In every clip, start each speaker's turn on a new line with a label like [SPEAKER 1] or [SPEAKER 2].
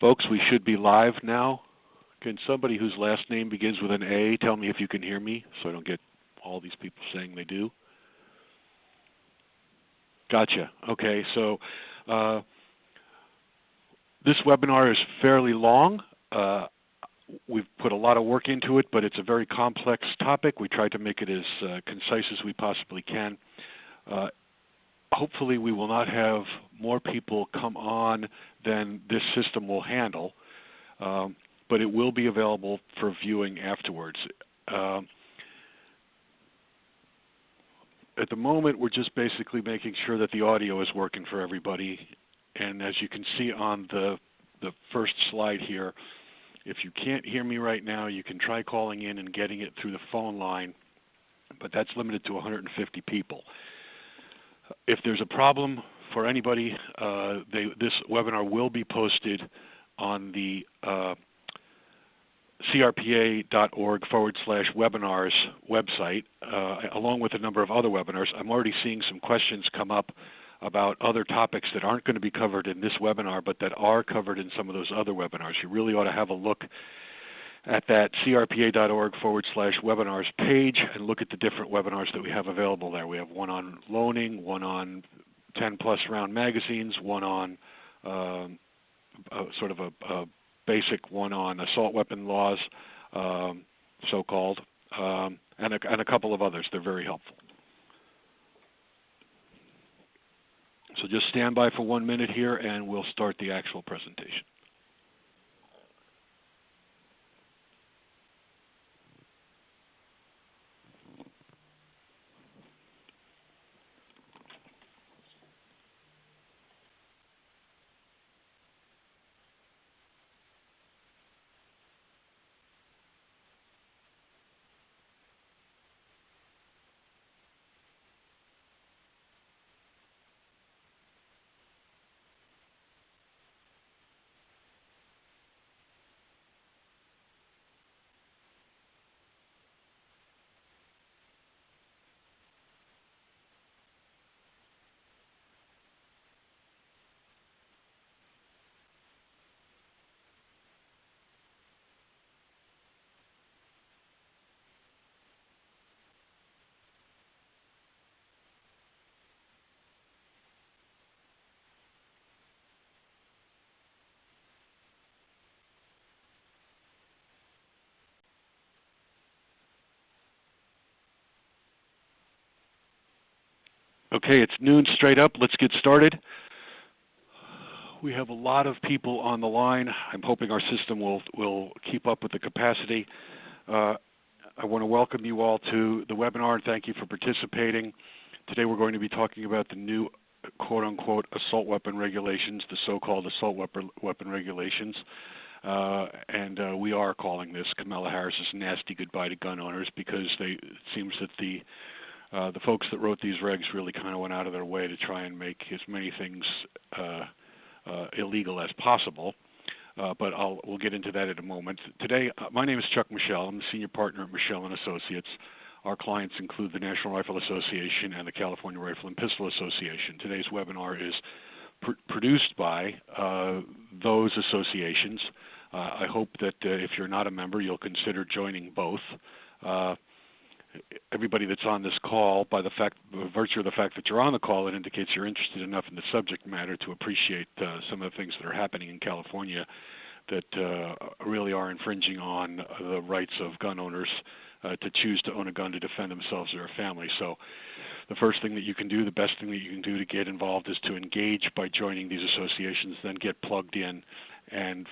[SPEAKER 1] Folks, we should be live now. Can somebody whose last name begins with an A tell me if you can hear me so I don't get all these people saying they do? Gotcha. Okay, so this webinar is fairly long. We've put a lot of work into it, but it's a very complex topic. We tried to make it as concise as we possibly can. Hopefully we will not have more people come on than this system will handle, but it will be available for viewing afterwards. At the moment, we're just basically making sure that the audio is working for everybody. And as you can see on the first slide here, if you can't hear me right now, you can try calling in and getting it through the phone line, but that's limited to 150 people. If there's a problem for anybody, this webinar will be posted on the crpa.org/webinars website, along with a number of other webinars. I'm already seeing some questions come up about other topics that aren't going to be covered in this webinar, but that are covered in some of those other webinars. You really ought to have a look at that crpa.org/webinars page and look at the different webinars that we have available there. We have one on loaning, one on 10-plus round magazines, one on sort of a basic one on assault weapon laws, so-called, and a couple of others. They're very helpful. So just stand by for 1 minute here and we'll start the actual presentation. Okay, it's noon straight up. Let's get started. We have a lot of people on the line. I'm hoping our system will keep up with the capacity. I want to welcome you all to the webinar and thank you for participating. Today we're going to be talking about the new quote-unquote assault weapon regulations, the so-called assault weapon regulations. We are calling this Kamala Harris's nasty goodbye to gun owners because it seems that the folks that wrote these regs really kind of went out of their way to try and make as many things illegal as possible. But we'll get into that in a moment. Today, my name is Chuck Michel. I'm the senior partner at Michel & Associates. Our clients include the National Rifle Association and the California Rifle and Pistol Association. Today's webinar is produced by those associations. I hope that if you're not a member, you'll consider joining both. Everybody that's on this call, by virtue of the fact that you're on the call, it indicates you're interested enough in the subject matter to appreciate some of the things that are happening in California that really are infringing on the rights of gun owners to choose to own a gun to defend themselves or their family. So the first thing that you can do, the best thing that you can do to get involved is to engage by joining these associations, then get plugged in and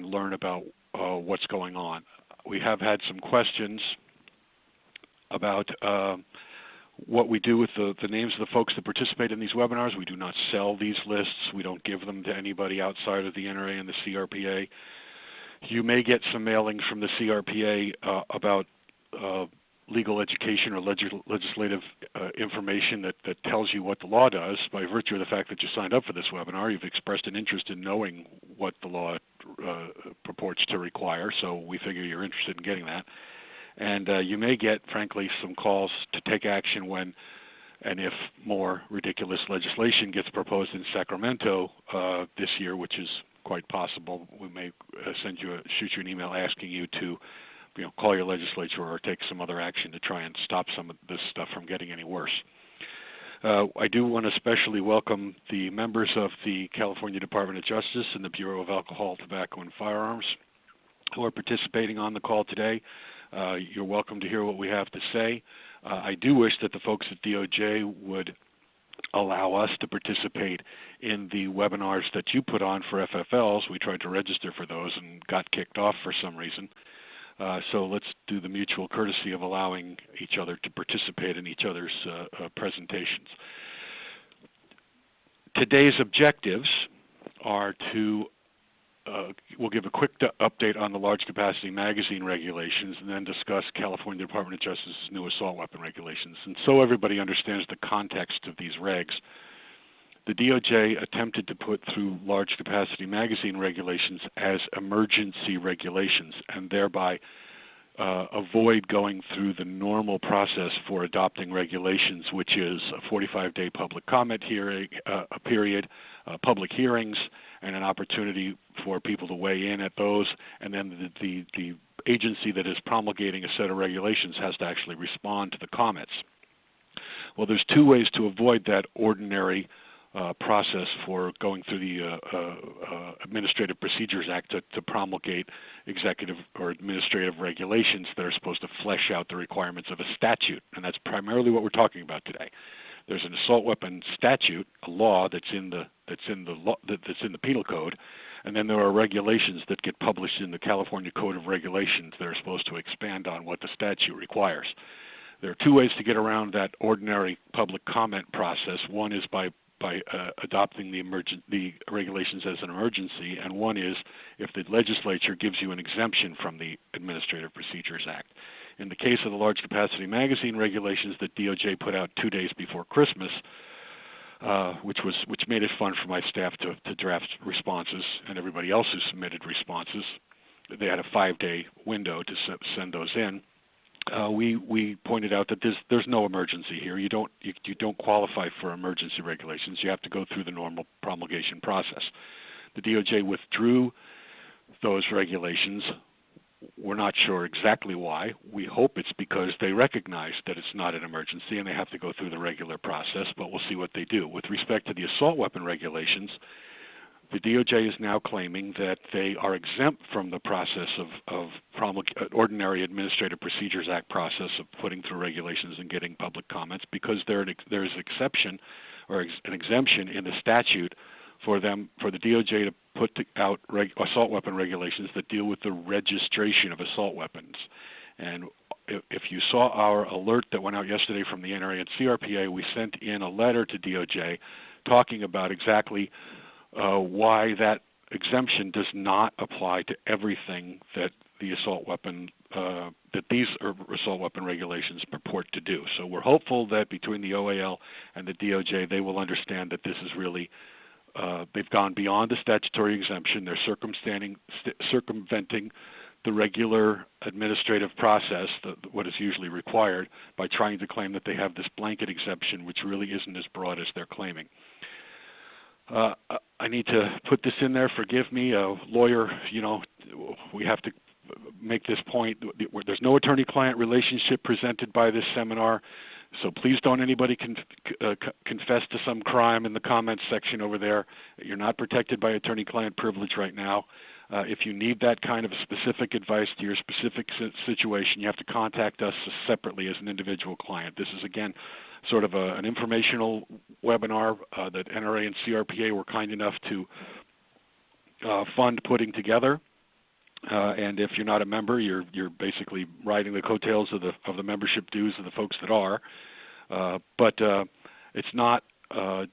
[SPEAKER 1] learn about what's going on. We have had some questions about what we do with the names of the folks that participate in these webinars. We do not sell these lists. We don't give them to anybody outside of the NRA and the CRPA. You may get some mailings from the CRPA about legal education or legislative information that tells you what the law does. By virtue of the fact that you signed up for this webinar, you've expressed an interest in knowing what the law purports to require, so we figure you're interested in getting that. And you may get, frankly, some calls to take action when and if more ridiculous legislation gets proposed in Sacramento this year, which is quite possible. We may shoot you an email asking you to call your legislature or take some other action to try and stop some of this stuff from getting any worse. I do want to especially welcome the members of the California Department of Justice and the Bureau of Alcohol, Tobacco, and Firearms who are participating on the call today. You're welcome to hear what we have to say. I do wish that the folks at DOJ would allow us to participate in the webinars that you put on for FFLs. We tried to register for those and got kicked off for some reason. So let's do the mutual courtesy of allowing each other to participate in each other's presentations. Today's objectives are to we'll give a quick update on the large capacity magazine regulations and then discuss California Department of Justice's new assault weapon regulations. And so everybody understands the context of these regs, the DOJ attempted to put through large capacity magazine regulations as emergency regulations and thereby avoid going through the normal process for adopting regulations, which is a 45-day public comment hearing, public hearings, and an opportunity for people to weigh in at those, and then the agency that is promulgating a set of regulations has to actually respond to the comments. Well, there's two ways to avoid that ordinary process for going through the Administrative Procedures Act to promulgate executive or administrative regulations that are supposed to flesh out the requirements of a statute, and that's primarily what we're talking about today. There's an assault weapon statute, a law that's in the penal code, and then there are regulations that get published in the California Code of Regulations that are supposed to expand on what the statute requires. There are two ways to get around that ordinary public comment process. One is by adopting the regulations as an emergency, and one is if the legislature gives you an exemption from the Administrative Procedures Act. In the case of the large capacity magazine regulations that DOJ put out 2 days before Christmas, which made it fun for my staff to draft responses and everybody else who submitted responses. They had a 5-day window to send those in. We pointed out that there's no emergency here. You don't qualify for emergency regulations. You have to go through the normal promulgation process. The DOJ withdrew those regulations. We're not sure exactly why. We hope it's because they recognize that it's not an emergency and they have to go through the regular process, but we'll see what they do. With respect to the assault weapon regulations, the DOJ is now claiming that they are exempt from the process of ordinary Administrative Procedures Act process of putting through regulations and getting public comments because there's an exception or an exemption in the statute for the DOJ to put out assault weapon regulations that deal with the registration of assault weapons. And if you saw our alert that went out yesterday from the NRA and CRPA, we sent in a letter to DOJ talking about exactly why that exemption does not apply to everything that the assault weapon that these assault weapon regulations purport to do. So we're hopeful that between the OAL and the DOJ, they will understand that this is really they've gone beyond the statutory exemption. They're circumventing the regular administrative process, what is usually required, by trying to claim that they have this blanket exemption, which really isn't as broad as they're claiming. I need to put this in there. Forgive me, a lawyer. We have to make this point. There's no attorney-client relationship presented by this seminar, so please don't anybody confess to some crime in the comments section over there. You're not protected by attorney-client privilege right now. If you need that kind of specific advice to your specific situation, you have to contact us separately as an individual client. This is, again, sort of an informational webinar that NRA and CRPA were kind enough to fund putting together. And if you're not a member, you're basically riding the coattails of the membership dues of the folks that are. But it's not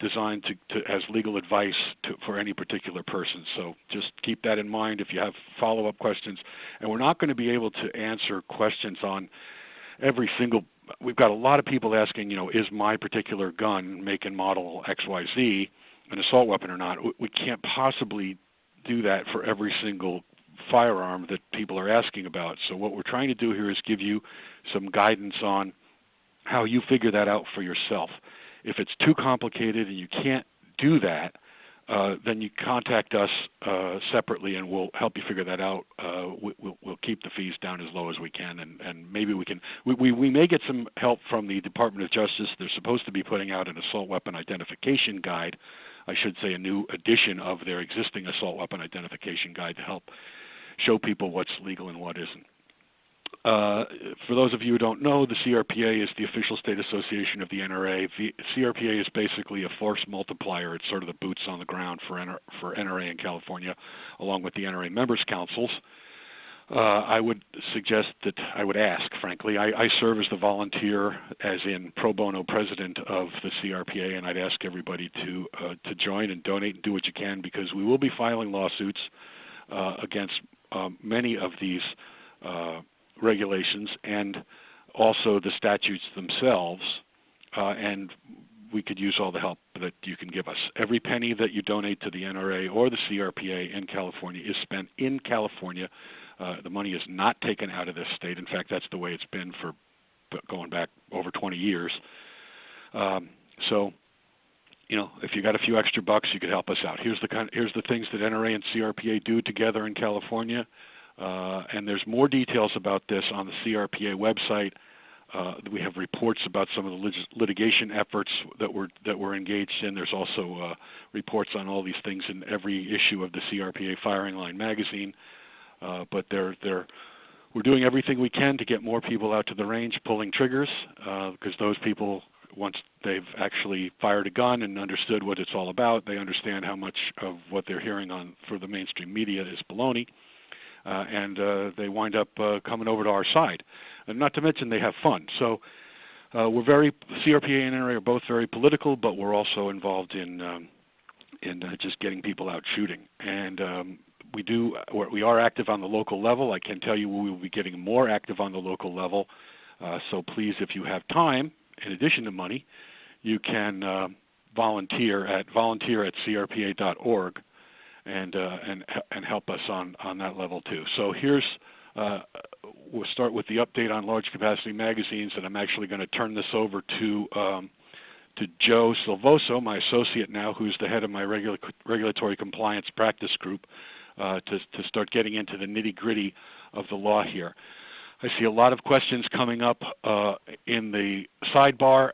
[SPEAKER 1] designed as legal advice for any particular person. So just keep that in mind if you have follow-up questions. And we're not going to be able to answer questions on every single. We've got a lot of people asking, is my particular gun, make and model XYZ, an assault weapon or not? We can't possibly do that for every single firearm that people are asking about. So what we're trying to do here is give you some guidance on how you figure that out for yourself. If it's too complicated and you can't do that, then you contact us separately, and we'll help you figure that out. We'll keep the fees down as low as we can, and maybe we can. We may get some help from the Department of Justice. They're supposed to be putting out an assault weapon identification guide. I should say a new edition of their existing assault weapon identification guide to help show people what's legal and what isn't. For those of you who don't know, the CRPA is the official state association of the NRA. The CRPA is basically a force multiplier. It's sort of the boots on the ground for NRA in California, along with the NRA members' councils. I would suggest that I would ask, frankly. I serve as the volunteer, as in pro bono president of the CRPA, and I'd ask everybody to join and donate and do what you can, because we will be filing lawsuits against many of these regulations and also the statutes themselves, and we could use all the help that you can give us. Every penny that you donate to the NRA or the CRPA in California is spent in California. The money is not taken out of this state. In fact, that's the way it's been for going back over 20 years. So, you know, if you got a few extra bucks, you could help us out. Here's the things that NRA and CRPA do together in California. And there's more details about this on the CRPA website. We have reports about some of the litigation efforts that we're engaged in. There's also reports on all these things in every issue of the CRPA Firing Line magazine. But we're doing everything we can to get more people out to the range pulling triggers, because those people, once they've actually fired a gun and understood what it's all about, they understand how much of what they're hearing for the mainstream media is baloney. And they wind up coming over to our side. And not to mention they have fun. So CRPA and NRA are both very political, but we're also involved in just getting people out shooting. And we are active on the local level. I can tell you we will be getting more active on the local level. So please, if you have time, in addition to money, you can volunteer at crpa.org. And help us on that level too. So we'll start with the update on large capacity magazines, and I'm actually going to turn this over to Joe Silvoso, my associate now, who's the head of my regulatory compliance practice group, to start getting into the nitty-gritty of the law here. I see a lot of questions coming up in the sidebar.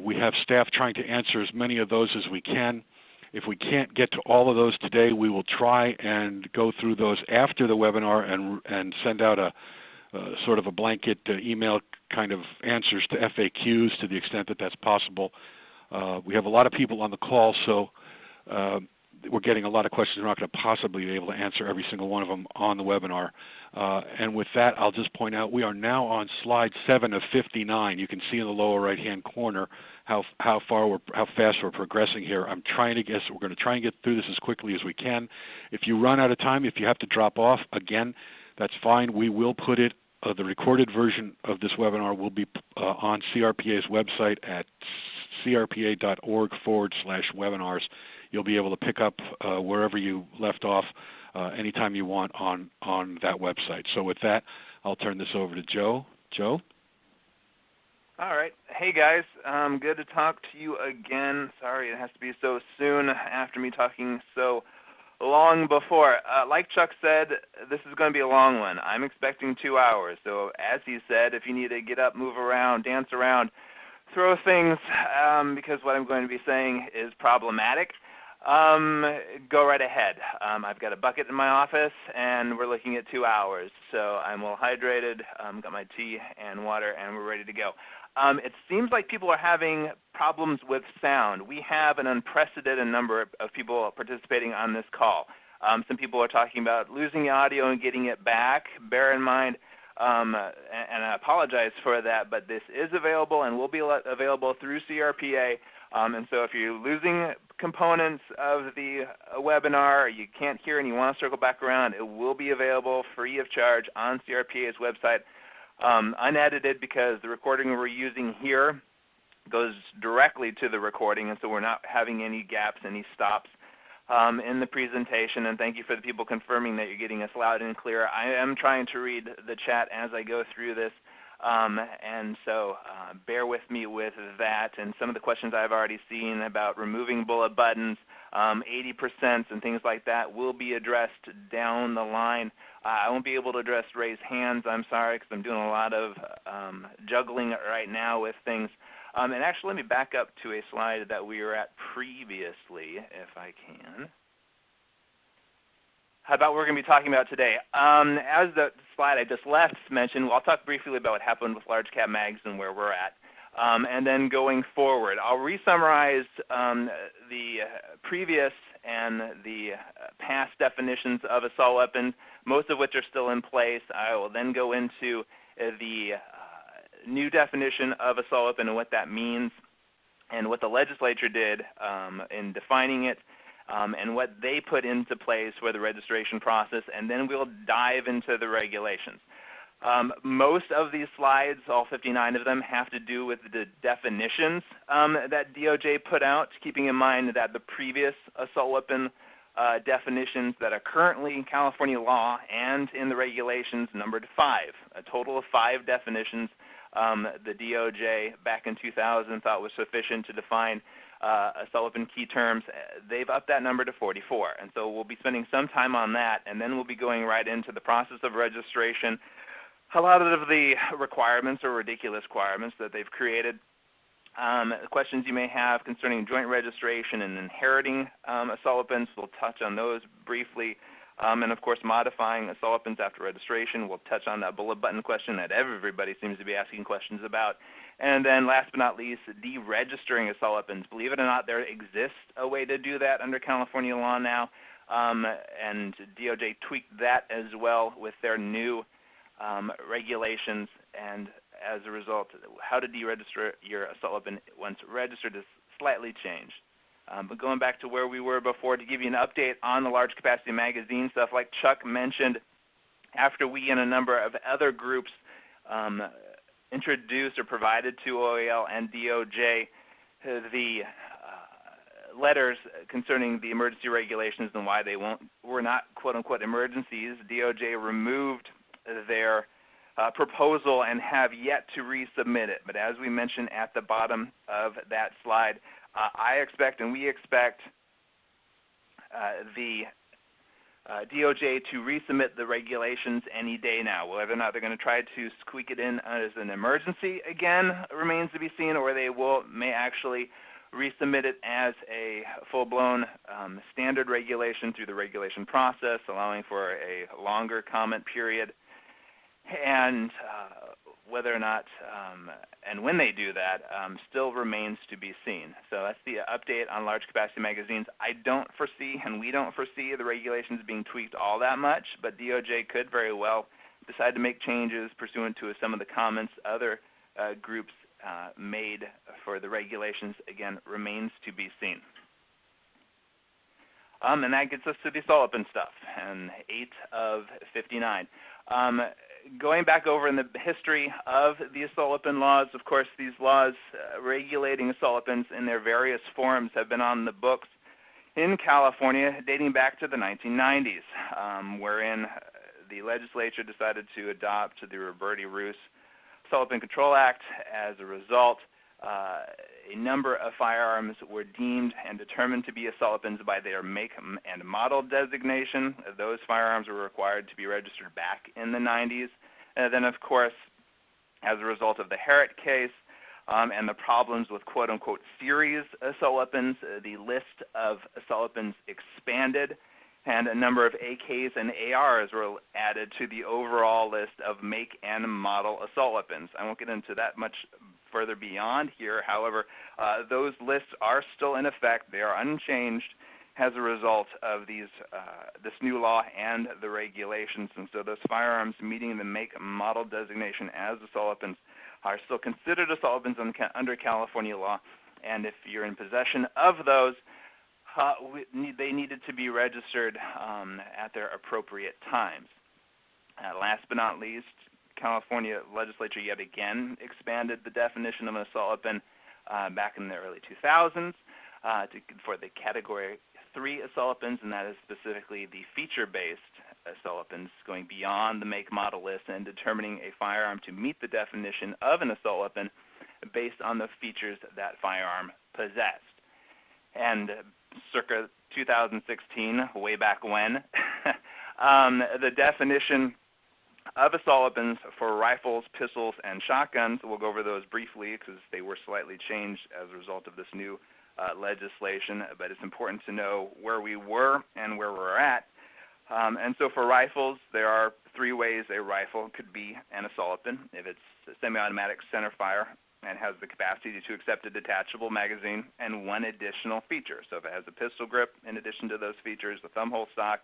[SPEAKER 1] We have staff trying to answer as many of those as we can. If we can't get to all of those today, we will try and go through those after the webinar and send out a sort of a blanket email kind of answers to FAQs to the extent that that's possible. We have a lot of people on the call, so we're getting a lot of questions. We're not going to possibly be able to answer every single one of them on the webinar. And with that, I'll just point out we are now on slide 7 of 59. You can see in the lower right-hand corner how fast we're progressing here. I'm trying to guess. We're going to try and get through this as quickly as we can. If you run out of time, if you have to drop off again, that's fine. We will put it. The recorded version of this webinar will be on CRPA's website at crpa.org/webinars. You'll be able to pick up wherever you left off anytime you want on that website. So with that, I'll turn this over to Joe. Joe?
[SPEAKER 2] All right. Hey, guys. Good to talk to you again. Sorry it has to be so soon after me talking so long before. Like Chuck said, this is going to be a long one. I'm expecting 2 hours. So as he said, if you need to get up, move around, dance around, throw things, because what I'm going to be saying is problematic, go right ahead. I've got a bucket in my office, and we're looking at 2 hours. So I'm well hydrated, got my tea and water, and we're ready to go. It seems like people are having problems with sound. We have an unprecedented number of people participating on this call. Some people are talking about losing audio and getting it back. Bear in mind, and I apologize for that, but this is available and will be available through CRPA. And so if you're losing components of the webinar, you can't hear and you want to circle back around, it will be available free of charge on CRPA's website. Unedited, because the recording we're using here goes directly to the recording, and so we're not having any gaps, any stops in the presentation. And thank you for the people confirming that you're getting us loud and clear. I am trying to read the chat as I go through this, and so bear with me with that. And some of the questions I've already seen about removing bullet buttons, 80% and things like that will be addressed down the line. I won't be able to address raise hands, I'm sorry, because I'm doing a lot of juggling right now with things. And actually, let me back up to a slide that we were at previously, if I can. How about what we're going to be talking about today? As the slide I just left mentioned, I'll talk briefly about what happened with large cap mags and where we're at. And then going forward, I'll re-summarize the previous and the past definitions of assault weapons, most of which are still in place. I will then go into the new definition of assault weapon and what that means and what the legislature did in defining it, and what they put into place for the registration process, and then we'll dive into the regulations. Most of these slides, all 59 of them, have to do with the definitions that DOJ put out, keeping in mind that the previous assault weapon definitions that are currently in California law and in the regulations numbered 5, a total of 5 definitions the DOJ back in 2000 thought was sufficient to define assault weapon key terms. They've upped that number to 44, and so we'll be spending some time on that, and then we'll be going right into the process of registration. A lot of the requirements are ridiculous requirements that they've created. Questions you may have concerning joint registration and inheriting assault weapons, we'll touch on those briefly. And of course, modifying assault weapons after registration, we'll touch on that bullet button question that everybody seems to be asking questions about. And then last but not least, deregistering assault weapons. Believe it or not, there exists a way to do that under California law now, and DOJ tweaked that as well with their new regulations, and as a result, how to deregister your assault weapon once registered is slightly changed. But going back to where we were before, to give you an update on the large capacity magazine stuff, like Chuck mentioned, after we and a number of other groups introduced or provided to OAL and DOJ the letters concerning the emergency regulations and why they were not quote-unquote emergencies, DOJ removed their proposal and have yet to resubmit it. But as we mentioned at the bottom of that slide, I expect and we expect the DOJ to resubmit the regulations any day now. Whether or not they're going to try to squeak it in as an emergency again remains to be seen, or they may actually resubmit it as a full-blown standard regulation through the regulation process, allowing for a longer comment period. And whether or not and when they do that still remains to be seen. So that's the update on large capacity magazines. I don't foresee, and we don't foresee, the regulations being tweaked all that much, but DOJ could very well decide to make changes pursuant to some of the comments other groups made for the regulations. Again, remains to be seen. And that gets us to the assault weapon stuff, and 8 of 59. Going back over in the history of the assault weapon laws, of course, these laws regulating assault weapons in their various forms have been on the books in California dating back to the 1990s, wherein the legislature decided to adopt the Roberti-Roos Assault Weapon Control Act. As a result, a number of firearms were deemed and determined to be assault weapons by their make and model designation. Those firearms were required to be registered back in the 90s. And then, of course, as a result of the Herritt case and the problems with quote-unquote series assault weapons, the list of assault weapons expanded, and a number of AKs and ARs were added to the overall list of make and model assault weapons. I won't get into that much further beyond here. However, those lists are still in effect. They are unchanged as a result of this new law and the regulations. And so those firearms meeting the make and model designation as assault weapons are still considered assault weapons under California law. And if you're in possession of those, they needed to be registered at their appropriate times. Last but not least, California legislature yet again expanded the definition of an assault weapon back in the early 2000s for the Category 3 assault weapons, and that is specifically the feature-based assault weapons, going beyond the make model list and determining a firearm to meet the definition of an assault weapon based on the features that firearm possessed. And circa 2016, way back when. The definition of assault weapons for rifles, pistols, and shotguns. We'll go over those briefly because they were slightly changed as a result of this new legislation, but it's important to know where we were and where we're at. And so for rifles, there are three ways a rifle could be an assault weapon. If it's a semi-automatic centerfire and has the capacity to accept a detachable magazine and one additional feature. So if it has a pistol grip in addition to those features, a thumb hole stock,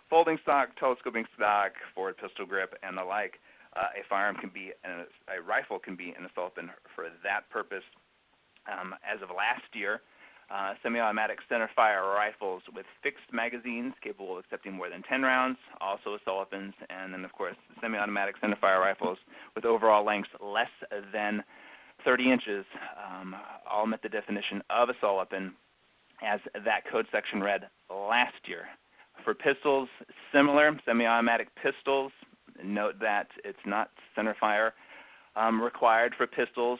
[SPEAKER 2] folding stock, telescoping stock, forward pistol grip, and the like, a rifle can be an assault weapon for that purpose. As of last year, semi-automatic centerfire rifles with fixed magazines capable of accepting more than 10 rounds, also assault weapons, and then of course semi-automatic centerfire rifles with overall lengths less than 30 inches all met the definition of assault weapon as that code section read last year. For pistols, similar, semi-automatic pistols, note that it's not centerfire required for pistols.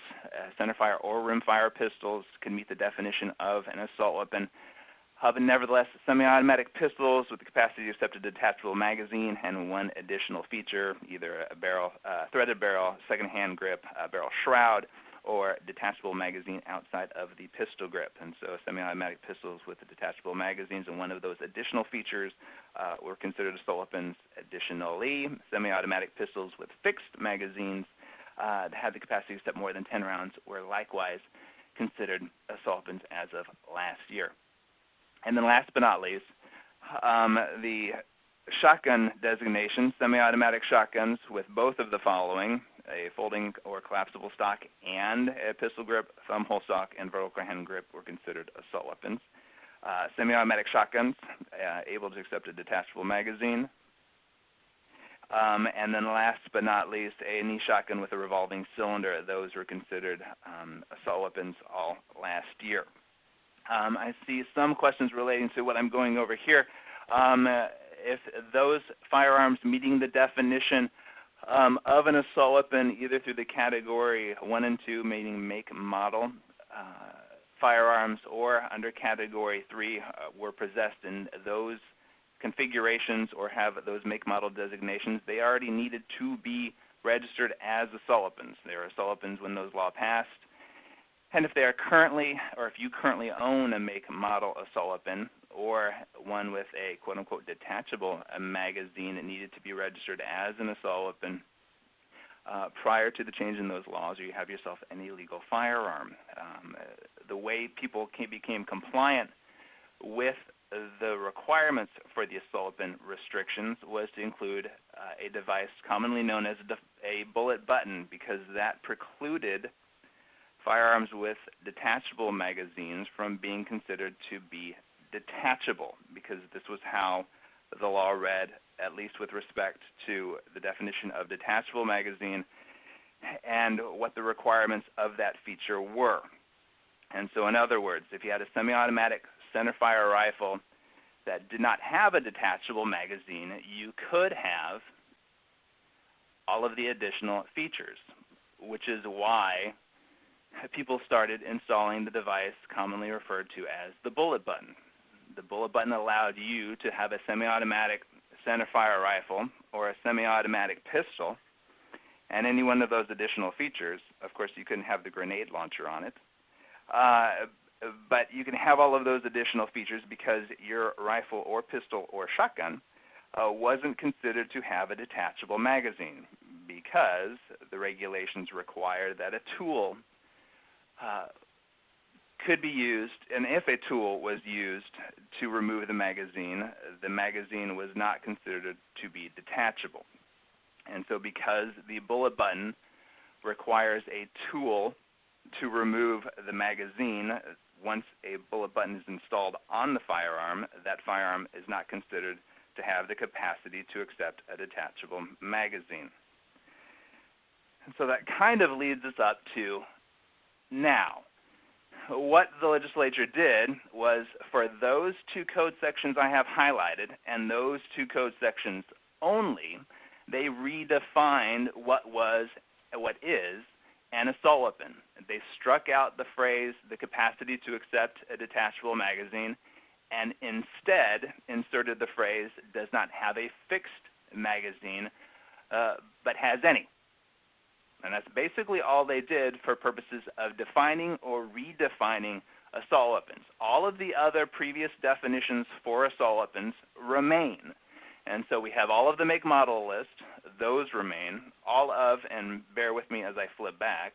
[SPEAKER 2] Centerfire or rimfire pistols can meet the definition of an assault weapon. But nevertheless, semi-automatic pistols with the capacity to accept a detachable magazine and one additional feature, either a barrel, threaded barrel, second-hand grip, barrel shroud, or detachable magazine outside of the pistol grip. And so semi-automatic pistols with the detachable magazines and one of those additional features were considered assault weapons. Additionally, semi-automatic pistols with fixed magazines that had the capacity to accept more than 10 rounds were likewise considered assault weapons as of last year. And then last but not least, the shotgun designation, semi-automatic shotguns with both of the following, a folding or collapsible stock and a pistol grip, thumb hole stock, and vertical hand grip were considered assault weapons. Semi-automatic shotguns, able to accept a detachable magazine. And then last but not least, a knee shotgun with a revolving cylinder. Those were considered assault weapons all last year. I see some questions relating to what I'm going over here. If those firearms meeting the definition of an assault weapon, either through the category 1 and 2, meaning make, model, firearms, or under category 3 were possessed in those configurations or have those make, model designations, they already needed to be registered as assault weapons. They were assault weapons when those laws passed. And if they are currently, or if you currently own a make, model assault weapon, or one with a quote-unquote detachable magazine, it needed to be registered as an assault weapon prior to the change in those laws, or you have yourself an illegal firearm. The way people became compliant with the requirements for the assault weapon restrictions was to include a device commonly known as a bullet button, because that precluded firearms with detachable magazines from being considered to be detachable, because this was how the law read, at least with respect to the definition of detachable magazine and what the requirements of that feature were. And so in other words, if you had a semi-automatic centerfire rifle that did not have a detachable magazine, you could have all of the additional features, which is why people started installing the device commonly referred to as the bullet button. The bullet button allowed you to have a semi-automatic centerfire rifle or a semi-automatic pistol and any one of those additional features. Of course, you couldn't have the grenade launcher on it. But you can have all of those additional features because your rifle or pistol or shotgun wasn't considered to have a detachable magazine, because the regulations require that a tool could be used, and if a tool was used to remove the magazine was not considered to be detachable. And so because the bullet button requires a tool to remove the magazine, once a bullet button is installed on the firearm, that firearm is not considered to have the capacity to accept a detachable magazine. And so that kind of leads us up to now. What the legislature did was, for those two code sections I have highlighted and those two code sections only, they redefined what is an assault weapon. They struck out the phrase, the capacity to accept a detachable magazine, and instead inserted the phrase does not have a fixed magazine, but has any. And that's basically all they did for purposes of defining or redefining assault weapons. All of the other previous definitions for assault weapons remain. And so we have all of the make model list, those remain, all of, and bear with me as I flip back,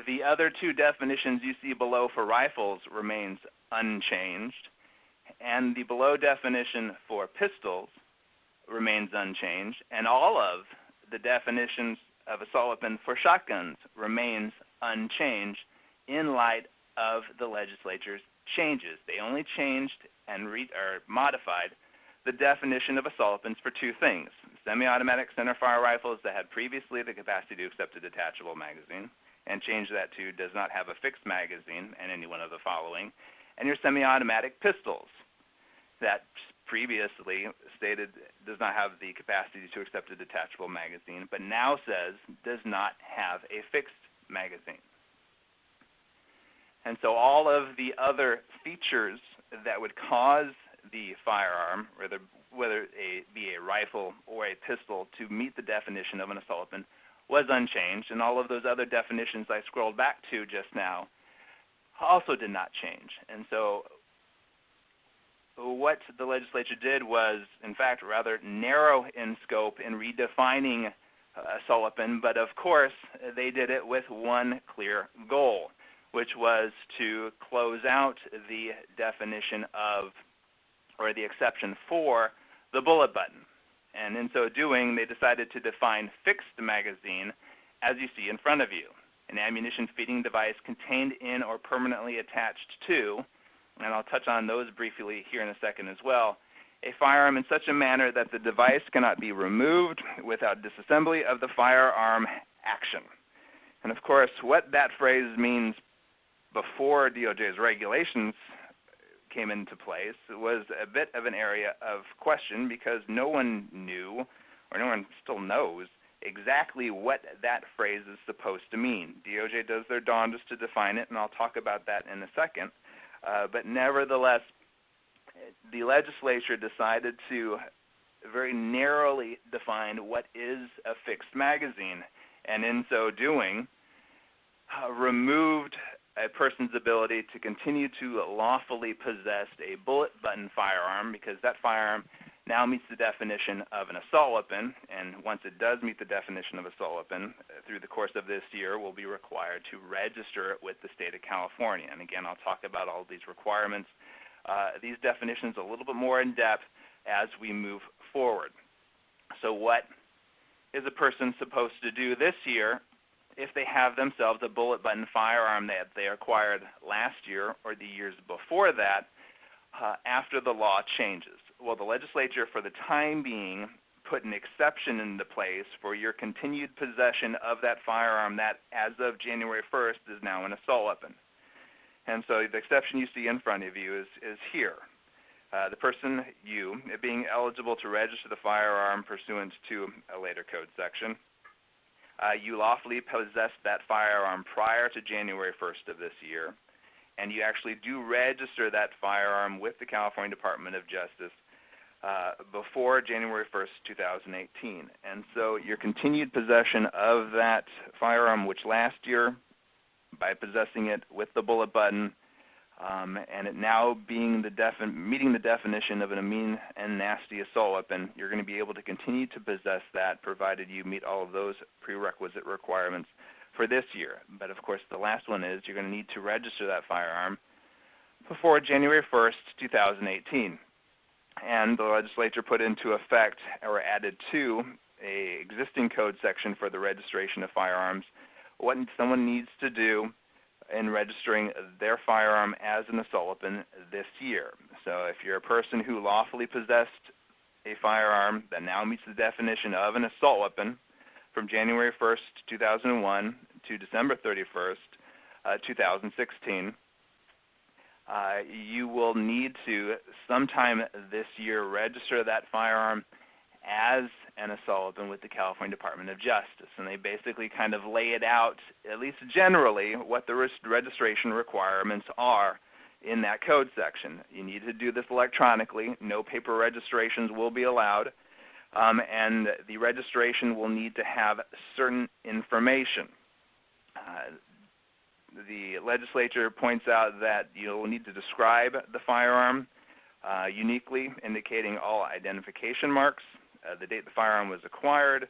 [SPEAKER 2] the other two definitions you see below for rifles remains unchanged, and the below definition for pistols remains unchanged, and all of the definitions of assault weapon for shotguns remains unchanged in light of the legislature's changes. They only changed and modified the definition of assault weapons for two things: semi-automatic centerfire rifles that had previously the capacity to accept a detachable magazine, and changed that to does not have a fixed magazine and any one of the following, and your semi-automatic pistols that previously stated does not have the capacity to accept a detachable magazine, but now says does not have a fixed magazine. And so all of the other features that would cause the firearm, whether it be a rifle or a pistol, to meet the definition of an assault weapon was unchanged, and all of those other definitions I scrolled back to just now also did not change. And so what the legislature did was, in fact, rather narrow in scope in redefining assault weapon, but of course they did it with one clear goal, which was to close out the definition of, or the exception for, the bullet button. And in so doing, they decided to define fixed magazine as you see in front of you, an ammunition feeding device contained in or permanently attached to, and I'll touch on those briefly here in a second as well, a firearm in such a manner that the device cannot be removed without disassembly of the firearm action. And of course, what that phrase means before DOJ's regulations came into place was a bit of an area of question, because no one knew, or no one still knows, exactly what that phrase is supposed to mean. DOJ does their darndest to define it, and I'll talk about that in a second. But nevertheless, the legislature decided to very narrowly define what is a fixed magazine, and in so doing, removed a person's ability to continue to lawfully possess a bullet button firearm, because that firearm now meets the definition of an assault weapon, and once it does meet the definition of assault weapon, through the course of this year, will be required to register it with the state of California. And again, I'll talk about all these requirements, these definitions a little bit more in depth as we move forward. So what is a person supposed to do this year if they have themselves a bullet button firearm that they acquired last year or the years before that, after the law changes? Well, the legislature, for the time being, put an exception into place for your continued possession of that firearm that, as of January 1st, is now an assault weapon. And so the exception you see in front of you is here. The person, you, being eligible to register the firearm pursuant to a later code section, you lawfully possessed that firearm prior to January 1st of this year, and you actually do register that firearm with the California Department of Justice before January 1st, 2018. And so your continued possession of that firearm, which last year, by possessing it with the bullet button, and it now being meeting the definition of an mean and nasty assault weapon, you're going to be able to continue to possess that, provided you meet all of those prerequisite requirements for this year. But of course, the last one is you're going to need to register that firearm before January 1st, 2018. And the legislature put into effect, or added to, an existing code section for the registration of firearms, what someone needs to do in registering their firearm as an assault weapon this year. So if you're a person who lawfully possessed a firearm that now meets the definition of an assault weapon from January 1st, 2001 to December 31st, 2016, you will need to sometime this year register that firearm as an assault weapon with the California Department of Justice. And they basically kind of lay it out, at least generally, what the registration requirements are in that code section. You need to do this electronically. No paper registrations will be allowed. And the registration will need to have certain information. The legislature points out that you'll need to describe the firearm uniquely, indicating all identification marks, the date the firearm was acquired,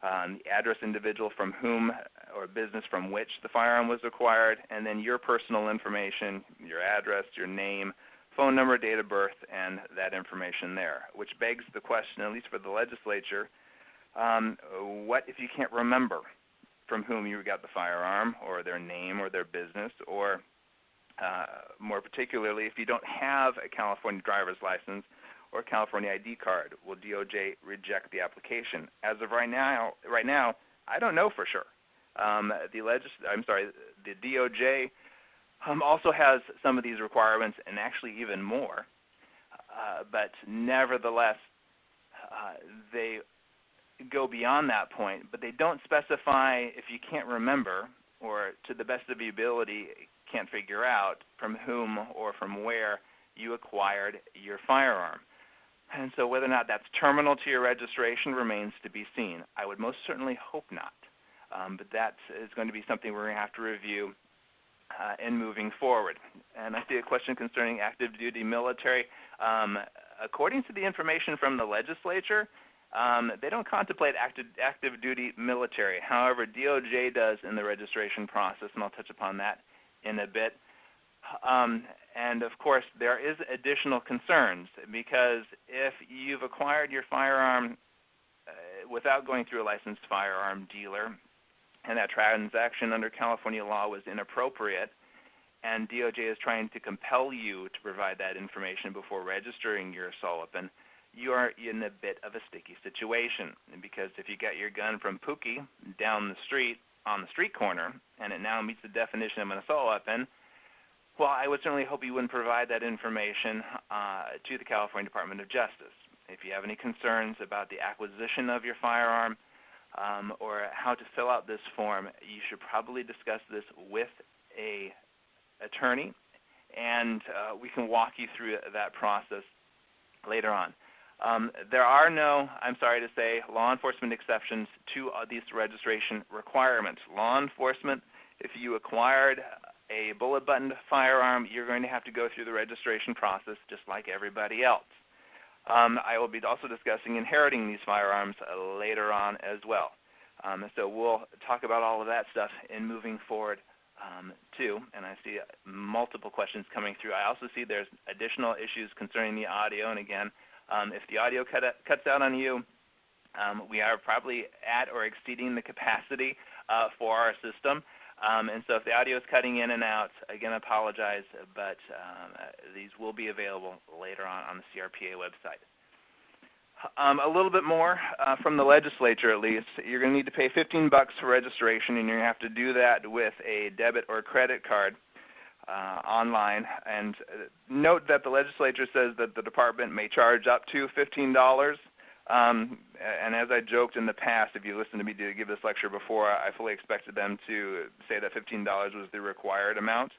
[SPEAKER 2] the address individual from whom or business from which the firearm was acquired, and then your personal information, your address, your name, phone number, date of birth, and that information there, which begs the question, at least for the legislature, what if you can't remember from whom you got the firearm, or their name, or their business, or more particularly, if you don't have a California driver's license or California ID card, will DOJ reject the application? As of right now, I don't know for sure. The DOJ also has some of these requirements, and actually even more. But nevertheless, they go beyond that point, but they don't specify if you can't remember or to the best of your ability can't figure out from whom or from where you acquired your firearm. And so whether or not that's terminal to your registration remains to be seen. I would most certainly hope not, but that is going to be something we're going to have to review in moving forward. And I see a question concerning active duty military. According to the information from the legislature, they don't contemplate active duty military. However, DOJ does in the registration process, and I'll touch upon that in a bit. And of course, there is additional concerns, because if you've acquired your firearm without going through a licensed firearm dealer, and that transaction under California law was inappropriate, and DOJ is trying to compel you to provide that information before registering your assault weapon, you are in a bit of a sticky situation. Because if you get your gun from Pookie down the street on the street corner, and it now meets the definition of an assault weapon, well, I would certainly hope you wouldn't provide that information to the California Department of Justice. If you have any concerns about the acquisition of your firearm or how to fill out this form, you should probably discuss this with an attorney, and we can walk you through that process later on. There are no, I'm sorry to say, law enforcement exceptions to these registration requirements. Law enforcement, if you acquired a bullet-buttoned firearm, you're going to have to go through the registration process just like everybody else. I will be also discussing inheriting these firearms later on as well. So we'll talk about all of that stuff in moving forward too. And I see multiple questions coming through. I also see there's additional issues concerning the audio. And again, if the audio cuts out on you, we are probably at or exceeding the capacity for our system. And so if the audio is cutting in and out, again, I apologize, but these will be available later on the CRPA website. A little bit more from the legislature, at least. You're going to need to pay $15 for registration, and you're going to have to do that with a debit or credit card online. And note that the legislature says that the department may charge up to $15. And as I joked in the past, if you listened to me give this lecture before, I fully expected them to say that $15 was the required amount.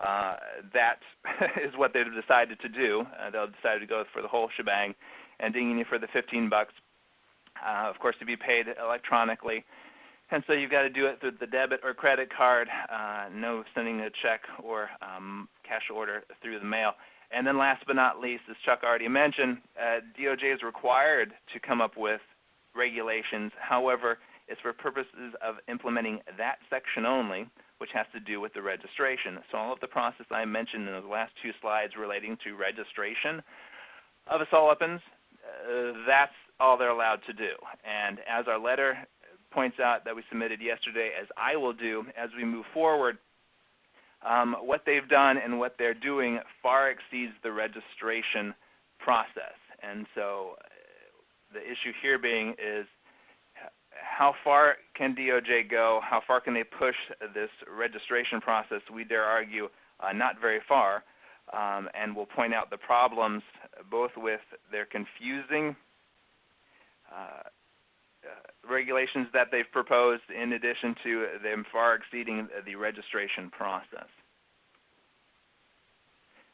[SPEAKER 2] That is what they've decided to do. They'll decide to go for the whole shebang and dinging you for the $15, of course, to be paid electronically. And so you've got to do it through the debit or credit card, no sending a check or cash order through the mail. And then last but not least, as Chuck already mentioned, DOJ is required to come up with regulations. However, it's for purposes of implementing that section only, which has to do with the registration. So all of the process I mentioned in the last two slides relating to registration of assault weapons, that's all they're allowed to do. And as our letter points out that we submitted yesterday, as I will do as we move forward, what they've done and what they're doing far exceeds the registration process. And so the issue here being is how far can DOJ go? How far can they push this registration process? We dare argue not very far. And we'll point out the problems both with their confusing regulations that they've proposed, in addition to them far exceeding the registration process.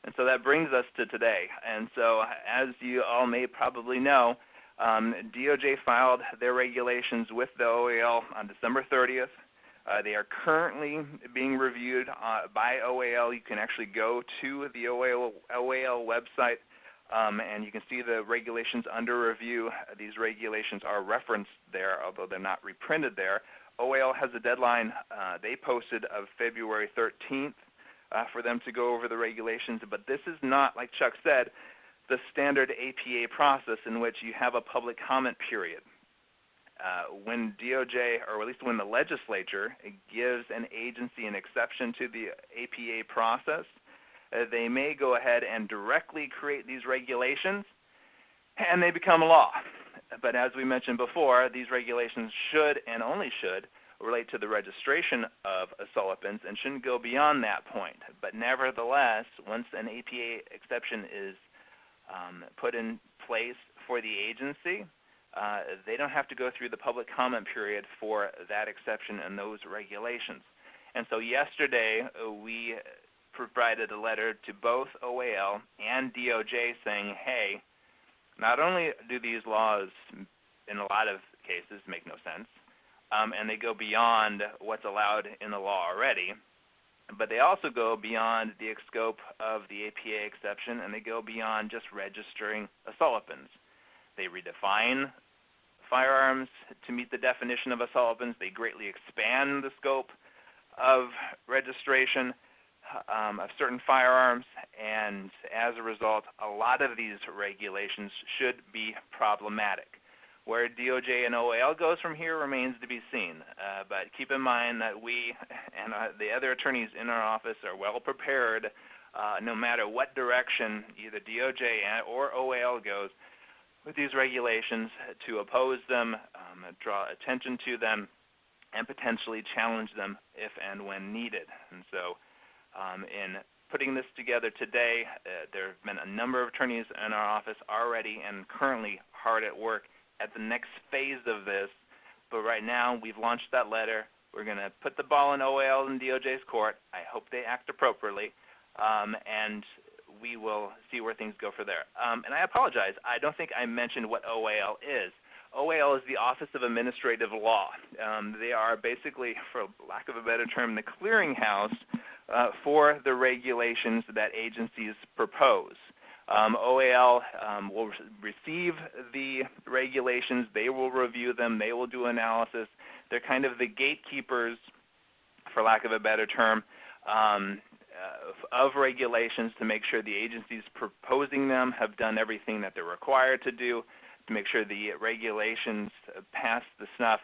[SPEAKER 2] And so that brings us to today. And so as you all may probably know, DOJ filed their regulations with the OAL on December 30th. They are currently being reviewed by OAL. You can actually go to the OAL website, and you can see the regulations under review. These regulations are referenced there, although they're not reprinted there. OAL has a deadline they posted of February 13th for them to go over the regulations, but this is not, like Chuck said, the standard APA process in which you have a public comment period. When DOJ, or at least when the legislature, gives an agency an exception to the APA process, they may go ahead and directly create these regulations, and they become law. But as we mentioned before, these regulations should, and only should, relate to the registration of assailants and shouldn't go beyond that point. But nevertheless, once an APA exception is put in place for the agency, they don't have to go through the public comment period for that exception and those regulations. And so yesterday, we provided a letter to both OAL and DOJ saying, hey, not only do these laws in a lot of cases make no sense, and they go beyond what's allowed in the law already, but they also go beyond the scope of the APA exception, and they go beyond just registering assault weapons. They redefine firearms to meet the definition of assault weapons. They greatly expand the scope of registration of certain firearms, and as a result, a lot of these regulations should be problematic. Where DOJ and OAL goes from here remains to be seen, but keep in mind that we and the other attorneys in our office are well prepared no matter what direction either DOJ or OAL goes with these regulations to oppose them, draw attention to them, and potentially challenge them if and when needed. And so in putting this together today, there have been a number of attorneys in our office already and currently hard at work at the next phase of this, but right now we've launched that letter. We're going to put the ball in OAL and DOJ's court. I hope they act appropriately, and we will see where things go from there. And I apologize, I don't think I mentioned what OAL is. OAL is the Office of Administrative Law. They are basically, for lack of a better term, the clearinghouse for the regulations that agencies propose. OAL will receive the regulations, they will review them, they will do analysis. They're kind of the gatekeepers, for lack of a better term, of regulations to make sure the agencies proposing them have done everything that they're required to do, to make sure the regulations pass the snuff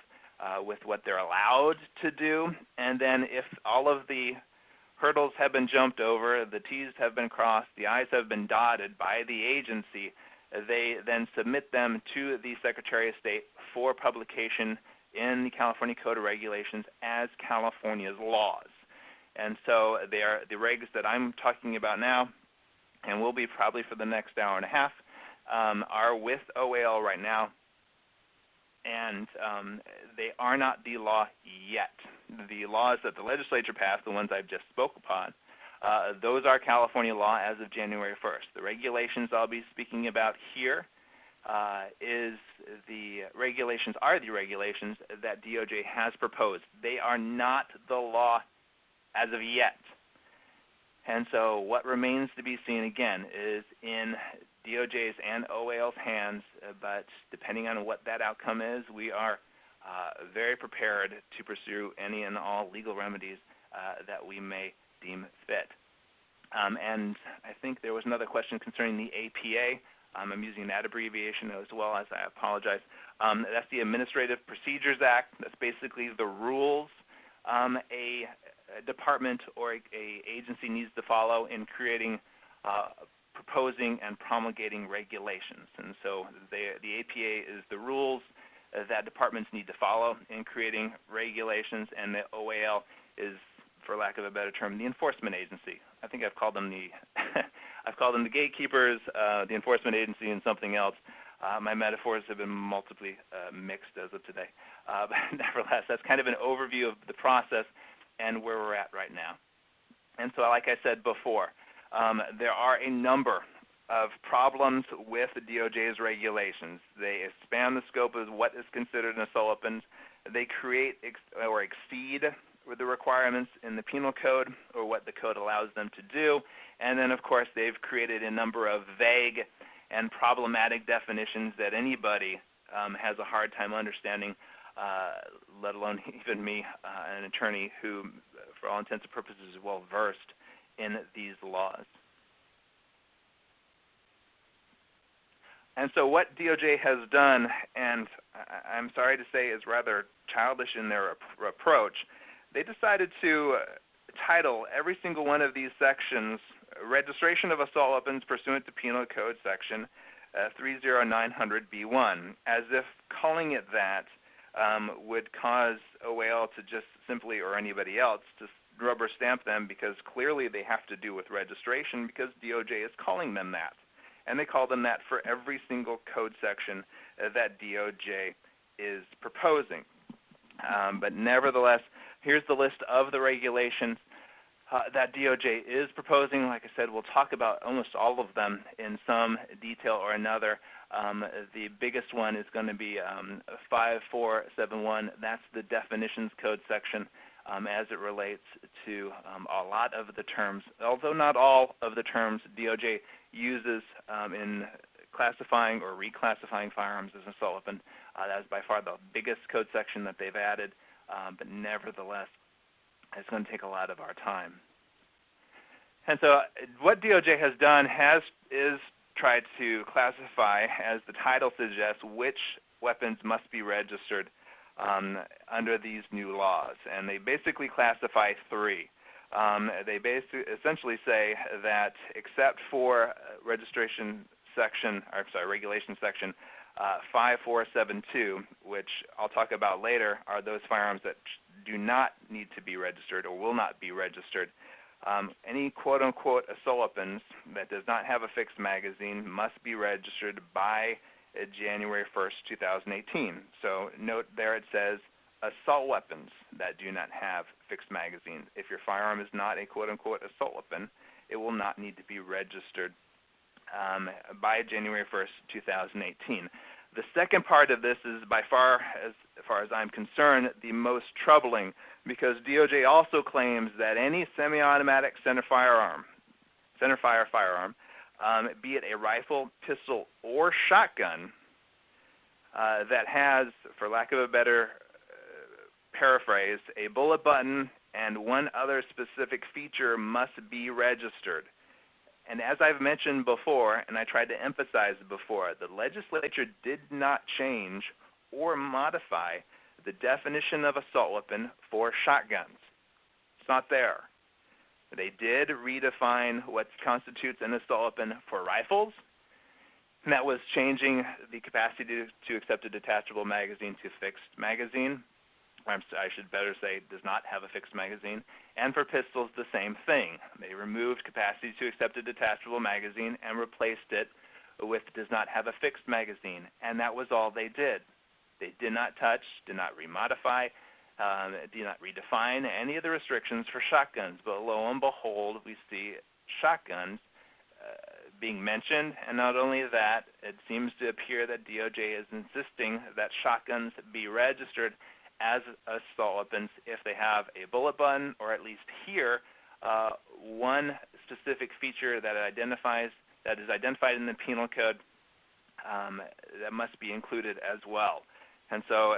[SPEAKER 2] with what they're allowed to do. And then if all of the hurdles have been jumped over, the T's have been crossed, the I's have been dotted by the agency, they then submit them to the Secretary of State for publication in the California Code of Regulations as California's laws. And so they are the regs that I'm talking about now, and will be probably for the next hour and a half, are with OAL right now, and they are not the law yet. The laws that the legislature passed, the ones I've just spoke upon, those are California law as of January 1st. The regulations I'll be speaking about here are the regulations that DOJ has proposed. They are not the law as of yet. And so what remains to be seen, again, is in DOJ's and OAL's hands, but depending on what that outcome is, we are very prepared to pursue any and all legal remedies that we may deem fit. And I think there was another question concerning the APA. I'm using that abbreviation as well, as I apologize. That's the Administrative Procedures Act. That's basically the rules a department or a agency needs to follow in creating, proposing, and promulgating regulations. And so the APA is the rules that departments need to follow in creating regulations, and the OAL is, for lack of a better term, the enforcement agency. I think I've called them the I've called them the gatekeepers, the enforcement agency, and something else. My metaphors have been multiply mixed as of today. But nevertheless, that's kind of an overview of the process and where we're at right now. And so like I said before, there are a number of problems with the DOJ's regulations. They expand the scope of what is considered an assault weapon. They create or exceed the requirements in the penal code or what the code allows them to do. And then, of course, they've created a number of vague and problematic definitions that anybody has a hard time understanding, let alone even me, an attorney who, for all intents and purposes, is well versed in these laws. And so what DOJ has done, and I'm sorry to say is rather childish in their approach, they decided to title every single one of these sections Registration of Assault Weapons Pursuant to Penal Code Section 30900B1, as if calling it that would cause a whale to just simply, or anybody else, to rubber stamp them, because clearly they have to do with registration because DOJ is calling them that. And they call them that for every single code section that DOJ is proposing. But nevertheless, here's the list of the regulations that DOJ is proposing. Like I said, we'll talk about almost all of them in some detail or another. The biggest one is going to be 5471. That's the definitions code section as it relates to a lot of the terms, although not all of the terms DOJ uses in classifying or reclassifying firearms as an assault weapon. That is by far the biggest code section that they've added, but nevertheless, it's going to take a lot of our time. And so what DOJ has done is tried to classify, as the title suggests, which weapons must be registered under these new laws. And they basically classify three. They essentially say that except for regulation section 5472, which I'll talk about later, are those firearms that do not need to be registered or will not be registered. Any quote-unquote assault weapons that does not have a fixed magazine must be registered by January 1st, 2018. So note there it says assault weapons that do not have fixed magazines. If your firearm is not a quote-unquote assault weapon, it will not need to be registered by January 1st, 2018. The second part of this is by far as I'm concerned, the most troubling, because DOJ also claims that any semi-automatic centerfire firearm, be it a rifle, pistol, or shotgun, that has, for lack of a better paraphrase, a bullet button and one other specific feature must be registered. And as I've mentioned before, and I tried to emphasize before, the legislature did not change or modify the definition of assault weapon for shotguns. It's not there. They did redefine what constitutes an assault weapon for rifles, and that was changing the capacity to accept a detachable magazine to fixed magazine. I should better say does not have a fixed magazine. And for pistols, the same thing. They removed capacity to accept a detachable magazine and replaced it with does not have a fixed magazine. And that was all they did. They did not touch, did not remodify, did not redefine any of the restrictions for shotguns. But lo and behold, we see shotguns being mentioned. And not only that, it seems to appear that DOJ is insisting that shotguns be registered as assault weapons if they have a bullet button, or at least here, one specific feature that is identified in the penal code that must be included as well. And so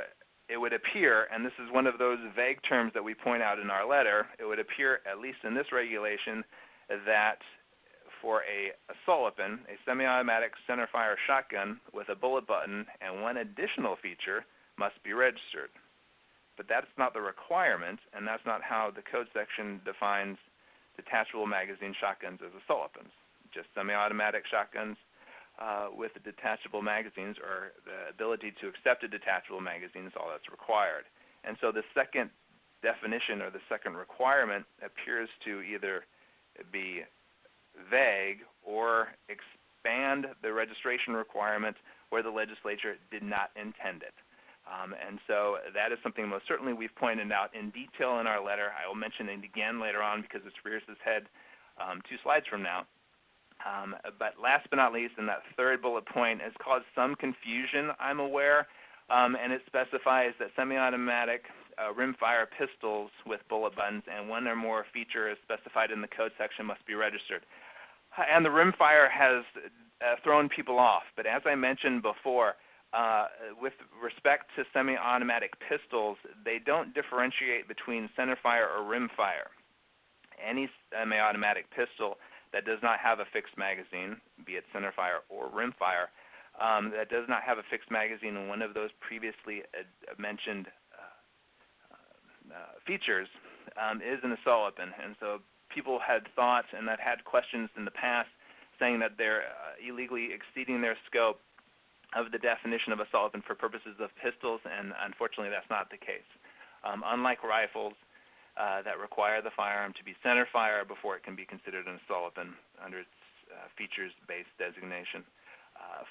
[SPEAKER 2] it would appear, and this is one of those vague terms that we point out in our letter, it would appear, at least in this regulation, that for a assault weapon, a semi-automatic centerfire shotgun with a bullet button and one additional feature must be registered. But that's not the requirement, and that's not how the code section defines detachable magazine shotguns as assault weapons. Just semi-automatic shotguns with detachable magazines, or the ability to accept a detachable magazine, is all that's required. And so the second definition, or the second requirement, appears to either be vague or expand the registration requirement where the legislature did not intend it. And so that is something most certainly we've pointed out in detail in our letter. I will mention it again later on because it rears its head 2 slides from now. But last but not least, in that third bullet point, has caused some confusion, I'm aware, and it specifies that semi-automatic rimfire pistols with bullet buttons and one or more features specified in the code section must be registered. And the rimfire has thrown people off, but as I mentioned before, with respect to semi-automatic pistols, they don't differentiate between centerfire or rimfire. Any semi-automatic pistol that does not have a fixed magazine, be it centerfire or rimfire, that does not have a fixed magazine in one of those previously mentioned features is an assault weapon. And so people had thought and that had questions in the past saying that they're illegally exceeding their scope of the definition of assault weapon for purposes of pistols, and unfortunately that's not the case. Unlike rifles that require the firearm to be centerfire before it can be considered an assault weapon under its features-based designation.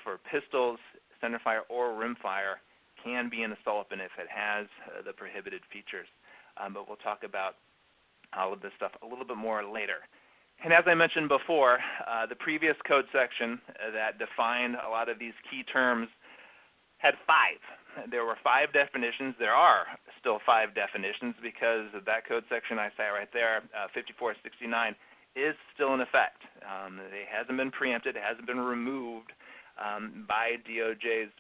[SPEAKER 2] For pistols, centerfire or rimfire can be an assault weapon if it has the prohibited features. But we'll talk about all of this stuff a little bit more later. And as I mentioned before, the previous code section that defined a lot of these key terms had 5. There were 5 definitions. There are still 5 definitions because that code section I cite right there, 5469, is still in effect. It hasn't been preempted. It hasn't been removed by DOJ's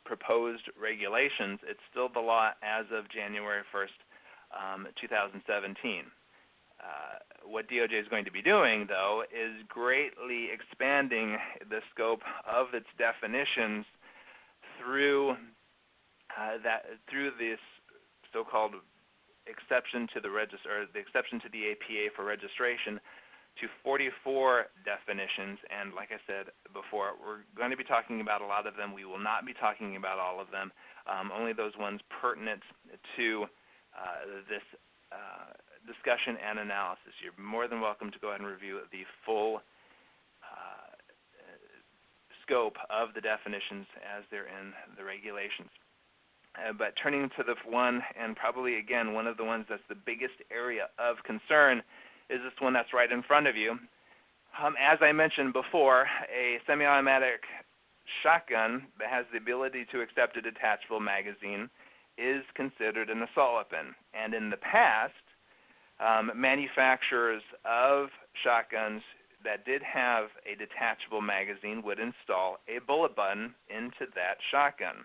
[SPEAKER 2] proposed regulations. It's still the law as of January 1st, 2017. What DOJ is going to be doing, though, is greatly expanding the scope of its definitions through this so-called exception to the the exception to the APA for registration to 44 definitions. And like I said before, we're going to be talking about a lot of them. We will not be talking about all of them, only those ones pertinent to this discussion and analysis. You're more than welcome to go ahead and review the full scope of the definitions as they're in the regulations. But turning to the one, and probably again one of the ones that's the biggest area of concern, is this one that's right in front of you. As I mentioned before, a semi-automatic shotgun that has the ability to accept a detachable magazine is considered an assault weapon. And in the past, manufacturers of shotguns that did have a detachable magazine would install a bullet button into that shotgun.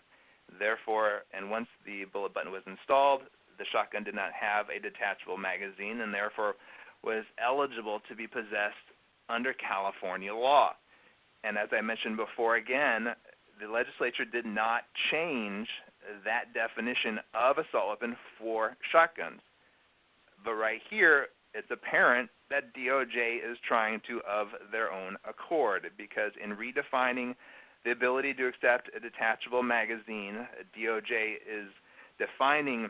[SPEAKER 2] Therefore, and once the bullet button was installed, the shotgun did not have a detachable magazine and therefore was eligible to be possessed under California law. And as I mentioned before again, the legislature did not change that definition of assault weapon for shotguns. But right here, it's apparent that DOJ is trying to of their own accord, because in redefining the ability to accept a detachable magazine, DOJ is defining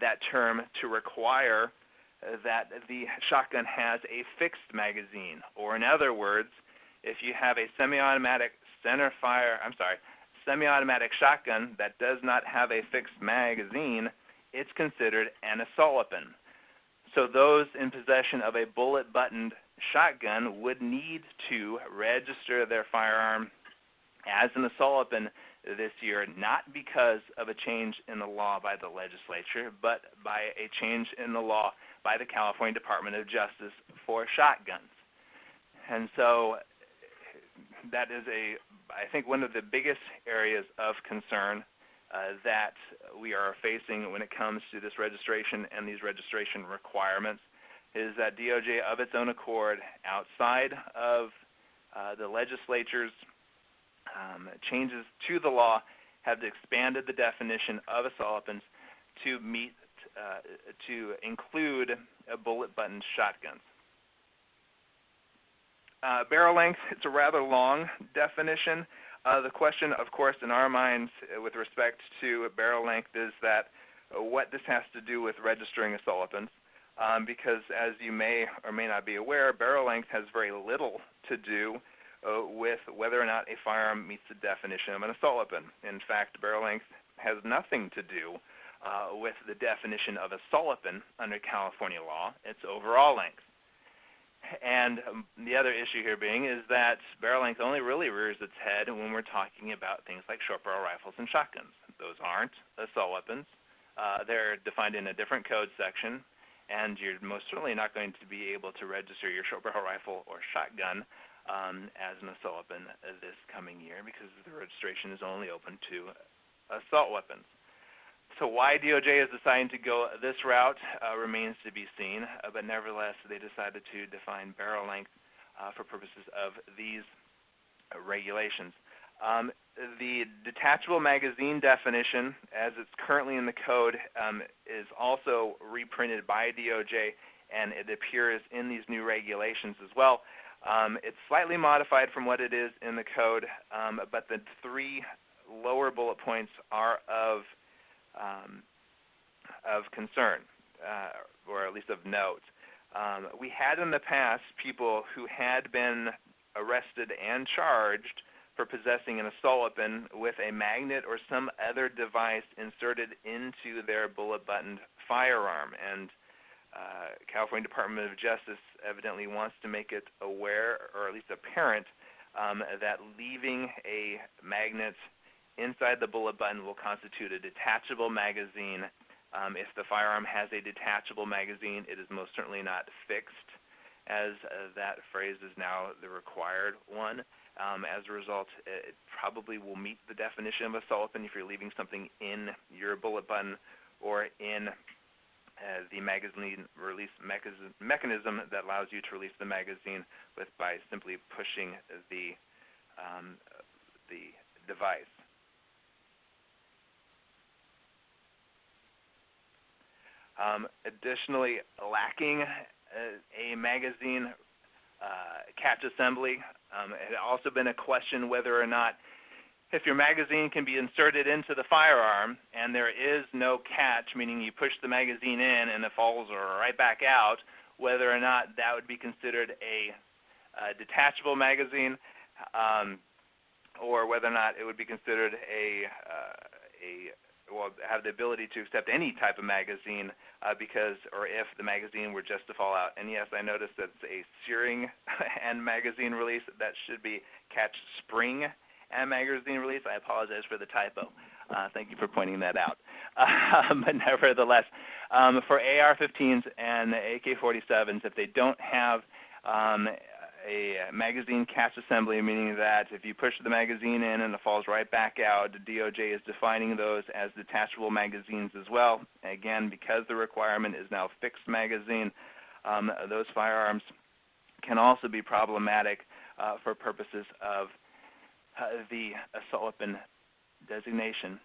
[SPEAKER 2] that term to require that the shotgun has a fixed magazine. Or in other words, if you have a semi-automatic shotgun that does not have a fixed magazine, it's considered an assault weapon. So those in possession of a bullet-buttoned shotgun would need to register their firearm as an assault weapon this year, not because of a change in the law by the legislature, but by a change in the law by the California Department of Justice for shotguns. And so that is, I think, one of the biggest areas of concern that we are facing when it comes to this registration and these registration requirements, is that DOJ, of its own accord, outside of the legislature's changes to the law, have expanded the definition of assault weapons to include bullet-buttoned shotguns. Barrel length, it's a rather long definition. The question, of course, in our minds with respect to barrel length is that what this has to do with registering assault weapons, because as you may or may not be aware, barrel length has very little to do with whether or not a firearm meets the definition of an assault weapon. In fact, barrel length has nothing to do with the definition of assault weapon under California law. It's overall length. And the other issue here being is that barrel length only really rears its head when we're talking about things like short barrel rifles and shotguns. Those aren't assault weapons. They're defined in a different code section, and you're most certainly not going to be able to register your short barrel rifle or shotgun as an assault weapon this coming year because the registration is only open to assault weapons. So why DOJ is deciding to go this route remains to be seen, but nevertheless they decided to define barrel length for purposes of these regulations. The detachable magazine definition, as it's currently in the code, is also reprinted by DOJ, and it appears in these new regulations as well. It's slightly modified from what it is in the code, but the three lower bullet points are of concern, or at least of note. We had in the past people who had been arrested and charged for possessing an assault weapon with a magnet or some other device inserted into their bullet-buttoned firearm. And California Department of Justice evidently wants to make it aware, or at least apparent, that leaving a magnet inside the bullet button will constitute a detachable magazine. If the firearm has a detachable magazine, it is most certainly not fixed, as that phrase is now the required one. As a result, it probably will meet the definition of assault weapon if you're leaving something in your bullet button or in the magazine release mechanism that allows you to release the magazine by simply pushing the device. Additionally, lacking a magazine catch assembly, it had also been a question whether or not if your magazine can be inserted into the firearm and there is no catch, meaning you push the magazine in and it falls right back out, whether or not that would be considered a detachable magazine, or whether or not it would be considered have the ability to accept any type of magazine or if the magazine were just to fall out. And yes, I noticed that it's a searing and magazine release. That should be catch spring and magazine release. I apologize for the typo. Thank you for pointing that out. But nevertheless, for AR-15s and AK-47s, if they don't have a magazine catch assembly, meaning that if you push the magazine in and it falls right back out, the DOJ is defining those as detachable magazines as well. Again, because the requirement is now fixed magazine, those firearms can also be problematic for purposes of the assault weapon designation.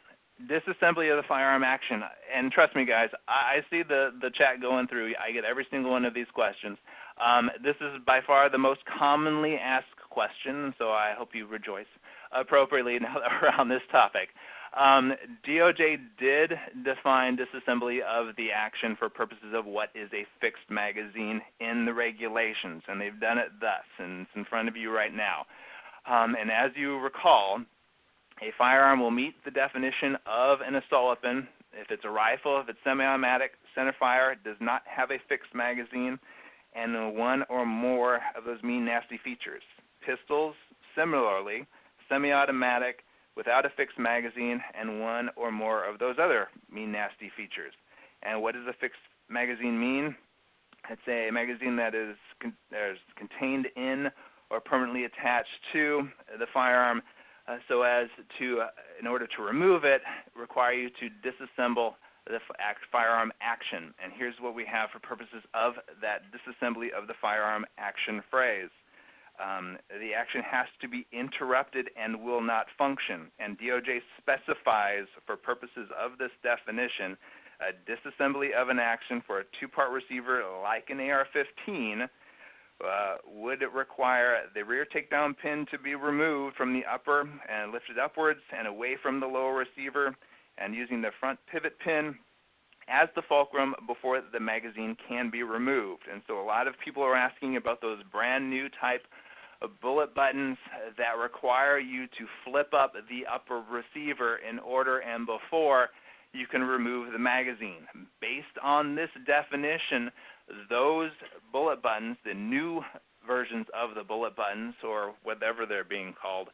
[SPEAKER 2] Disassembly of the firearm action, and trust me guys, I see the chat going through. I get every single one of these questions. This is by far the most commonly asked question, so I hope you rejoice appropriately around this topic. DOJ did define disassembly of the action for purposes of what is a fixed magazine in the regulations, and they've done it thus, and it's in front of you right now. And as you recall, a firearm will meet the definition of an assault weapon if it's a rifle, if it's semi-automatic, centerfire, it does not have a fixed magazine, and one or more of those mean nasty features. Pistols, similarly, semi-automatic, without a fixed magazine, and one or more of those other mean nasty features. And what does a fixed magazine mean? It's a magazine that is contained in or permanently attached to the firearm so as to, in order to remove it, require you to disassemble the firearm action. And here's what we have for purposes of that disassembly of the firearm action phrase. The action has to be interrupted and will not function. And DOJ specifies for purposes of this definition a disassembly of an action for a two-part receiver like an AR-15 would require the rear takedown pin to be removed from the upper and lifted upwards and away from the lower receiver, and using the front pivot pin as the fulcrum before the magazine can be removed. And so a lot of people are asking about those brand new type bullet buttons that require you to flip up the upper receiver in order and before you can remove the magazine. Based on this definition, those bullet buttons, the new versions of the bullet buttons, or whatever they're being called,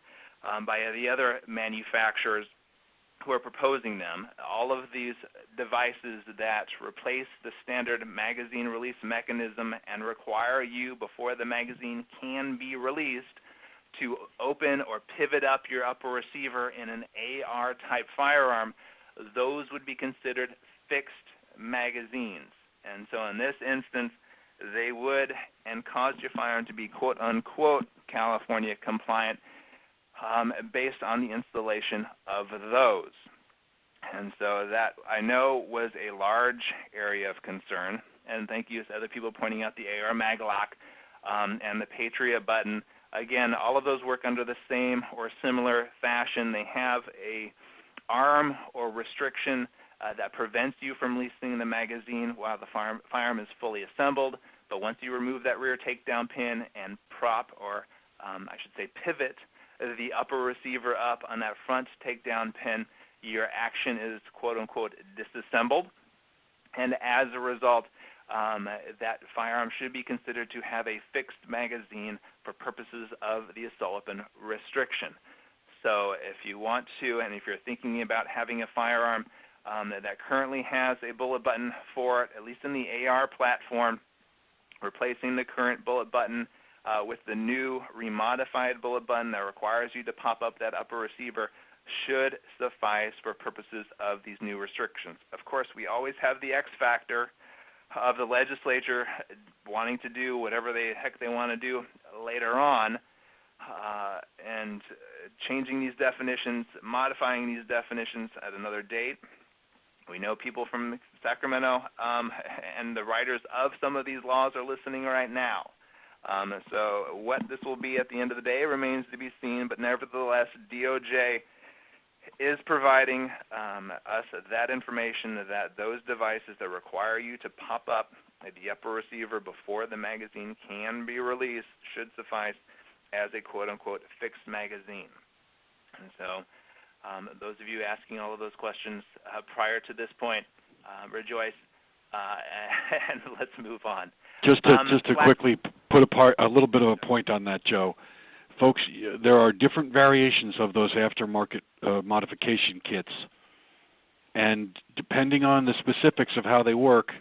[SPEAKER 2] by the other manufacturers who are proposing them, all of these devices that replace the standard magazine release mechanism and require you, before the magazine can be released, to open or pivot up your upper receiver in an AR-type firearm, those would be considered fixed magazines. And so in this instance, they would and cause your firearm to be quote-unquote California compliant based on the installation of those. And so that, I know, was a large area of concern. And thank you to other people pointing out the AR Maglock and the Patria button. Again, all of those work under the same or similar fashion. They have a arm or restriction that prevents you from releasing the magazine while the firearm is fully assembled. But once you remove that rear takedown pin and prop, or I should say pivot, the upper receiver up on that front takedown pin, your action is quote-unquote disassembled. And as a result, that firearm should be considered to have a fixed magazine for purposes of the assault weapon restriction. So if you want to, and if you're thinking about having a firearm that currently has a bullet button for it, at least in the AR platform, replacing the current bullet button with the new remodified bullet button that requires you to pop up that upper receiver should suffice for purposes of these new restrictions. Of course, we always have the X factor of the legislature wanting to do whatever the heck they want to do later on, and changing these definitions, modifying these definitions at another date. We know people from Sacramento and the writers of some of these laws are listening right now. So what this will be at the end of the day remains to be seen, but nevertheless, DOJ is providing us that information, that those devices that require you to pop up the upper receiver before the magazine can be released should suffice as a quote-unquote fixed magazine. And so those of you asking all of those questions prior to this point, rejoice, and let's move on.
[SPEAKER 1] Just to quickly put a little bit of a point on that, Joe. Folks, there are different variations of those aftermarket modification kits, and depending on the specifics of how they work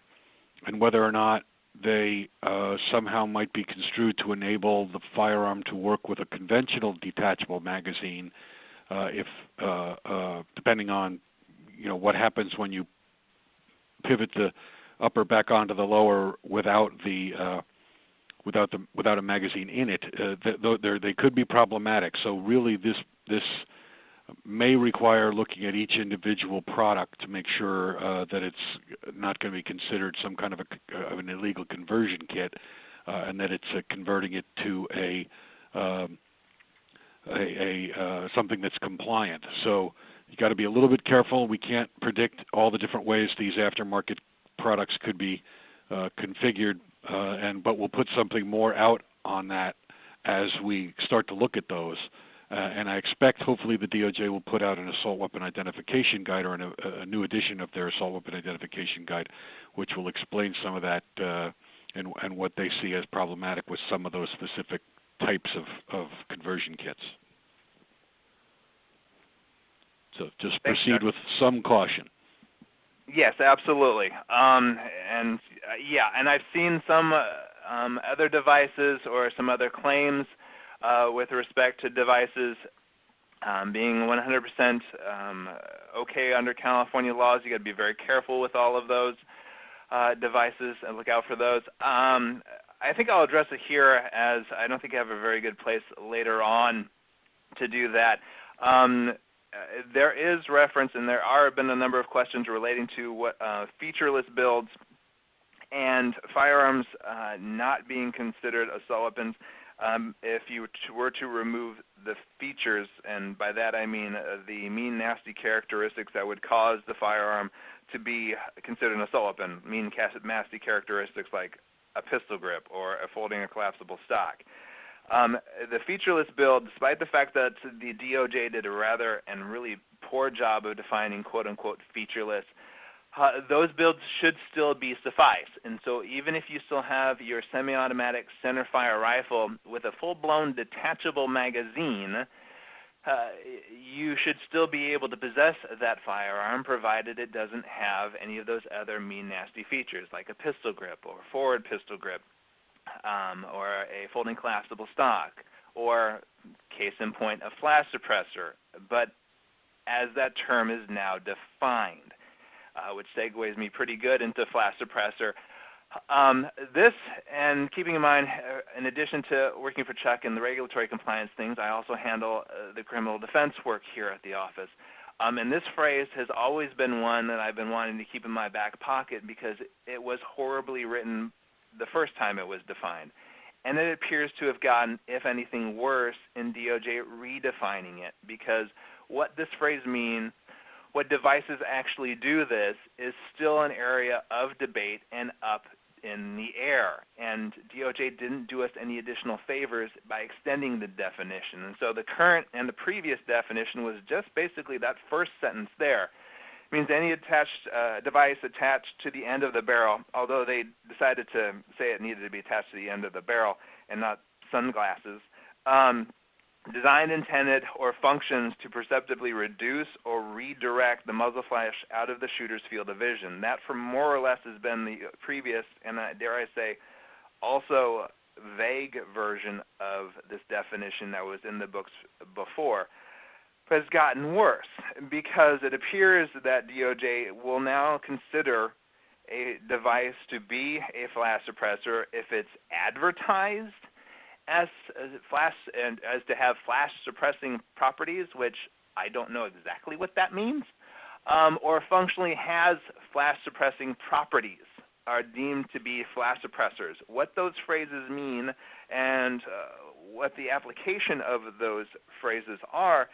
[SPEAKER 1] and whether or not they somehow might be construed to enable the firearm to work with a conventional detachable magazine, depending on what happens when you pivot the upper back onto the lower without a magazine in it, they could be problematic. So really, this may require looking at each individual product to make sure that it's not going to be considered some kind of an illegal conversion kit, and that it's converting it to something that's compliant. So you got to be a little bit careful. We can't predict all the different ways these aftermarket products could be configured, but we'll put something more out on that as we start to look at those. And I expect hopefully the DOJ will put out an assault weapon identification guide, or a new edition of their assault weapon identification guide, which will explain some of that and what they see as problematic with some of those specific types of conversion kits. So just proceed with some caution.
[SPEAKER 2] Yes, absolutely. And I've seen some other devices or some other claims with respect to devices being 100% okay under California laws. You got to be very careful with all of those devices and look out for those. I think I'll address it here, as I don't think I have a very good place later on to do that. There is reference, and there have been a number of questions relating to what featureless builds and firearms not being considered assault weapons if you were to remove the features, and by that I mean the mean, nasty characteristics that would cause the firearm to be considered an assault weapon, mean, nasty characteristics like a pistol grip or folding a collapsible stock. The featureless build, despite the fact that the DOJ did a rather and really poor job of defining quote-unquote featureless, those builds should still be suffice. And so even if you still have your semi-automatic centerfire rifle with a full-blown detachable magazine, you should still be able to possess that firearm provided it doesn't have any of those other mean, nasty features like a pistol grip or forward pistol grip, or a folding collapsible stock, or case in point, a flash suppressor, but as that term is now defined, which segues me pretty good into flash suppressor. This, and keeping in mind, in addition to working for Chuck and the regulatory compliance things, I also handle the criminal defense work here at the office. And this phrase has always been one that I've been wanting to keep in my back pocket because it was horribly written the first time it was defined. And it appears to have gotten, if anything, worse in DOJ redefining it, because what this phrase means, what devices actually do this, is still an area of debate and up in the air. And DOJ didn't do us any additional favors by extending the definition. And so the current and the previous definition was just basically that first sentence there. It means any attached device attached to the end of the barrel, although they decided to say it needed to be attached to the end of the barrel and not sunglasses. Designed, intended, or functions to perceptibly reduce or redirect the muzzle flash out of the shooter's field of vision. That, for more or less, has been the previous, and dare I say, also vague version of this definition that was in the books before. But it's gotten worse because it appears that DOJ will now consider a device to be a flash suppressor if it's advertised as flash and as to have flash suppressing properties, which I don't know exactly what that means, or functionally has flash suppressing properties are deemed to be flash suppressors. What those phrases mean and what the application of those phrases are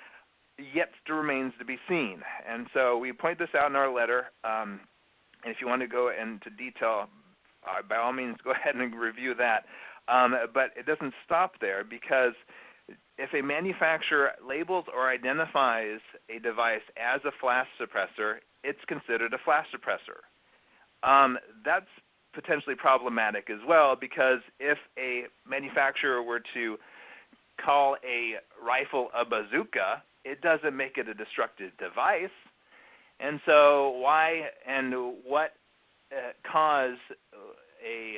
[SPEAKER 2] yet remains to be seen. And so we point this out in our letter, and if you want to go into detail, by all means go ahead and review that. But it doesn't stop there, because if a manufacturer labels or identifies a device as a flash suppressor, it's considered a flash suppressor. That's potentially problematic as well, because if a manufacturer were to call a rifle a bazooka, it doesn't make it a destructive device. And so why and what cause a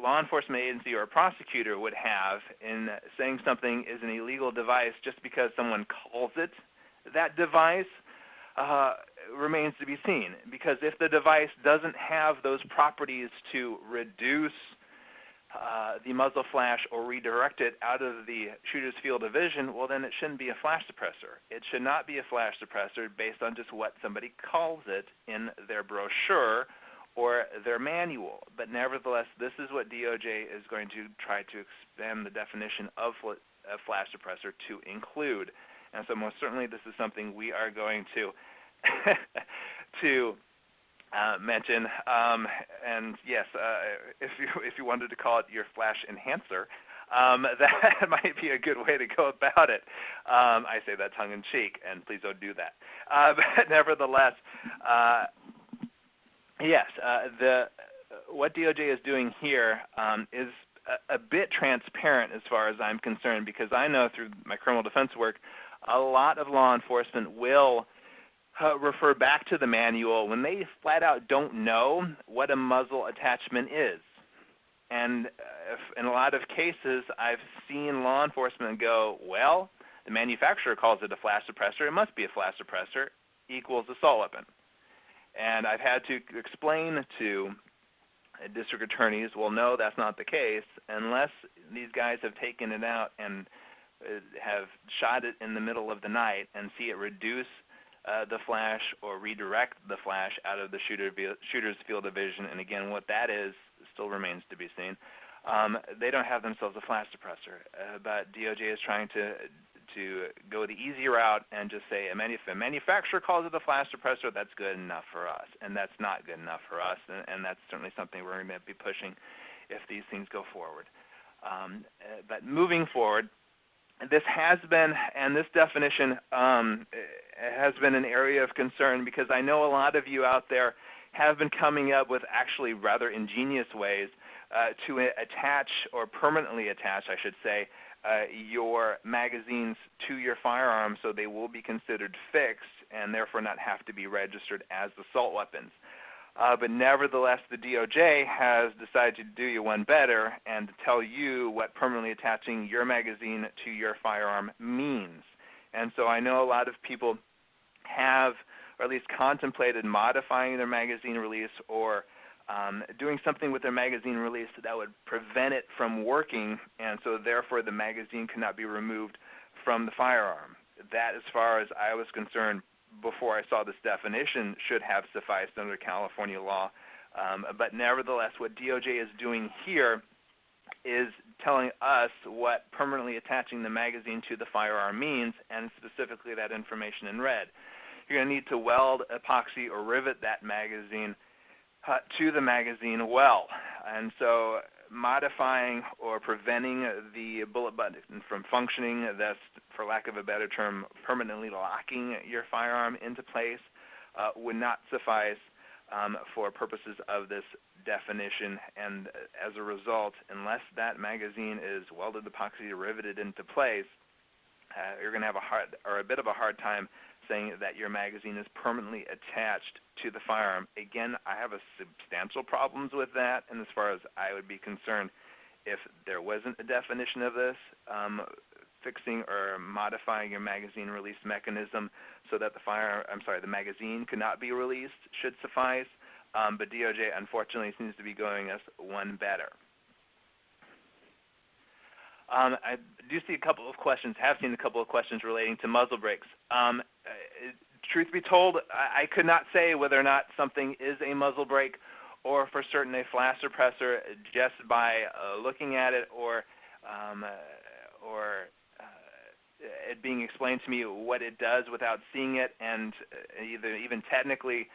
[SPEAKER 2] law enforcement agency or a prosecutor would have in saying something is an illegal device just because someone calls it that device remains to be seen. Because if the device doesn't have those properties to reduce the muzzle flash or redirect it out of the shooter's field of vision, well, then it shouldn't be a flash suppressor. It should not be a flash suppressor based on just what somebody calls it in their brochure or their manual. But nevertheless, this is what DOJ is going to try to expand the definition of flash suppressor to include. And so most certainly this is something we are going to mention. And yes, if you wanted to call it your flash enhancer, that might be a good way to go about it. I say that tongue in cheek, and please don't do that. But nevertheless, yes, what DOJ is doing here is a bit transparent as far as I'm concerned, because I know through my criminal defense work, a lot of law enforcement will refer back to the manual when they flat out don't know what a muzzle attachment is. And in a lot of cases, I've seen law enforcement go, well, the manufacturer calls it a flash suppressor, it must be a flash suppressor, equals assault weapon. And I've had to explain to district attorneys, well, no, that's not the case, unless these guys have taken it out and have shot it in the middle of the night and see it reduce the flash or redirect the flash out of the shooter's field of vision. And again, what that is still remains to be seen. They don't have themselves a flash suppressor, but DOJ is trying to go the easy route and just say if a manufacturer calls it a flash suppressor, that's good enough for us, and that's not good enough for us, and that's certainly something we're going to be pushing if these things go forward. But moving forward, this has been, and this definition has been an area of concern because I know a lot of you out there have been coming up with actually rather ingenious ways to attach, or permanently attach, I should say, your magazines to your firearm so they will be considered fixed and therefore not have to be registered as assault weapons. But nevertheless, the DOJ has decided to do you one better and to tell you what permanently attaching your magazine to your firearm means. And so I know a lot of people have, or at least contemplated, modifying their magazine release or doing something with their magazine release that would prevent it from working, and so therefore the magazine cannot be removed from the firearm. That, as far as I was concerned before I saw this definition, should have sufficed under California law. But nevertheless, what DOJ is doing here is telling us what permanently attaching the magazine to the firearm means, and specifically that information in red. You're going to need to weld, epoxy, or rivet that magazine to the magazine well. And so modifying or preventing the bullet button from functioning, thus, for lack of a better term, permanently locking your firearm into place, would not suffice for purposes of this definition. And as a result, unless that magazine is welded, epoxy, or riveted into place, you're going to have a bit of a hard time saying that your magazine is permanently attached to the firearm. Again, I have substantial problems with that, and as far as I would be concerned, if there wasn't a definition of this, fixing or modifying your magazine release mechanism so that the magazine could not be released should suffice. But DOJ, unfortunately, seems to be going us one better. I do see a couple of questions, have seen a couple of questions relating to muzzle brakes. Truth be told, I could not say whether or not something is a muzzle brake or for certain a flash suppressor just by looking at it or it being explained to me what it does without seeing it, and even technically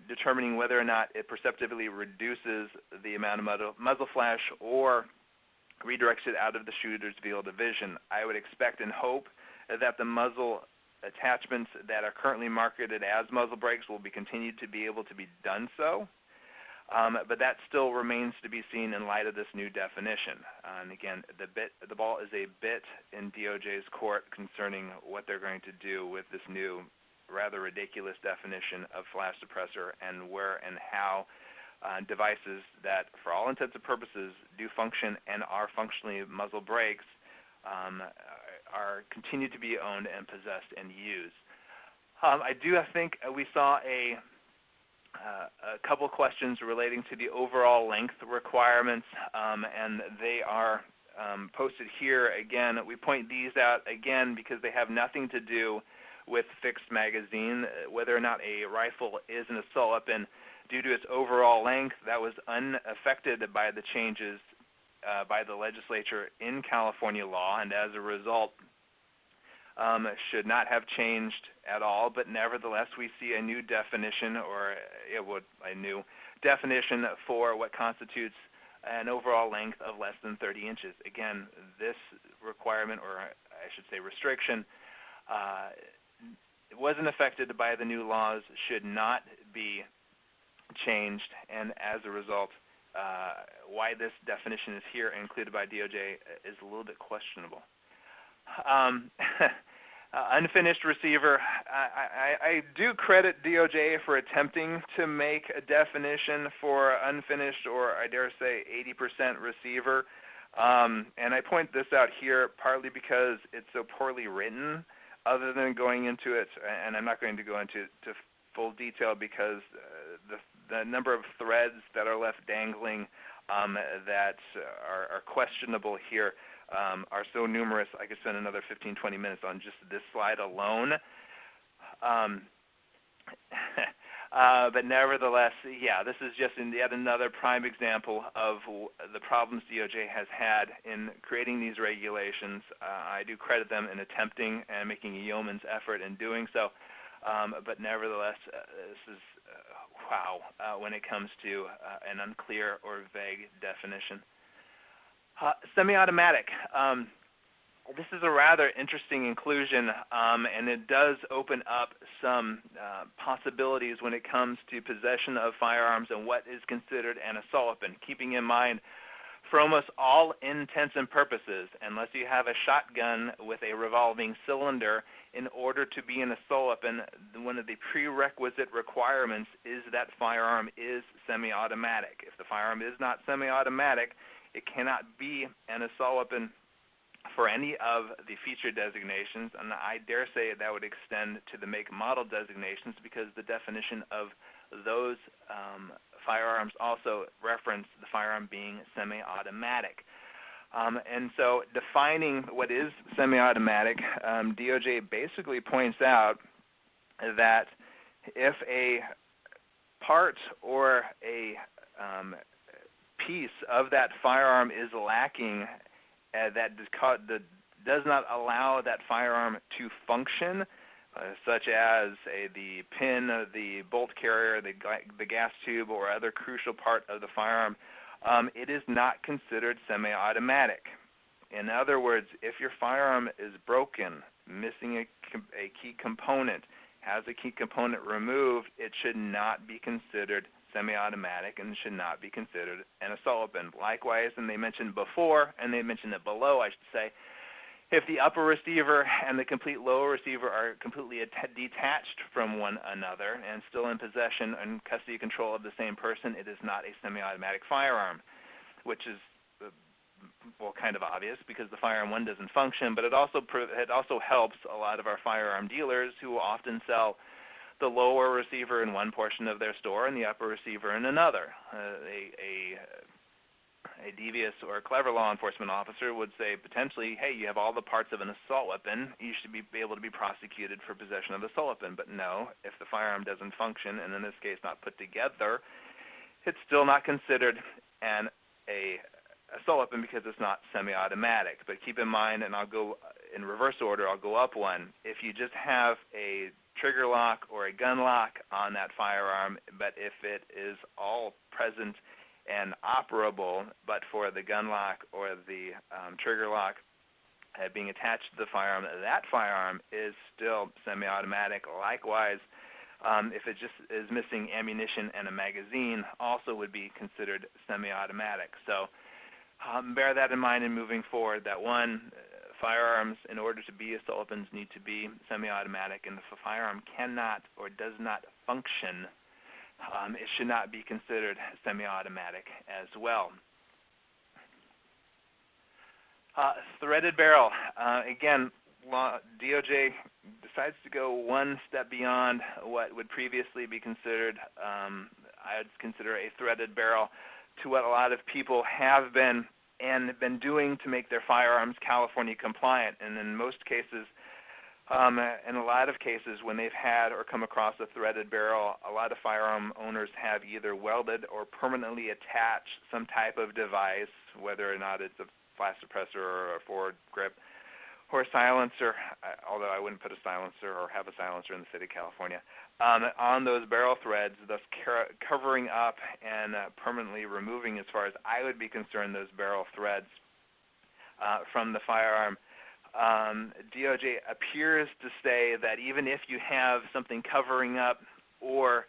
[SPEAKER 2] determining whether or not it perceptibly reduces the amount of muzzle flash or redirects it out of the shooter's field of vision. I would expect and hope that the muzzle attachments that are currently marketed as muzzle brakes will be continued to be able to be done so. But that still remains to be seen in light of this new definition. And again, the ball is a bit in DOJ's court concerning what they're going to do with this new rather ridiculous definition of flash suppressor and where and how devices that, for all intents and purposes, do function and are functionally muzzle brakes are continue to be owned and possessed and used. I think we saw a couple questions relating to the overall length requirements, and they are posted here. Again, we point these out again because they have nothing to do with fixed magazine. Whether or not a rifle is an assault weapon due to its overall length, that was unaffected by the changes by the legislature in California law, and as a result should not have changed at all. But nevertheless, we see a new definition, or a new definition for what constitutes an overall length of less than 30 inches. Again, this requirement, or I should say restriction, it wasn't affected by the new laws, should not be changed, and as a result, why this definition is here and included by DOJ is a little bit questionable. Unfinished receiver, I do credit DOJ for attempting to make a definition for unfinished, or I dare say 80% receiver, and I point this out here partly because it's so poorly written, other than going into it, and I'm not going to go into full detail because the number of threads that are left dangling that are questionable here are so numerous. I could spend another 15-20 minutes on just this slide alone. But nevertheless, yeah, this is just yet another prime example of the problems DOJ has had in creating these regulations. I do credit them in attempting and making a yeoman's effort in doing so. But nevertheless, this is wow when it comes to an unclear or vague definition. Semi-automatic. This is a rather interesting inclusion, and it does open up some possibilities when it comes to possession of firearms and what is considered an assault weapon, keeping in mind for almost all intents and purposes, unless you have a shotgun with a revolving cylinder, in order to be an assault weapon, one of the prerequisite requirements is that firearm is semi-automatic. If the firearm is not semi-automatic, it cannot be an assault weapon for any of the feature designations, and I dare say that would extend to the make model designations, because the definition of those firearms also reference the firearm being semi-automatic. And so defining what is semi-automatic, DOJ basically points out that if a part or a piece of that firearm is lacking that does not allow that firearm to function, such as the pin, the bolt carrier, the gas tube, or other crucial part of the firearm, it is not considered semi-automatic. In other words, if your firearm is broken, missing a key component, has a key component removed, it should not be considered semi-automatic and should not be considered an assault weapon. Likewise, and they mentioned before, and they mentioned it below, I should say, if the upper receiver and the complete lower receiver are completely detached from one another and still in possession and custody control of the same person, it is not a semi-automatic firearm, which is kind of obvious because the firearm one doesn't function, but it also helps a lot of our firearm dealers who often sell the lower receiver in one portion of their store and the upper receiver in another. A devious or clever law enforcement officer would say potentially, hey, you have all the parts of an assault weapon, you should be able to be prosecuted for possession of the assault weapon. But no, if the firearm doesn't function, and in this case not put together, it's still not considered an assault weapon because it's not semi-automatic. But keep in mind, and I'll go in reverse order, I'll go up one. If you just have a trigger lock or a gun lock on that firearm, but if it is all present and operable, but for the gun lock or the trigger lock being attached to the firearm, that firearm is still semi-automatic. Likewise, if it just is missing ammunition and a magazine, also would be considered semi-automatic. So bear that in mind in moving forward, that one, firearms, in order to be assault weapons, need to be semi-automatic, and if a firearm cannot or does not function, it should not be considered semi-automatic as well. Threaded barrel. Again, DOJ decides to go one step beyond what would previously be considered, I would consider a threaded barrel, to what a lot of people have been doing to make their firearms California compliant. And in most cases, in a lot of cases, when they've had or come across a threaded barrel, a lot of firearm owners have either welded or permanently attached some type of device, whether or not it's a flash suppressor or a forward grip or a silencer, although I wouldn't put a silencer or have a silencer in the state of California, on those barrel threads, thus covering up and permanently removing, as far as I would be concerned, those barrel threads from the firearm. DOJ appears to say that even if you have something covering up or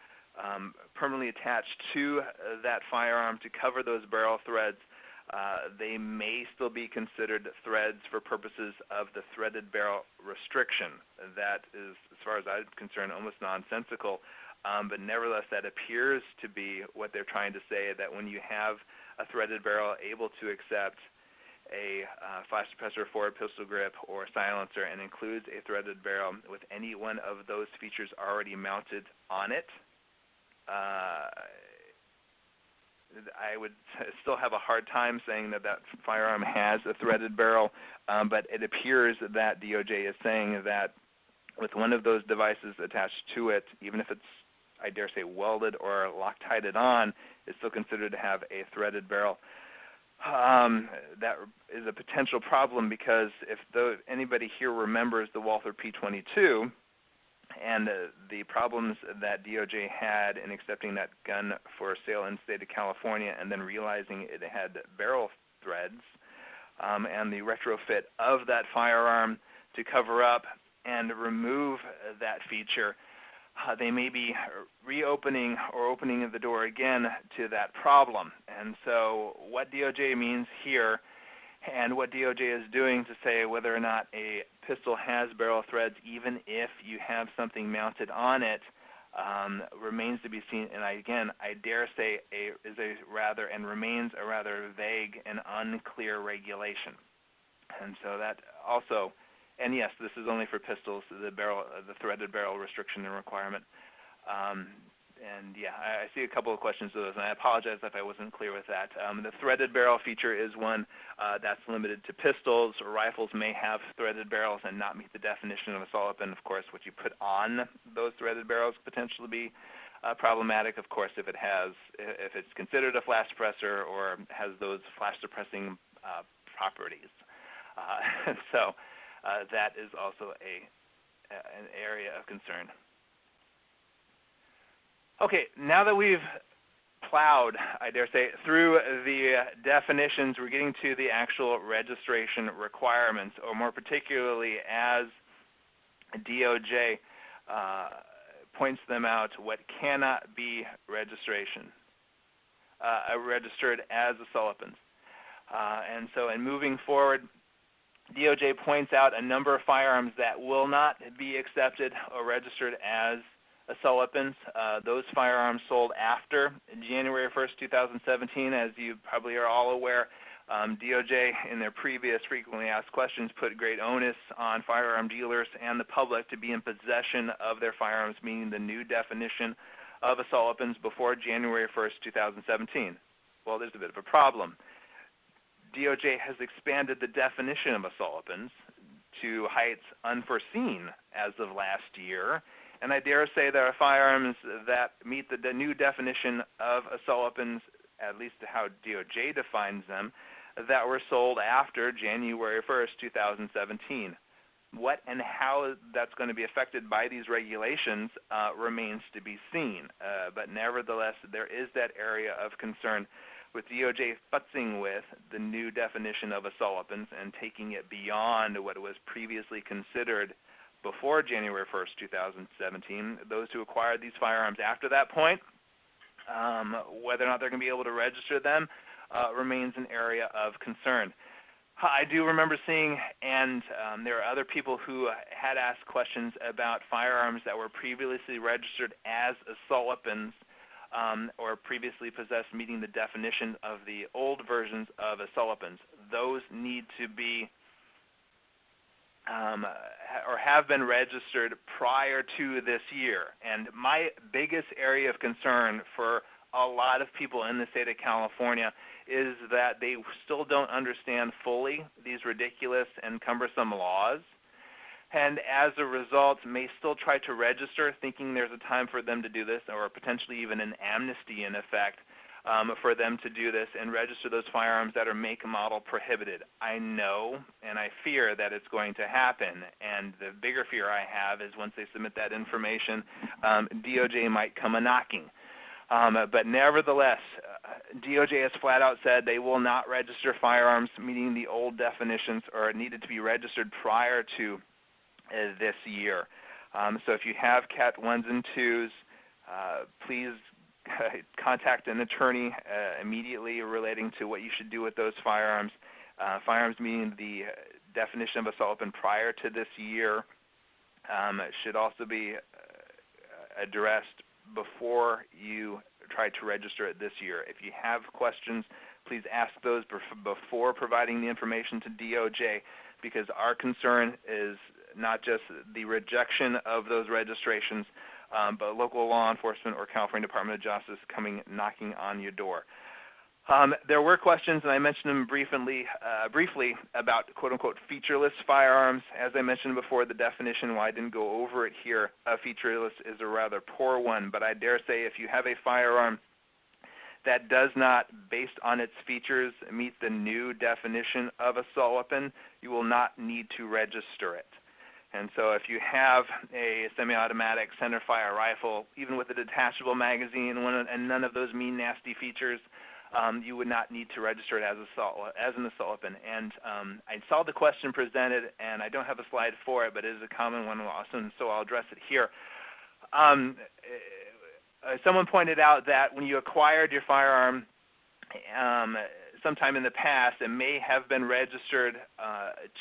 [SPEAKER 2] permanently attached to that firearm to cover those barrel threads, they may still be considered threads for purposes of the threaded barrel restriction. That is, as far as I'm concerned, almost nonsensical, but nevertheless that appears to be what they're trying to say, that when you have a threaded barrel able to accept a flash suppressor, forward pistol grip, or silencer, and includes a threaded barrel with any one of those features already mounted on it, I would still have a hard time saying that that firearm has a threaded barrel, but it appears that DOJ is saying that with one of those devices attached to it, even if it's, I dare say, welded or Loctited on, it's still considered to have a threaded barrel. That is a potential problem because if anybody here remembers the Walther P22 and the problems that DOJ had in accepting that gun for sale in the state of California and then realizing it had barrel threads, and the retrofit of that firearm to cover up and remove that feature, they may be reopening or opening the door again to that problem. And so what DOJ means here and what DOJ is doing to say whether or not a pistol has barrel threads, even if you have something mounted on it, remains to be seen. And I dare say remains a rather vague and unclear regulation. And so that also, and yes, this is only for pistols, the threaded barrel restriction and requirement. And yeah, I see a couple of questions to those, and I apologize if I wasn't clear with that. The threaded barrel feature is one that's limited to pistols. Rifles may have threaded barrels and not meet the definition of assault weapon. Of course, what you put on those threaded barrels could potentially be problematic. Of course, if it's considered a flash suppressor or has those flash suppressing properties. So that is also an area of concern. Okay, now that we've plowed, I dare say, through the definitions, we're getting to the actual registration requirements, or more particularly as DOJ points them out, what cannot be registered as assault weapons. And so in moving forward, DOJ points out a number of firearms that will not be accepted or registered as assault weapons. Those firearms sold after January 1st, 2017, as you probably are all aware. DOJ, in their previous frequently asked questions, put great onus on firearm dealers and the public to be in possession of their firearms, meaning the new definition of assault weapons before January 1st, 2017. Well, there's a bit of a problem. DOJ has expanded the definition of assault weapons to heights unforeseen as of last year, and I dare say there are firearms that meet the new definition of assault weapons, at least how DOJ defines them, that were sold after January 1st, 2017. What and how that's going to be affected by these regulations remains to be seen. But nevertheless, there is that area of concern with DOJ futzing with the new definition of assault weapons and taking it beyond what was previously considered before January 1st, 2017. Those who acquired these firearms after that point, whether or not they're going to be able to register them, remains an area of concern. I do remember seeing, and there are other people who had asked questions about firearms that were previously registered as assault weapons or previously possessed, meeting the definition of the old versions of assault weapons. Those need to be or have been registered prior to this year. And my biggest area of concern for a lot of people in the state of California is that they still don't understand fully these ridiculous and cumbersome laws, and as a result may still try to register thinking there's a time for them to do this, or potentially even an amnesty in effect for them to do this and register those firearms that are make and model prohibited. I know and I fear that it's going to happen, and the bigger fear I have is once they submit that information, DOJ might come a-knocking. But nevertheless, DOJ has flat out said they will not register firearms meeting the old definitions or needed to be registered prior to this year. So if you have Cat 1s and 2s, please contact an attorney immediately relating to what you should do with those firearms. Firearms meeting the definition of assault weapon prior to this year should also be addressed before you try to register it this year. If you have questions, please ask those before providing the information to DOJ, because our concern is not just the rejection of those registrations, but local law enforcement or California Department of Justice coming knocking on your door. There were questions, and I mentioned them briefly about quote-unquote featureless firearms. As I mentioned before, the definition, while I didn't go over it here, featureless is a rather poor one, but I dare say if you have a firearm that does not, based on its features, meet the new definition of assault weapon, you will not need to register it. And so if you have a semi-automatic centerfire rifle, even with a detachable magazine and none of those mean, nasty features, you would not need to register it as an assault weapon. And I saw the question presented, and I don't have a slide for it, but it is a common one also, and so I'll address it here. Someone pointed out that when you acquired your firearm sometime in the past, it may have been registered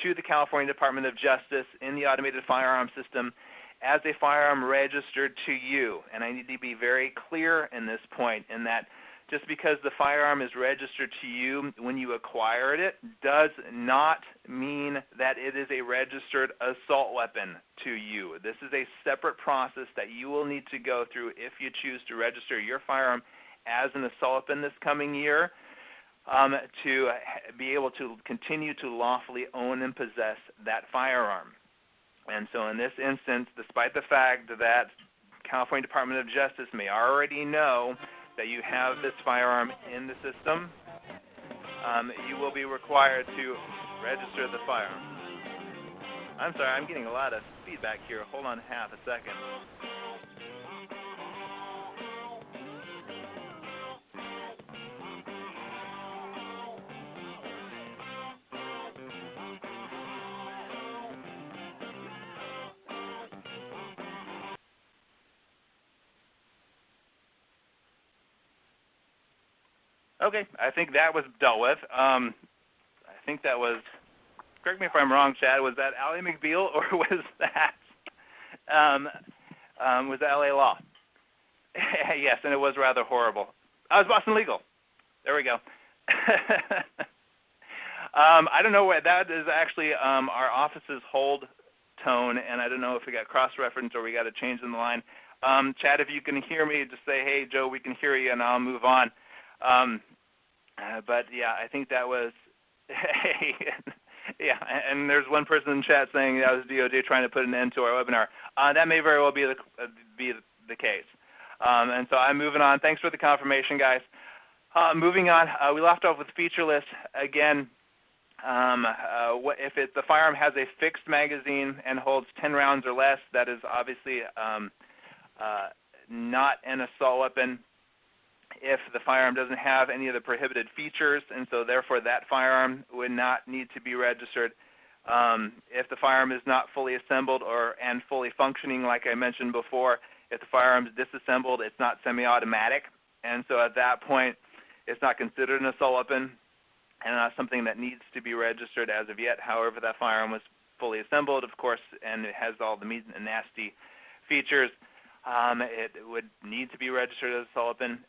[SPEAKER 2] to the California Department of Justice in the automated firearm system as a firearm registered to you. And I need to be very clear in this point, in that just because the firearm is registered to you when you acquired it does not mean that it is a registered assault weapon to you. This is a separate process that you will need to go through if you choose to register your firearm as an assault weapon this coming year, to be able to continue to lawfully own and possess that firearm. And so in this instance, despite the fact that California Department of Justice may already know that you have this firearm in the system, you will be required to register the firearm. I'm sorry, I'm getting a lot of feedback here. Hold on half a second. Okay, I think that was dealt with. I think that was, correct me if I'm wrong, Chad, was that Ally McBeal, or was that LA Law? Yes, and it was rather horrible. I was Boston Legal. There we go. I don't know where that is actually our office's hold tone, and I don't know if we got cross-referenced or we got a change in the line. Chad, if you can hear me, just say, hey, Joe, we can hear you, and I'll move on. But yeah, I think that was, yeah, and there's one person in chat saying that was DOJ trying to put an end to our webinar. That may very well be the case. And so I'm moving on. Thanks for the confirmation, guys. Moving on, we left off with feature list. Again, if the firearm has a fixed magazine and holds 10 rounds or less, that is obviously not an assault weapon. If the firearm doesn't have any of the prohibited features, and so therefore that firearm would not need to be registered. If the firearm is not fully assembled and fully functioning, like I mentioned before, if the firearm is disassembled, it's not semi-automatic, and so at that point, it's not considered an assault weapon and not something that needs to be registered as of yet. However, that firearm was fully assembled, of course, and it has all the meat and nasty features. It would need to be registered as a assault weapon.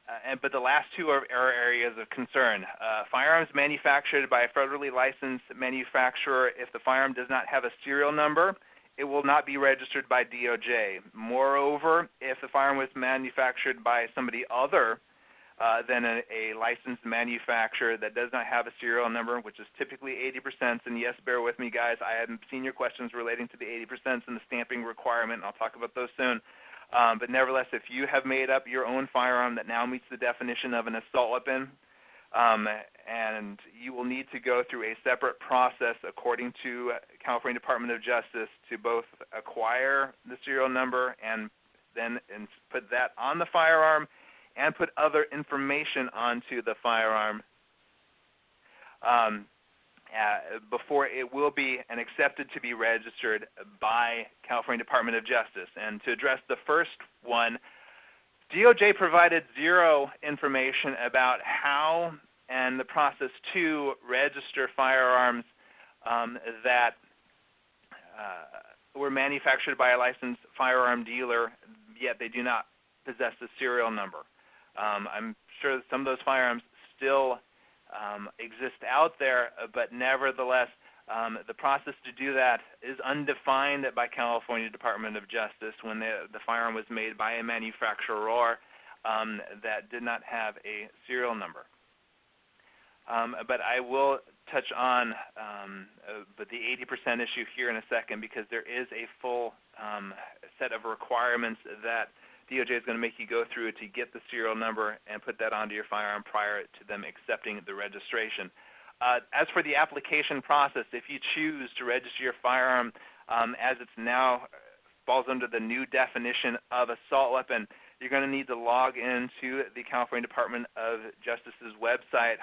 [SPEAKER 2] But the last two are areas of concern. Firearms manufactured by a federally licensed manufacturer, if the firearm does not have a serial number, it will not be registered by DOJ. Moreover, if the firearm was manufactured by somebody other than a licensed manufacturer that does not have a serial number, which is typically 80%, and yes, bear with me, guys, I haven't seen your questions relating to the 80% and the stamping requirement, and I'll talk about those soon. But nevertheless, if you have made up your own firearm that now meets the definition of an assault weapon, and you will need to go through a separate process according to California Department of Justice to both acquire the serial number and then put that on the firearm and put other information onto the firearm before it will be accepted to be registered by California Department of Justice. And to address the first one, DOJ provided zero information about how and the process to register firearms that were manufactured by a licensed firearm dealer, yet they do not possess the serial number. I'm sure that some of those firearms still exist out there, but nevertheless, the process to do that is undefined by California Department of Justice when the firearm was made by a manufacturer that did not have a serial number. But I will touch on but the 80% issue here in a second, because there is a full set of requirements that DOJ is going to make you go through to get the serial number and put that onto your firearm prior to them accepting the registration. As for the application process, if you choose to register your firearm as it's now falls under the new definition of assault weapon. You're going to need to log into the California Department of Justice's website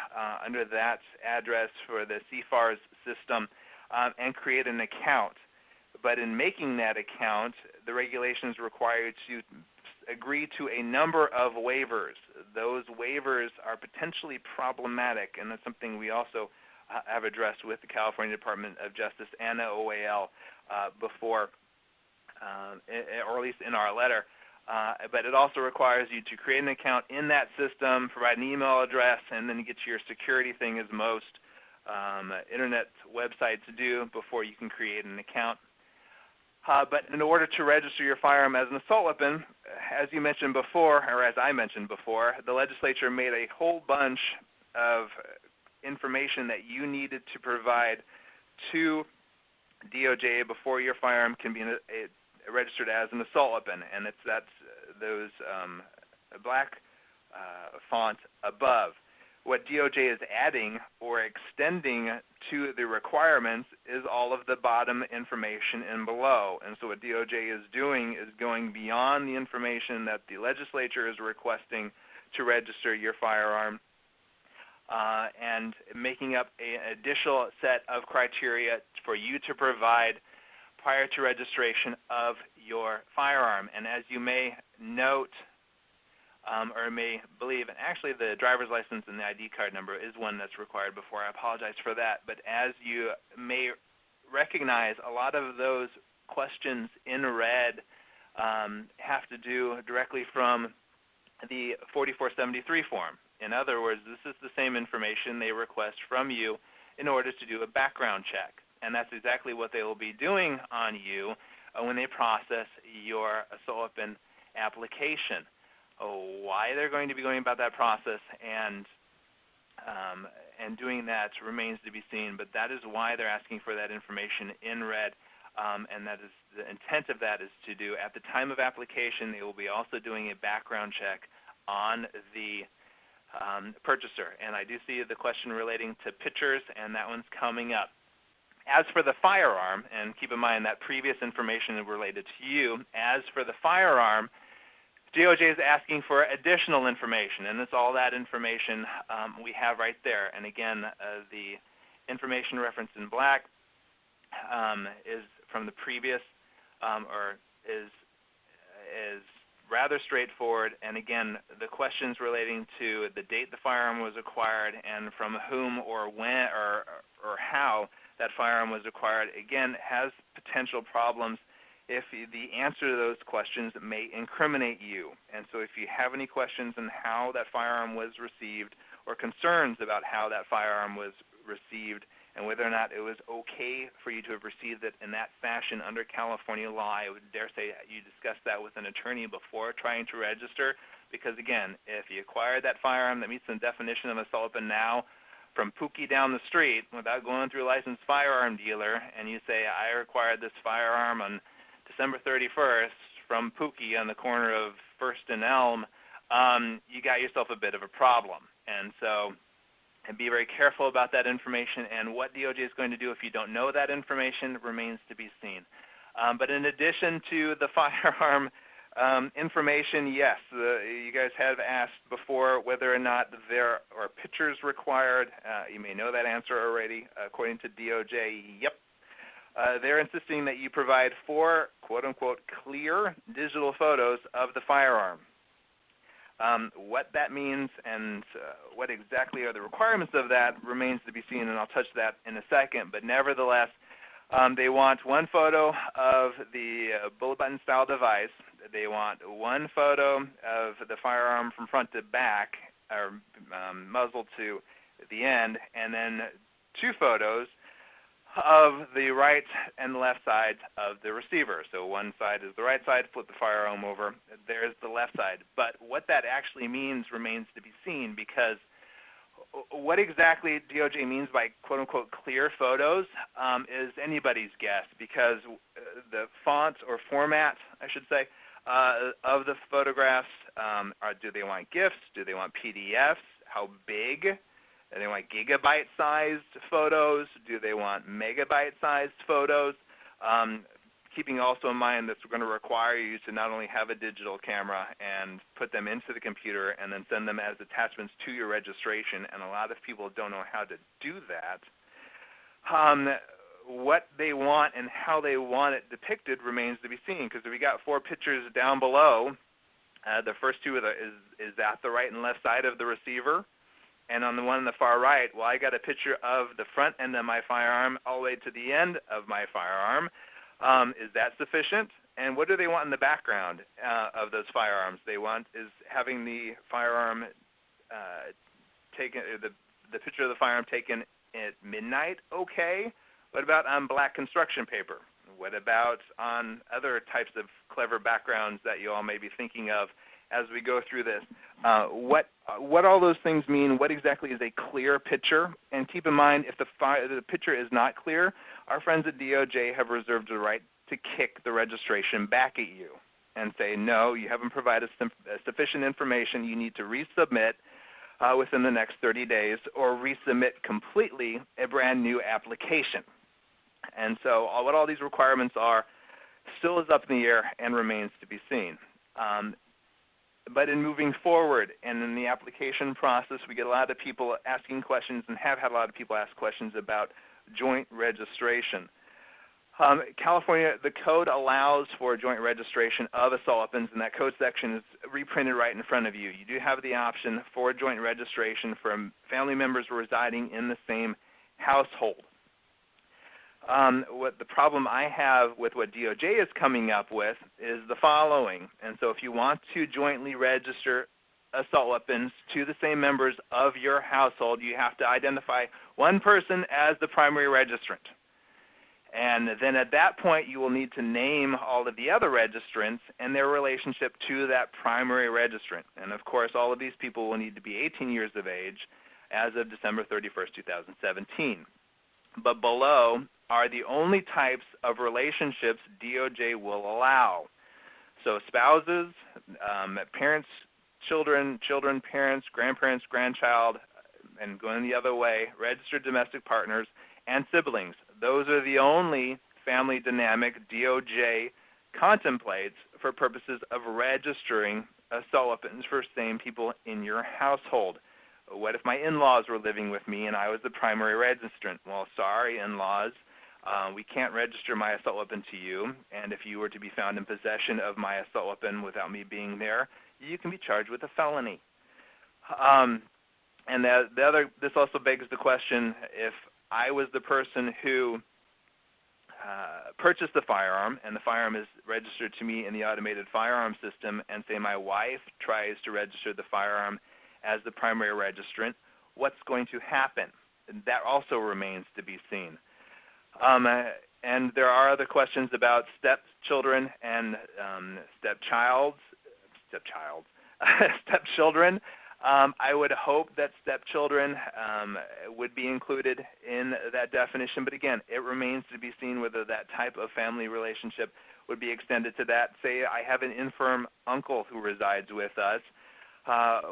[SPEAKER 2] under that address for the CFARS system and create an account. But in making that account, the regulations require you to agree to a number of waivers. Those waivers are potentially problematic, and that's something we also have addressed with the California Department of Justice and the OAL before, or at least in our letter. But it also requires you to create an account in that system, provide an email address, and then get to your security thing, as most internet websites do, before you can create an account. But in order to register your firearm as an assault weapon, as you mentioned before, or as I mentioned before, the legislature made a whole bunch of information that you needed to provide to DOJ before your firearm can be registered as an assault weapon, and that's those black font above. What DOJ is adding or extending to the requirements is all of the bottom information in below. And so what DOJ is doing is going beyond the information that the legislature is requesting to register your firearm and making up an additional set of criteria for you to provide prior to registration of your firearm. And as you may note, or may believe, and actually the driver's license and the ID card number is one that's required before. I apologize for that. But as you may recognize, a lot of those questions in red have to do directly from the 4473 form. In other words, this is the same information they request from you in order to do a background check. And that's exactly what they will be doing on you when they process your assault weapon application. Why they're going to be going about that process and doing that remains to be seen, but that is why they're asking for that information in red, and that is the intent of that is to do at the time of application. They will be also doing a background check on the purchaser, and I do see the question relating to pictures, and that one's coming up. As for the firearm, and keep in mind that previous information is related to you, as for the firearm, DOJ is asking for additional information, and it's all that information we have right there. And again, the information referenced in black is from the previous, or is rather straightforward. And again, the questions relating to the date the firearm was acquired and from whom or when or how that firearm was acquired, again, has potential problems if the answer to those questions may incriminate you. And so if you have any questions on how that firearm was received or concerns about how that firearm was received and whether or not it was okay for you to have received it in that fashion under California law, I would dare say you discuss that with an attorney before trying to register, because again, if you acquired that firearm that meets the definition of assault weapon now from Pookie down the street without going through a licensed firearm dealer, and you say, I acquired this firearm on December 31st from Pookie on the corner of First and Elm, you got yourself a bit of a problem. And so be very careful about that information, and what DOJ is going to do if you don't know that information remains to be seen. But in addition to the firearm information, yes, you guys have asked before whether or not there are pictures required. You may know that answer already. According to DOJ, yep. They're insisting that you provide 4, quote-unquote, clear digital photos of the firearm. What that means and what exactly are the requirements of that remains to be seen, and I'll touch that in a second. But nevertheless, they want 1 photo of the bullet button style device. They want 1 photo of the firearm from front to back, or muzzle to the end, and then 2 photos of the right and left sides of the receiver. So one side is the right side, flip the firearm over, there's the left side. But what that actually means remains to be seen, because what exactly DOJ means by quote-unquote clear photos is anybody's guess, because the font or format, I should say, of the photographs, do they want GIFs? Do they want PDFs? How big? Do they want gigabyte-sized photos? Do they want megabyte-sized photos? keeping also in mind that we're going to require you to not only have a digital camera and put them into the computer and then send them as attachments to your registration, and a lot of people don't know how to do that. What they want and how they want it depicted remains to be seen, because we got 4 pictures down below. The first 2 is that the right and left side of the receiver? And on the one on the far right, well, I got a picture of the front end of my firearm all the way to the end of my firearm. Is that sufficient? And what do they want in the background of those firearms? They want is having the firearm taken, the picture of the firearm taken at midnight, okay? What about on black construction paper? What about on other types of clever backgrounds that you all may be thinking of as we go through this? What all those things mean? What exactly is a clear picture? And keep in mind, if the picture is not clear, our friends at DOJ have reserved the right to kick the registration back at you and say, no, you haven't provided sufficient information. You need to resubmit within the next 30 days or resubmit completely a brand new application. And so what all these requirements are still is up in the air and remains to be seen. But in moving forward and in the application process, we get a lot of people asking questions and have had a lot of people ask questions about joint registration. California, the code allows for joint registration of assault weapons, and that code section is reprinted right in front of you. You do have the option for joint registration for family members residing in the same household. What the problem I have with what DOJ is coming up with is the following. And so if you want to jointly register assault weapons to the same members of your household, you have to identify one person as the primary registrant. And then at that point, you will need to name all of the other registrants and their relationship to that primary registrant. And of course, all of these people will need to be 18 years of age as of December 31st, 2017. But below are the only types of relationships DOJ will allow. So spouses, parents, children, parents, grandparents, grandchild, and going the other way, registered domestic partners, and siblings. Those are the only family dynamic DOJ contemplates for purposes of registering assault weapons for same people in your household. What if my in-laws were living with me and I was the primary registrant? Well, sorry, in-laws, we can't register my assault weapon to you, and if you were to be found in possession of my assault weapon without me being there, you can be charged with a felony. And this also begs the question, if I was the person who purchased the firearm and the firearm is registered to me in the automated firearm system, and say my wife tries to register the firearm as the primary registrant, what's going to happen? And that also remains to be seen. And there are other questions about stepchildren and stepchildren. I would hope that stepchildren would be included in that definition, but again, it remains to be seen whether that type of family relationship would be extended to that. Say I have an infirm uncle who resides with us,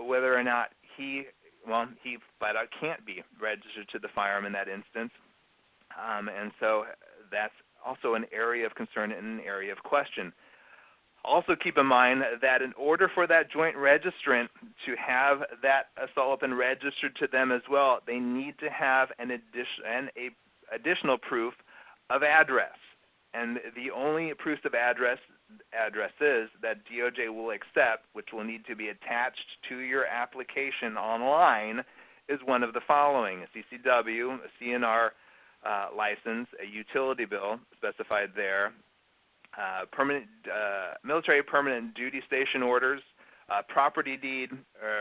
[SPEAKER 2] whether or not he flat out can't be registered to the firearm in that instance. And so that's also an area of concern and an area of question. Also keep in mind that in order for that joint registrant to have that assault weapon registered to them as well, they need to have an additional proof of address. And the only proofs of addresses that DOJ will accept, which will need to be attached to your application online, is one of the following: a CCW, a CNR license, a utility bill specified there, military permanent duty station orders, property deed,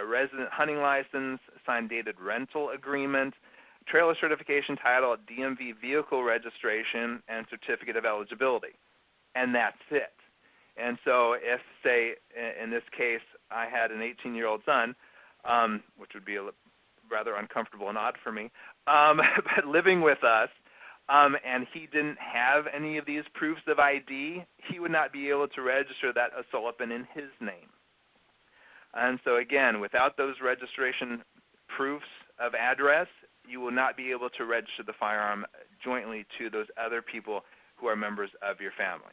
[SPEAKER 2] resident hunting license, signed dated rental agreement, trailer certification title, DMV vehicle registration, and certificate of eligibility. And that's it. And so if, say, in this case, I had an 18-year-old son, which would be rather uncomfortable and odd for me, but living with us, and he didn't have any of these proofs of ID, he would not be able to register that assault weapon in his name. And so again, without those registration proofs of address, you will not be able to register the firearm jointly to those other people who are members of your family.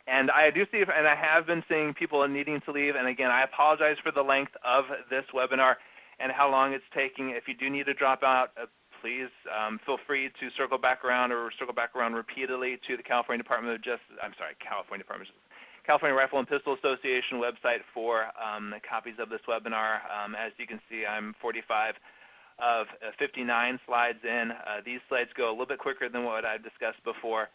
[SPEAKER 2] And I do see, and I have been seeing people needing to leave. And again, I apologize for the length of this webinar and how long it's taking. If you do need to drop out, please feel free to circle back around or circle back around repeatedly to the California Department of Justice. I'm sorry, California Rifle and Pistol Association website for copies of this webinar. As you can see, I'm 45 of 59 slides in. These slides go a little bit quicker than what I've discussed before.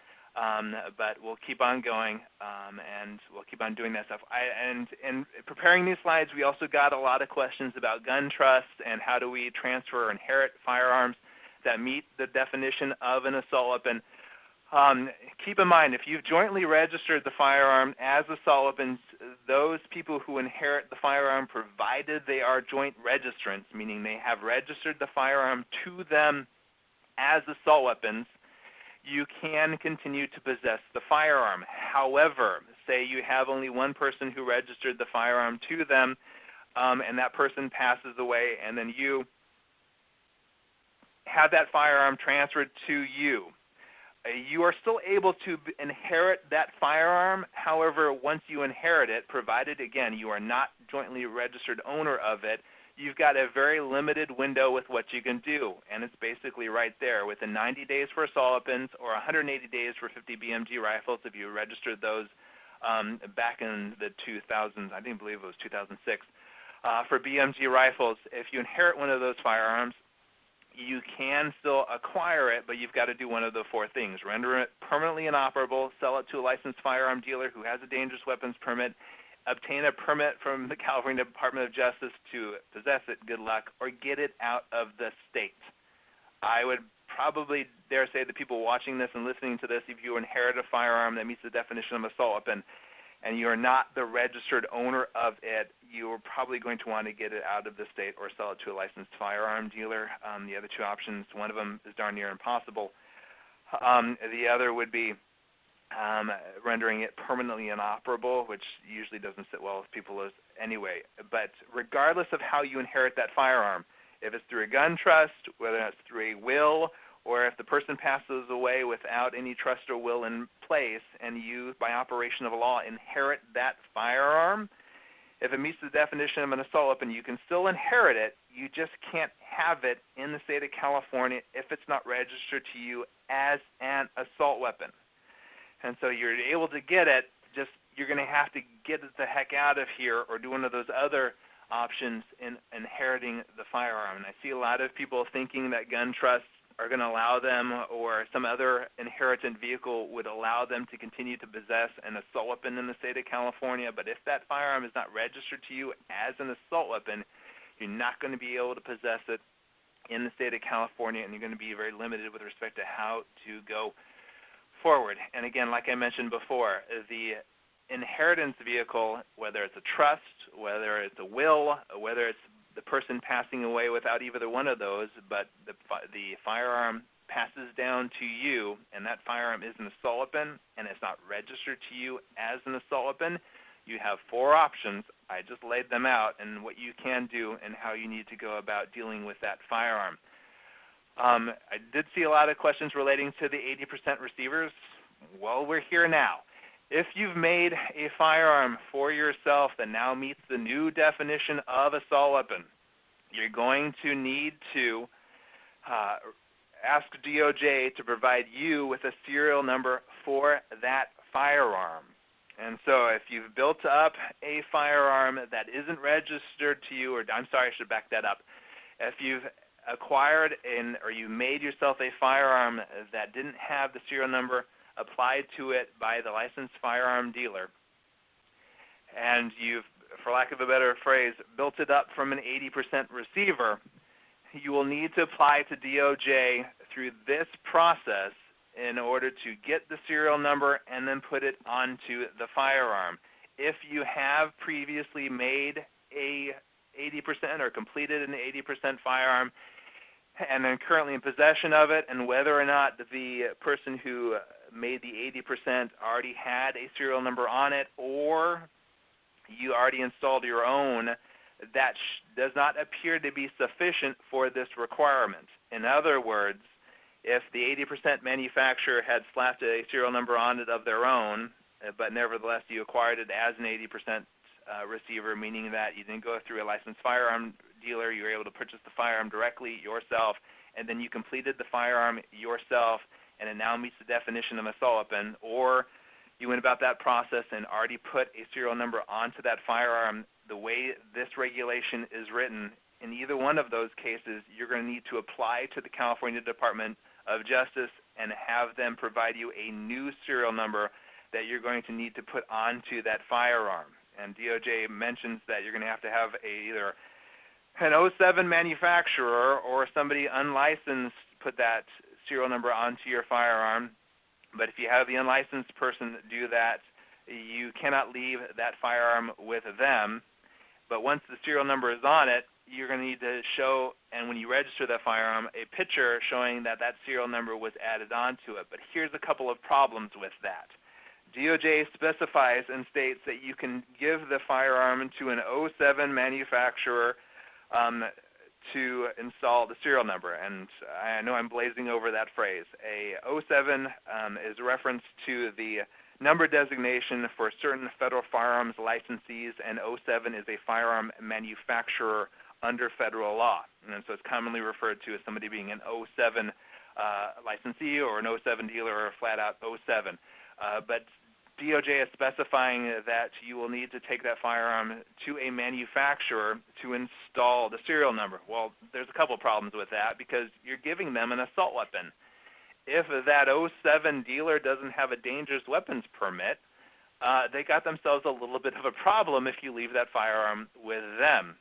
[SPEAKER 2] But we'll keep on going, and we'll keep on doing that stuff. And in preparing these slides, we also got a lot of questions about gun trust and how do we transfer or inherit firearms that meet the definition of an assault weapon. Keep in mind, if you've jointly registered the firearm as assault weapons, those people who inherit the firearm, provided they are joint registrants, meaning they have registered the firearm to them as assault weapons, you can continue to possess the firearm. However, say you have only one person who registered the firearm to them, and that person passes away, and then you have that firearm transferred to you. You are still able to inherit that firearm. However, once you inherit it, provided, again, you are not jointly registered owner of it, you've got a very limited window with what you can do, and it's basically right there. Within 90 days for assault weapons or 180 days for 50 BMG rifles, if you registered those back in the 2000s, I believe it was 2006. For BMG rifles, if you inherit one of those firearms, you can still acquire it, but you've got to do one of the four things: render it permanently inoperable, sell it to a licensed firearm dealer who has a dangerous weapons permit, obtain a permit from the California Department of Justice to possess it, good luck, or get it out of the state. I would probably dare say that people watching this and listening to this, if you inherit a firearm that meets the definition of assault weapon and you are not the registered owner of it, you are probably going to want to get it out of the state or sell it to a licensed firearm dealer. The other two options, one of them is darn near impossible. The other would be rendering it permanently inoperable, which usually doesn't sit well with people anyway. But regardless of how you inherit that firearm, if it's through a gun trust, whether it's through a will, or if the person passes away without any trust or will in place, and you, by operation of law, inherit that firearm, if it meets the definition of an assault weapon, you can still inherit it. You just can't have it in the state of California if it's not registered to you as an assault weapon. And so you're able to get it, just you're going to have to get it the heck out of here or do one of those other options in inheriting the firearm. And I see a lot of people thinking that gun trusts are going to allow them, or some other inheritant vehicle would allow them to continue to possess an assault weapon in the state of California. But if that firearm is not registered to you as an assault weapon, you're not going to be able to possess it in the state of California, and you're going to be very limited with respect to how to go forward. And again, like I mentioned before, the inheritance vehicle, whether it's a trust, whether it's a will, whether it's the person passing away without either one of those, but the firearm passes down to you, and that firearm is an assault weapon, and it's not registered to you as an assault weapon, you have four options. I just laid them out and what you can do and how you need to go about dealing with that firearm. I did see a lot of questions relating to the 80% receivers. Well, we're here now. If you've made a firearm for yourself that now meets the new definition of assault weapon, you're going to need to ask DOJ to provide you with a serial number for that firearm. And so if you've built up a firearm that isn't registered to you, or I'm sorry, I should back that up. If you've acquired or you made yourself a firearm that didn't have the serial number applied to it by the licensed firearm dealer, and you've, for lack of a better phrase, built it up from an 80% receiver, you will need to apply to DOJ through this process in order to get the serial number and then put it onto the firearm. If you have previously made a 80% or completed an 80% firearm and then currently in possession of it, and whether or not the person who made the 80% already had a serial number on it, or you already installed your own, that does not appear to be sufficient for this requirement. In other words, if the 80% manufacturer had slapped a serial number on it of their own, but nevertheless you acquired it as an 80% receiver, meaning that you didn't go through a licensed firearm dealer. You were able to purchase the firearm directly yourself, and then you completed the firearm yourself, and it now meets the definition of assault weapon, or you went about that process and already put a serial number onto that firearm. The way this regulation is written, in either one of those cases, you're going to need to apply to the California Department of Justice and have them provide you a new serial number that you're going to need to put onto that firearm. And DOJ mentions that you're going to have either an 07 manufacturer or somebody unlicensed put that serial number onto your firearm. But if you have the unlicensed person do that, you cannot leave that firearm with them. But once the serial number is on it, you're going to need to show, and when you register that firearm, a picture showing that that serial number was added onto it. But here's a couple of problems with that. DOJ specifies and states that you can give the firearm to an 07 manufacturer to install the serial number. And I know I'm blazing over that phrase. A 07 is a reference to the number designation for certain federal firearms licensees, and 07 is a firearm manufacturer under federal law. And so it's commonly referred to as somebody being an 07 licensee or an 07 dealer or a flat-out 07. But DOJ is specifying that you will need to take that firearm to a manufacturer to install the serial number. Well, there's a couple problems with that because you're giving them an assault weapon. If that 07 dealer doesn't have a dangerous weapons permit, they got themselves a little bit of a problem if you leave that firearm with them.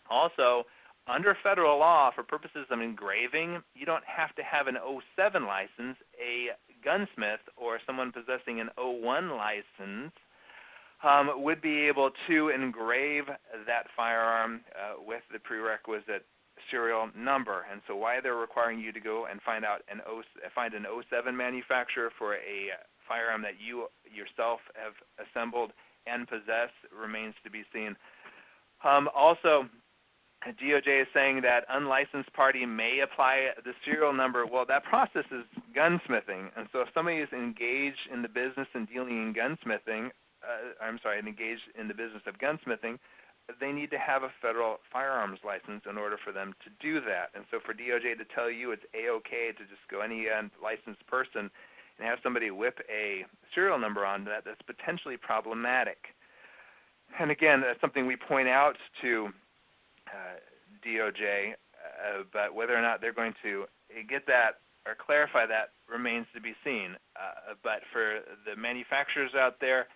[SPEAKER 2] Also, under federal law, for purposes of engraving, you don't have to have an 07 license. A gunsmith or someone possessing an 01 license would be able to engrave that firearm with the prerequisite serial number. And so why they're requiring you to go and find an 07 manufacturer for a firearm that you yourself have assembled and possess remains to be seen. Also, DOJ is saying that unlicensed party may apply the serial number. Well, that process is gunsmithing, and so if somebody is engaged in the business and dealing in gunsmithing, engaged in the business of gunsmithing, they need to have a federal firearms license in order for them to do that. And so for DOJ to tell you it's A-OK to just go any licensed person and have somebody whip a serial number on that, that's potentially problematic. And again, that's something we point out to DOJ, but whether or not they're going to get that or clarify that remains to be seen. But for the manufacturers out there,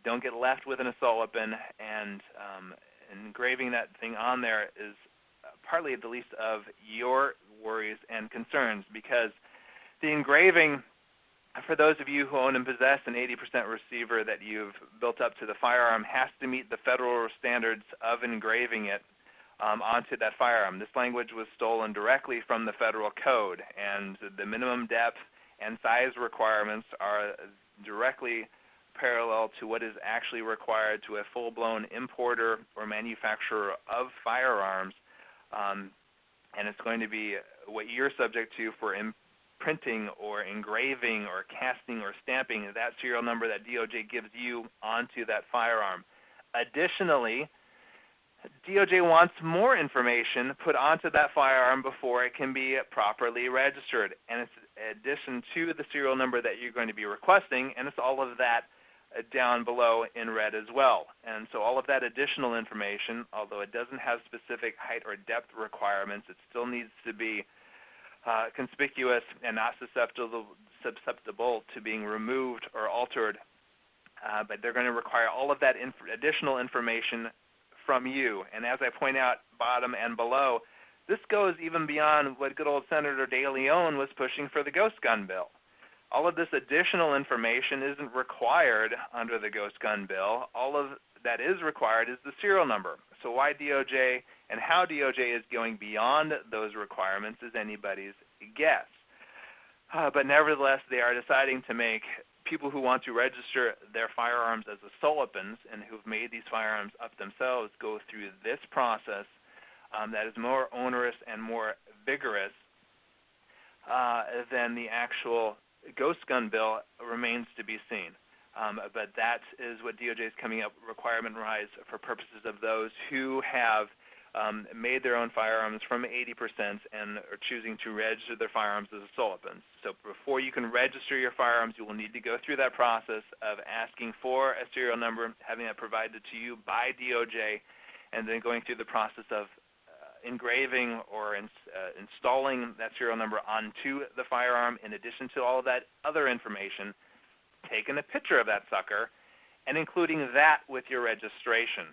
[SPEAKER 2] don't get left with an assault weapon, and engraving that thing on there is partly the least of your worries and concerns, because the engraving, for those of you who own and possess an 80% receiver that you've built up to the firearm, has to meet the federal standards of engraving it onto that firearm. This language was stolen directly from the federal code, and the minimum depth and size requirements are directly parallel to what is actually required to a full-blown importer or manufacturer of firearms, and it's going to be what you're subject to for printing or engraving or casting or stamping that serial number that DOJ gives you onto that firearm. Additionally, DOJ wants more information put onto that firearm before it can be properly registered, and it's in addition to the serial number that you're going to be requesting, and it's all of that down below in red as well. And so all of that additional information, although it doesn't have specific height or depth requirements, it still needs to be conspicuous and not susceptible to being removed or altered. But they're going to require all of that additional information from you. And as I point out bottom and below, this goes even beyond what good old Senator De Leon was pushing for the Ghost Gun Bill. All of this additional information isn't required under the Ghost Gun Bill. All of that is required is the serial number. So why DOJ and how DOJ is going beyond those requirements is anybody's guess. But nevertheless, they are deciding to make people who want to register their firearms as assault weapons and who've made these firearms up themselves go through this process that is more onerous and more vigorous than the actual Ghost Gun Bill remains to be seen. But that is what DOJ is coming up requirement-wise for purposes of those who have made their own firearms from 80% and are choosing to register their firearms as assault weapons. So before you can register your firearms, you will need to go through that process of asking for a serial number, having that provided to you by DOJ, and then going through the process of engraving or installing that serial number onto the firearm in addition to all of that other information, taking a picture of that sucker, and including that with your registration.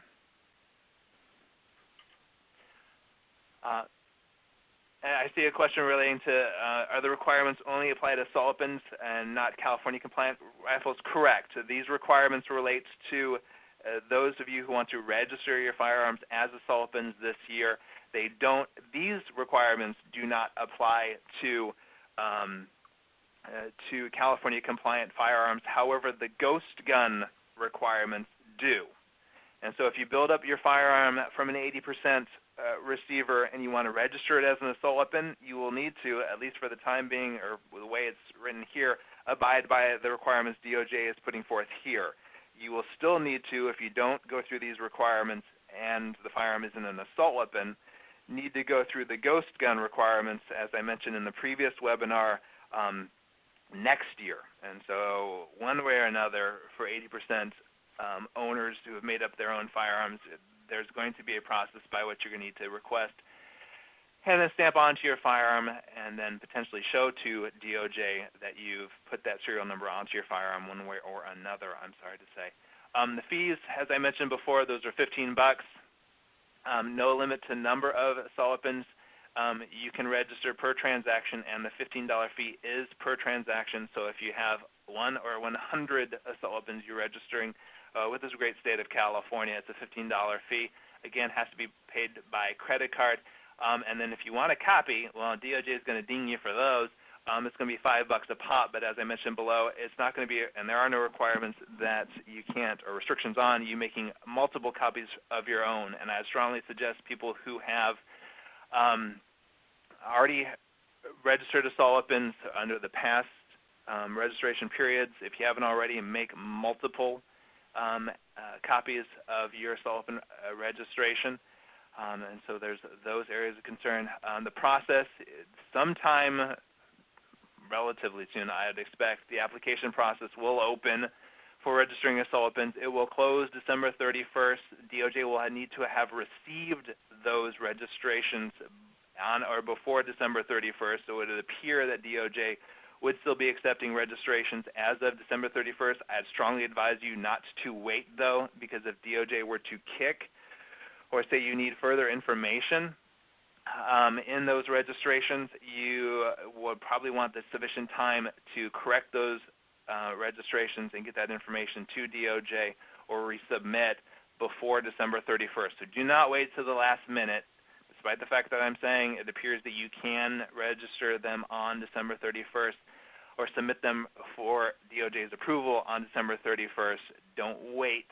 [SPEAKER 2] And I see a question relating to are the requirements only apply to assault weapons and not California compliant rifles? Correct. These requirements relate to those of you who want to register your firearms as assault weapons this year. These requirements do not apply to California compliant firearms. However, the ghost gun requirements do. And so if you build up your firearm from an 80% receiver and you want to register it as an assault weapon, you will need to, at least for the time being, or the way it's written here, abide by the requirements DOJ is putting forth here. You will still need to, if you don't go through these requirements and the firearm isn't an assault weapon, need to go through the ghost gun requirements, as I mentioned in the previous webinar, next year. And so one way or another, for 80% owners who have made up their own firearms, there's going to be a process by which you're going to need to request and then stamp onto your firearm and then potentially show to DOJ that you've put that serial number onto your firearm one way or another, I'm sorry to say. The fees, as I mentioned before, those are $15. No limit to number of assault weapons. You can register per transaction, and the $15 fee is per transaction. So if you have 1 or 100 assault weapons you're registering with this great state of California, it's a $15 fee. Again, has to be paid by credit card. And then if you want a copy, well, DOJ is going to ding you for those. It's going to be $5 a pop, but as I mentioned below, it's not going to be, and there are no requirements that you can't, or restrictions on you making multiple copies of your own. And I strongly suggest people who have already registered assault weapons under the past registration periods, if you haven't already, make multiple copies of your assault weapon registration. And so there's those areas of concern. The process, sometime relatively soon, I would expect, the application process will open for registering assault weapons. It will close December 31st. DOJ will need to have received those registrations on or before December 31st, so it would appear that DOJ would still be accepting registrations as of December 31st. I'd strongly advise you not to wait, though, because if DOJ were to kick or say you need further information in those registrations, you would probably want the sufficient time to correct those registrations and get that information to DOJ or resubmit before December 31st. So do not wait to the last minute. Despite the fact that I'm saying it appears that you can register them on December 31st or submit them for DOJ's approval on December 31st, don't wait.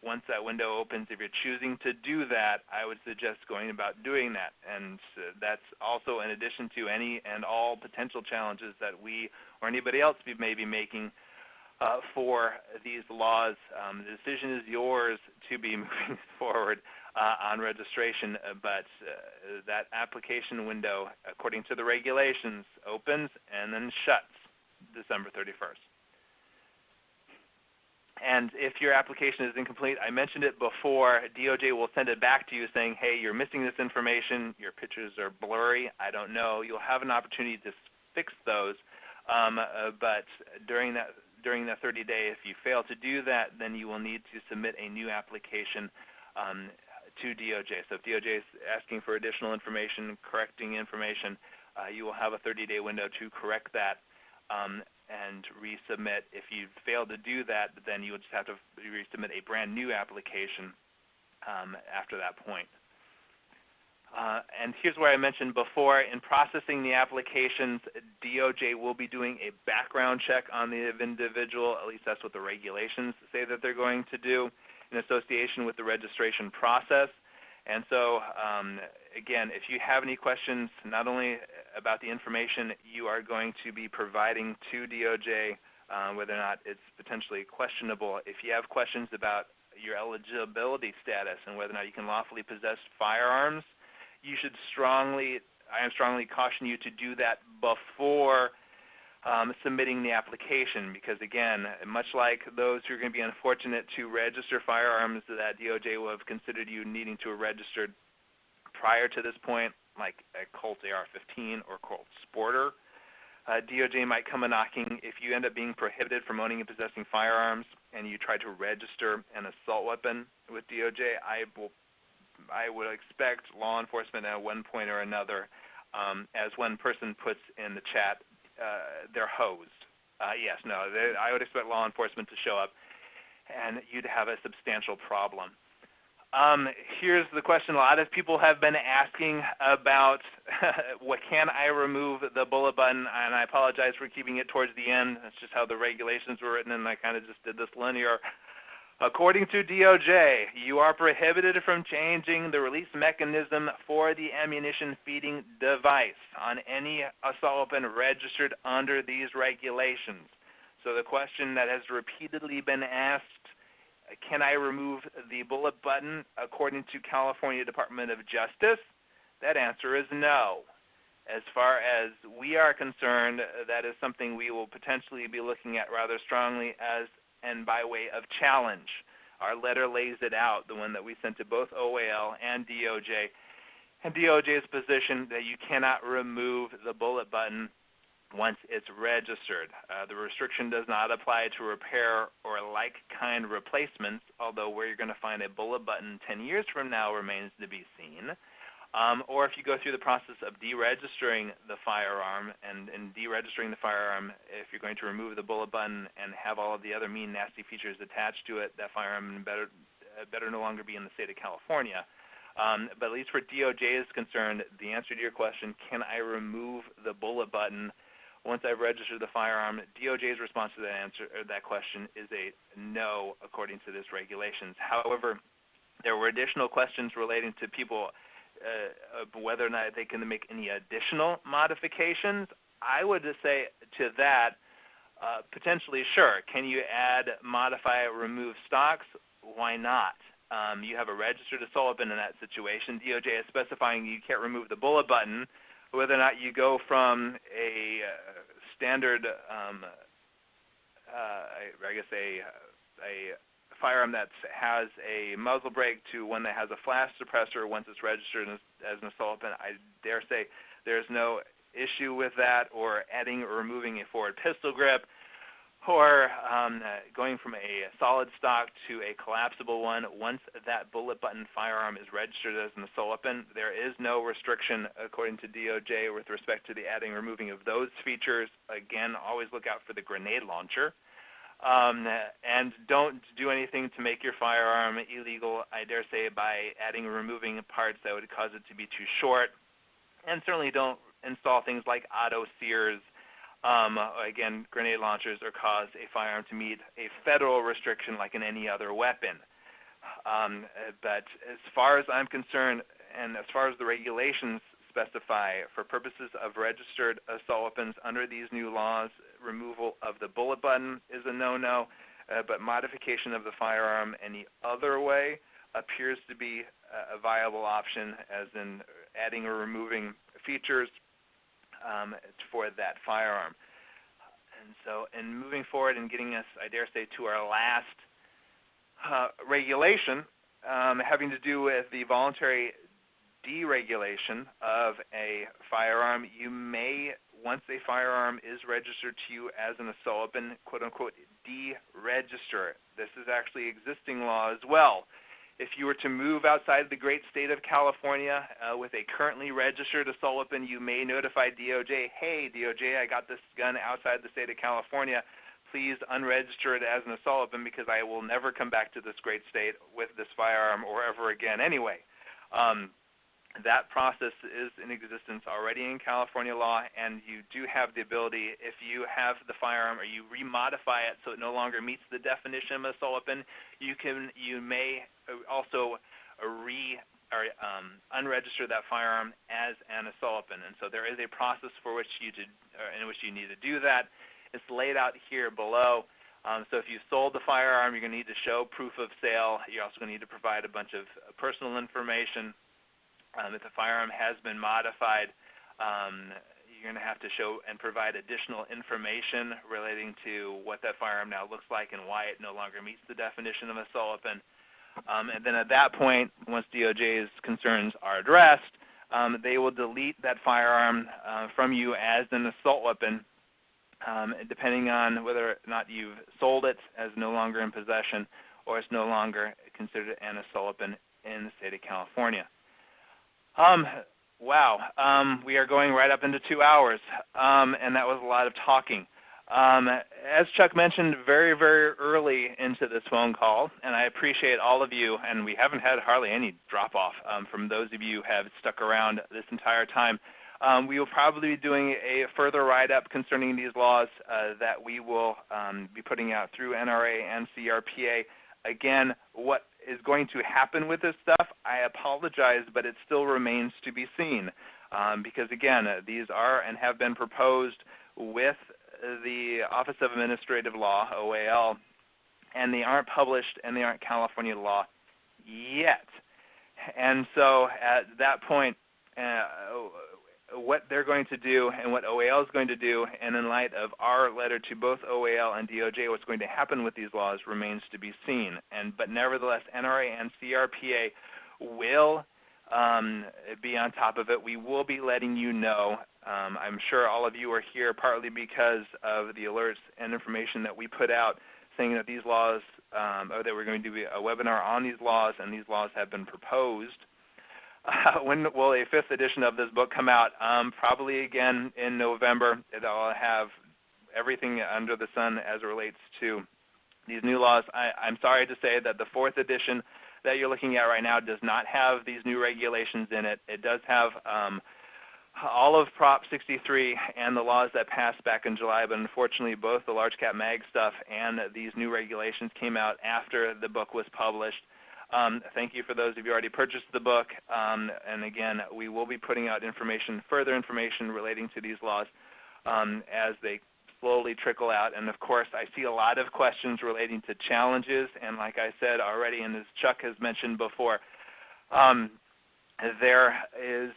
[SPEAKER 2] Once that window opens, if you're choosing to do that, I would suggest going about doing that. And that's also in addition to any and all potential challenges that we or anybody else may be making for these laws. The decision is yours to be moving forward on registration, but that application window, according to the regulations, opens and then shuts December 31st. And if your application is incomplete, I mentioned it before, DOJ will send it back to you saying, hey, you're missing this information, your pictures are blurry, I don't know. You'll have an opportunity to fix those, but during that 30-day, if you fail to do that, then you will need to submit a new application to DOJ. So if DOJ is asking for additional information, correcting information, you will have a 30-day window to correct that and resubmit. If you fail to do that, then you would just have to resubmit a brand new application after that point. And here's where I mentioned before, in processing the applications, DOJ will be doing a background check on the individual, at least that's what the regulations say that they're going to do, in association with the registration process. And so, again, if you have any questions, not only about the information you are going to be providing to DOJ whether or not it's potentially questionable. If you have questions about your eligibility status and whether or not you can lawfully possess firearms, you should I am strongly caution you to do that before submitting the application, because again, much like those who are going to be unfortunate to register firearms that DOJ will have considered you needing to have registered prior to this point, like a Colt AR-15 or Colt Sporter, DOJ might come a-knocking. If you end up being prohibited from owning and possessing firearms and you try to register an assault weapon with DOJ, I would expect law enforcement at one point or another, as one person puts in the chat, they're hosed. I would expect law enforcement to show up, and you'd have a substantial problem. Here's the question a lot of people have been asking about, what can I remove the bullet button? And I apologize for keeping it towards the end. That's just how the regulations were written, and I kind of just did this linear. According to DOJ, you are prohibited from changing the release mechanism for the ammunition feeding device on any assault weapon registered under these regulations. So the question that has repeatedly been asked, can I remove the bullet button according to California Department of Justice? That answer is no. As far as we are concerned, that is something we will potentially be looking at rather strongly as and by way of challenge. Our letter lays it out, the one that we sent to both OAL and DOJ. And DOJ's position that you cannot remove the bullet button once it's registered. The restriction does not apply to repair or like-kind replacements, although where you're going to find a bullet button 10 years from now remains to be seen. Or if you go through the process of deregistering the firearm, and in deregistering the firearm, if you're going to remove the bullet button and have all of the other mean, nasty features attached to it, that firearm better no longer be in the state of California. But at least for DOJ is concerned, the answer to your question, can I remove the bullet button once I've registered the firearm, DOJ's response to that question is a no, according to this regulations. However, there were additional questions relating to people whether or not they can make any additional modifications. I would just say to that, potentially, sure. Can you add, modify, remove stocks? Why not? You have a registered assault weapon in that situation. DOJ is specifying you can't remove the bullet button. Whether or not you go from a standard, a firearm that has a muzzle brake to one that has a flash suppressor once it's registered as an assault weapon, I dare say there's no issue with that, or adding or removing a forward pistol grip, or going from a solid stock to a collapsible one. Once that bullet button firearm is registered as an assault weapon, there is no restriction, according to DOJ, with respect to the adding or removing of those features. Again, always look out for the grenade launcher. And don't do anything to make your firearm illegal, I dare say, by adding or removing parts that would cause it to be too short. And certainly don't install things like auto sears, again, grenade launchers, or cause a firearm to meet a federal restriction like in any other weapon. But as far as I'm concerned, and as far as the regulations specify, for purposes of registered assault weapons under these new laws, removal of the bullet button is a no-no, but modification of the firearm any other way appears to be a viable option, as in adding or removing features for that firearm. And so in moving forward and getting us, I dare say, to our last regulation, having to do with the voluntary deregulation of a firearm, you may, once a firearm is registered to you as an assault weapon, quote-unquote, deregister it. This is actually existing law as well. If you were to move outside the great state of California with a currently registered assault weapon, you may notify DOJ, hey, DOJ, I got this gun outside the state of California. Please unregister it as an assault weapon, because I will never come back to this great state with this firearm or ever again anyway. That process is in existence already in California law, and you do have the ability, if you have the firearm or you remodify it so it no longer meets the definition of assault weapon, you may also unregister that firearm as an assault weapon. And so there is a process in which you need to do that. It's laid out here below. So if you sold the firearm, you're going to need to show proof of sale. You're also going to need to provide a bunch of personal information. If the firearm has been modified, you're going to have to show and provide additional information relating to what that firearm now looks like and why it no longer meets the definition of assault weapon. And then at that point, once DOJ's concerns are addressed, they will delete that firearm from you as an assault weapon, depending on whether or not you've sold it as no longer in possession or it's no longer considered an assault weapon in the state of California. Wow, we are going right up into 2 hours, and that was a lot of talking. As Chuck mentioned very, very early into this phone call, and I appreciate all of you, and we haven't had hardly any drop-off from those of you who have stuck around this entire time. We will probably be doing a further write-up concerning these laws that we will be putting out through NRA and CRPA. Again, what is going to happen with this stuff, I apologize, but it still remains to be seen. Because, again, these are and have been proposed with the Office of Administrative Law, OAL, and they aren't published and they aren't California law yet. And so at that point, what they're going to do and what OAL is going to do, and in light of our letter to both OAL and DOJ, what's going to happen with these laws remains to be seen. But nevertheless, NRA and CRPA will be on top of it. We will be letting you know. I'm sure all of you are here partly because of the alerts and information that we put out saying that these laws, or that we're going to do a webinar on these laws, and these laws have been proposed. When will a 5th edition of this book come out? Probably again in November. It'll have everything under the sun as it relates to these new laws. I'm sorry to say that the 4th edition that you're looking at right now does not have these new regulations in it. It does have all of Prop 63 and the laws that passed back in July, but unfortunately both the large cap mag stuff and these new regulations came out after the book was published. Thank you for those of you who already purchased the book. And again, we will be putting out information, further information relating to these laws as they slowly trickle out. And of course, I see a lot of questions relating to challenges. And like I said already, and as Chuck has mentioned before, there is,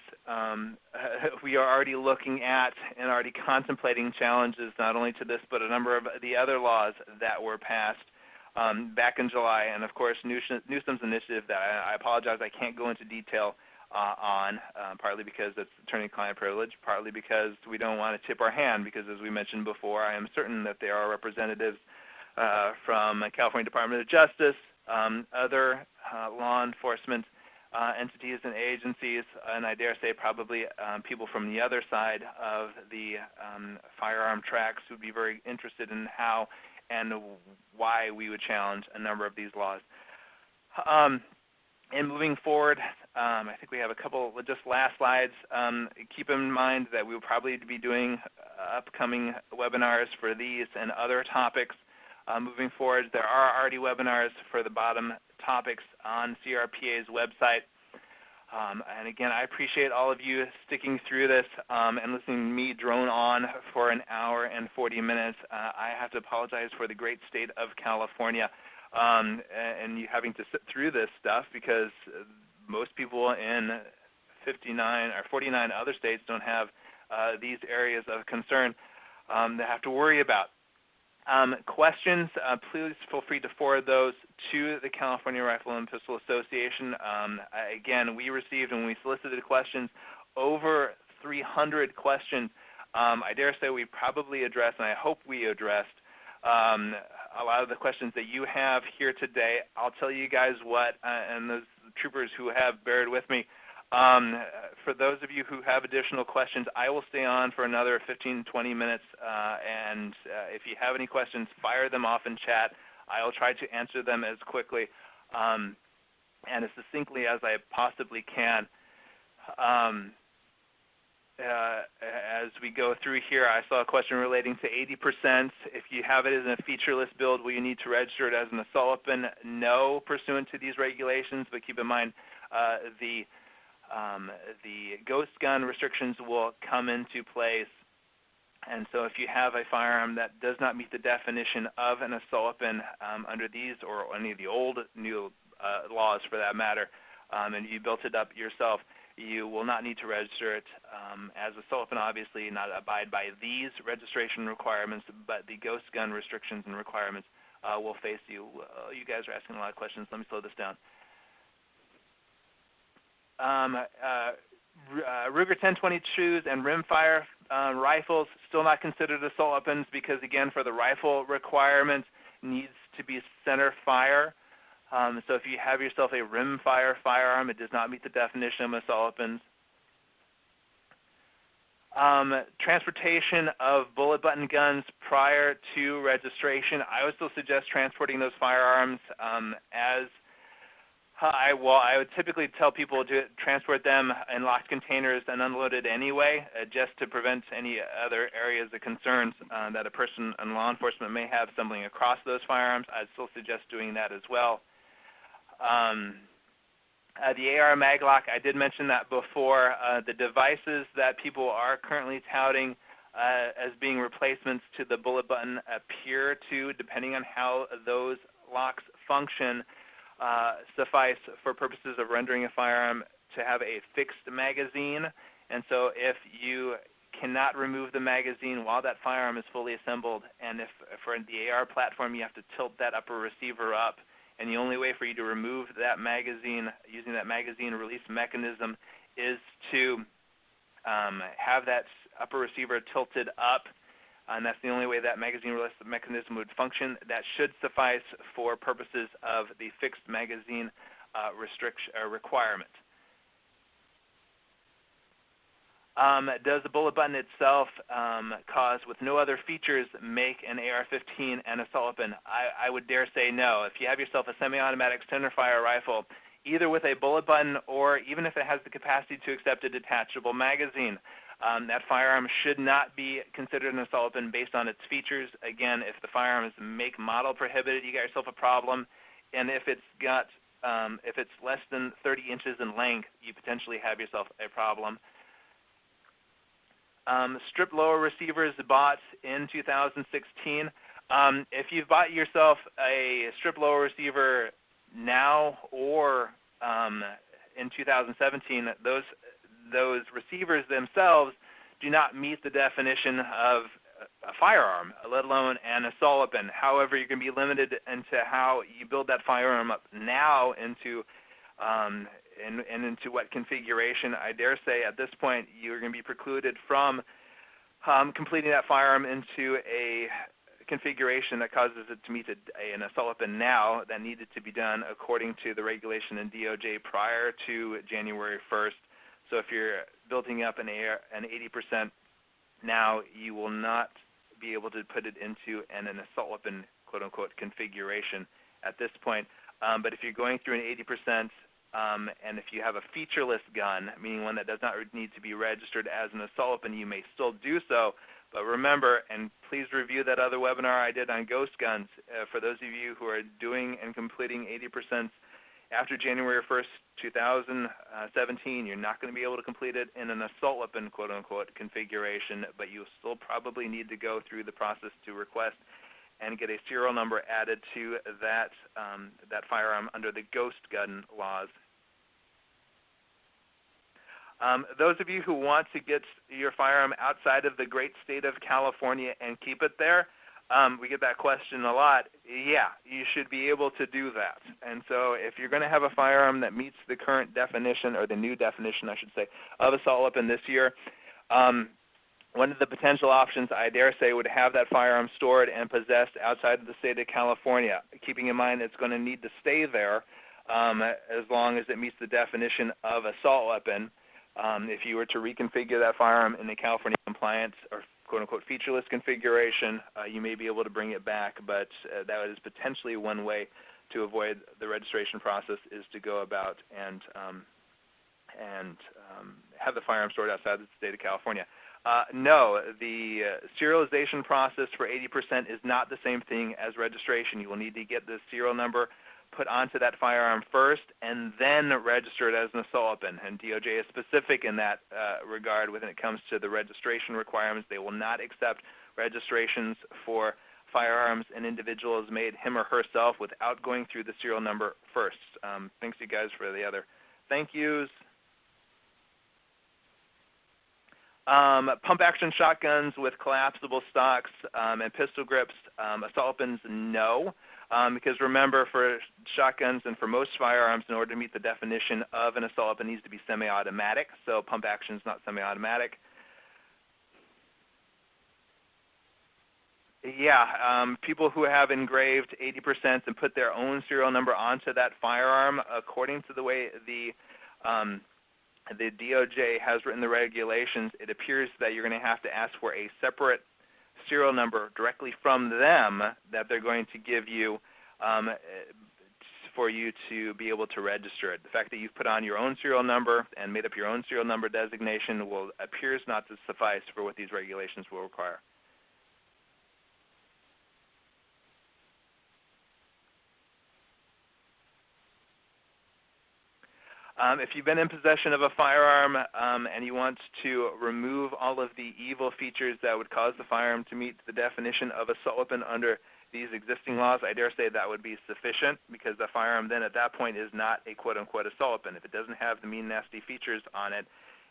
[SPEAKER 2] we are already looking at and already contemplating challenges not only to this, but a number of the other laws that were passed back in July, and of course Newsom's initiative that I apologize I can't go into detail on, partly because it's attorney-client privilege, partly because we don't want to tip our hand, because as we mentioned before, I am certain that there are representatives from California Department of Justice, other law enforcement entities and agencies, and I dare say probably people from the other side of the firearm tracks who would be very interested in how and why we would challenge a number of these laws. And moving forward, I think we have a couple just last slides. Keep in mind that we will probably be doing upcoming webinars for these and other topics. Moving forward, there are already webinars for the bottom topics on CRPA's website. And again, I appreciate all of you sticking through this and listening to me drone on for an hour and 40 minutes. I have to apologize for the great state of California and you having to sit through this stuff, because most people in 59 or 49 other states don't have these areas of concern they have to worry about. Questions, please feel free to forward those to the California Rifle and Pistol Association. Again, we received, when we solicited questions, over 300 questions. I dare say we probably addressed, and I hope we addressed, a lot of the questions that you have here today. I'll tell you guys what, and those troopers who have bared with me, for those of you who have additional questions, I will stay on for another 15, 20 minutes, and if you have any questions, fire them off in chat. I will try to answer them as quickly and as succinctly as I possibly can. As we go through here, I saw a question relating to 80%. If you have it as a featureless build, will you need to register it as an assault weapon? No, pursuant to these regulations, but keep in mind the ghost gun restrictions will come into place And so if you have a firearm that does not meet the definition of an assault weapon under these or any of the old new laws for that matter, and you built it up yourself, you will not need to register it as a assault weapon, obviously not abide by these registration requirements, but the ghost gun restrictions and requirements will face you. You guys are asking a lot of questions. Let me slow this down. Ruger 1022s and rimfire rifles still not considered assault weapons because, again, for the rifle requirement, needs to be center fire. So if you have yourself a rimfire firearm, it does not meet the definition of assault weapons. Transportation of bullet button guns prior to registration. I would still suggest transporting those firearms as I would typically tell people to transport them in locked containers and unloaded anyway, just to prevent any other areas of concerns that a person in law enforcement may have stumbling across those firearms. I'd still suggest doing that as well. The AR Maglock, I did mention that before. The devices that people are currently touting as being replacements to the bullet button appear to, depending on how those locks function, suffice for purposes of rendering a firearm to have a fixed magazine. And so if you cannot remove the magazine while that firearm is fully assembled, and if for the AR platform you have to tilt that upper receiver up, and the only way for you to remove that magazine using that magazine release mechanism is to have that upper receiver tilted up, and that's the only way that magazine release mechanism would function. That should suffice for purposes of the fixed magazine requirement. Does the bullet button itself cause, with no other features, make an AR-15 an assault weapon? I would dare say no. If you have yourself a semi-automatic centerfire rifle, either with a bullet button or even if it has the capacity to accept a detachable magazine, that firearm should not be considered an assault weapon based on its features. Again, if the firearm is make model prohibited, you got yourself a problem. And if it's got, if it's less than 30 inches in length, you potentially have yourself a problem. Strip lower receivers bought in 2016. If you've bought yourself a strip lower receiver now or in 2017, those receivers themselves do not meet the definition of a firearm, let alone an assault weapon. However, you're going to be limited into how you build that firearm up now into and into what configuration. I dare say at this point you're going to be precluded from completing that firearm into a configuration that causes it to meet an assault weapon now that needed to be done according to the regulation in DOJ prior to January 1st. So if you're building up an 80% now, you will not be able to put it into an assault weapon, quote-unquote, configuration at this point. But if you're going through an 80%, and if you have a featureless gun, meaning one that does not need to be registered as an assault weapon, you may still do so. But remember, and please review that other webinar I did on ghost guns. For those of you who are doing and completing 80% after January 1st, 2017, you're not going to be able to complete it in an assault weapon, quote-unquote, configuration, but you still probably need to go through the process to request and get a serial number added to that, that firearm under the ghost gun laws. Those of you who want to get your firearm outside of the great state of California and keep it there, we get that question a lot. Yeah, you should be able to do that. And so if you're going to have a firearm that meets the current definition, or the new definition, I should say, of assault weapon this year, one of the potential options, I dare say, would have that firearm stored and possessed outside of the state of California, keeping in mind it's going to need to stay there as long as it meets the definition of assault weapon. If you were to reconfigure that firearm in a California compliance or quote-unquote featureless configuration, you may be able to bring it back, but that is potentially one way to avoid the registration process, is to go about and have the firearm stored outside the state of California. No, the serialization process for 80% is not the same thing as registration. You will need to get the serial number put onto that firearm first and then register it as an assault weapon. And DOJ is specific in that regard when it comes to the registration requirements. They will not accept registrations for firearms an individual has made him or herself without going through the serial number first. Thanks you guys for the other thank yous. Pump action shotguns with collapsible stocks and pistol grips, assault weapons, no. Because remember, for shotguns and for most firearms, in order to meet the definition of an assault weapon, it needs to be semi-automatic. So pump action is not semi-automatic. Yeah, people who have engraved 80% and put their own serial number onto that firearm, according to the way the DOJ has written the regulations, it appears that you're going to have to ask for a separate serial number directly from them that they're going to give you for you to be able to register it. The fact that you've put on your own serial number and made up your own serial number designation appears not to suffice for what these regulations will require. If you've been in possession of a firearm and you want to remove all of the evil features that would cause the firearm to meet the definition of assault weapon under these existing laws, I dare say that would be sufficient, because the firearm then at that point is not a quote-unquote assault weapon. If it doesn't have the mean, nasty features on it,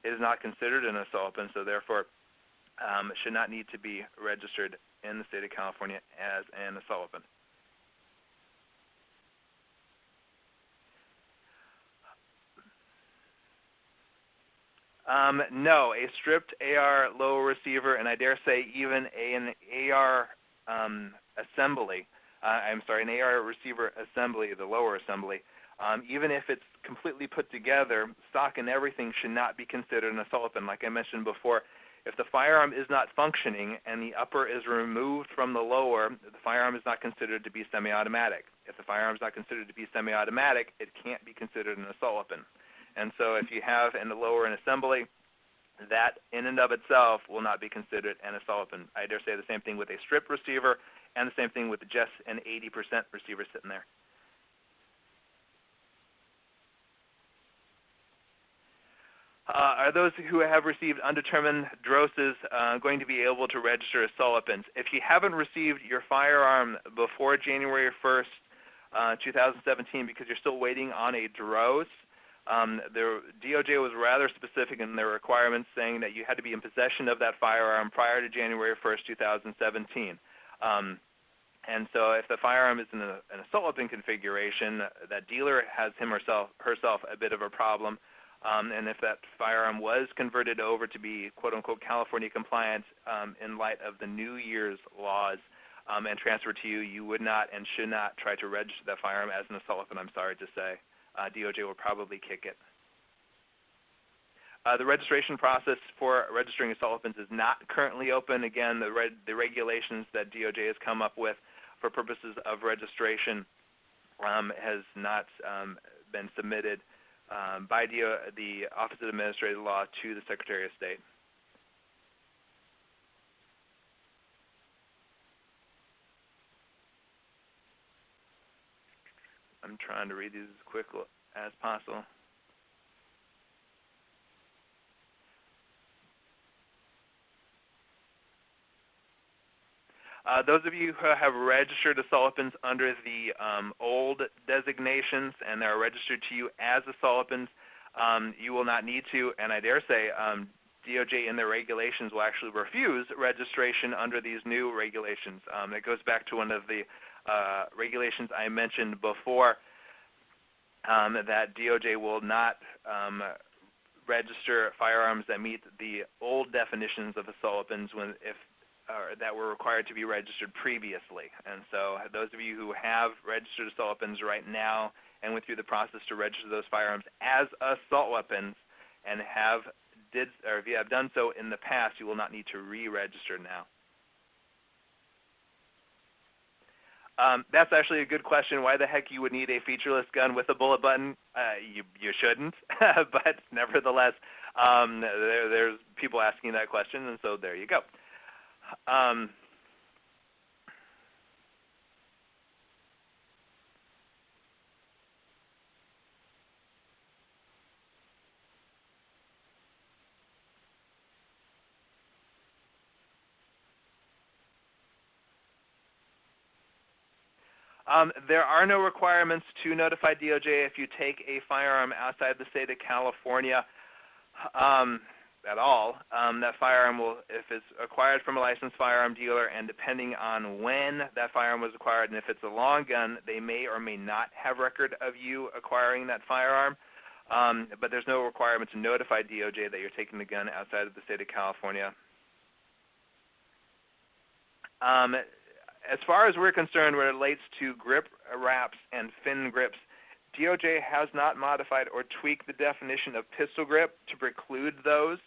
[SPEAKER 2] it is not considered an assault weapon, so therefore it should not need to be registered in the state of California as an assault weapon. No, a stripped AR lower receiver, and I dare say even an AR assembly, an AR receiver assembly, the lower assembly, even if it's completely put together, stock and everything should not be considered an assault weapon. Like I mentioned before, if the firearm is not functioning and the upper is removed from the lower, the firearm is not considered to be semi-automatic. If the firearm is not considered to be semi-automatic, it can't be considered an assault weapon. And so if you have in the lower an assembly, that in and of itself will not be considered an assault weapon. I dare say the same thing with a stripped receiver and the same thing with just an 80% receiver sitting there. Are those who have received undetermined DROSs going to be able to register assault weapons? If you haven't received your firearm before January 1st, 2017, because you're still waiting on a DROS, the DOJ was rather specific in their requirements, saying that you had to be in possession of that firearm prior to January 1st, 2017. And so if the firearm is in an assault weapon configuration, that dealer has him or herself a bit of a problem. And if that firearm was converted over to be quote-unquote California compliant in light of the New Year's laws and transferred to you, you would not and should not try to register that firearm as an assault weapon, I'm sorry to say. DOJ will probably kick it. The registration process for registering assault weapons is not currently open. Again, the regulations that DOJ has come up with for purposes of registration has not been submitted by the Office of Administrative Law to the Secretary of State. I'm trying to read these as quick as possible. Those of you who have registered assault weapons under the old designations and are registered to you as assault weapons, you will not need to, and I dare say DOJ in their regulations will actually refuse registration under these new regulations. It goes back to one of the regulations I mentioned before, that DOJ will not register firearms that meet the old definitions of assault weapons that were required to be registered previously. And so those of you who have registered assault weapons right now and went through the process to register those firearms as assault weapons and if you have done so in the past, you will not need to re-register now. That's actually a good question. Why the heck you would need a featureless gun with a bullet button? You shouldn't, but nevertheless, there's people asking that question, and so there you go. There are no requirements to notify DOJ if you take a firearm outside the state of California at all. That firearm will, if it's acquired from a licensed firearm dealer, and depending on when that firearm was acquired, and if it's a long gun, they may or may not have record of you acquiring that firearm. But there's no requirement to notify DOJ that you're taking the gun outside of the state of California. As far as we're concerned, when it relates to grip wraps and fin grips, DOJ has not modified or tweaked the definition of pistol grip to preclude those.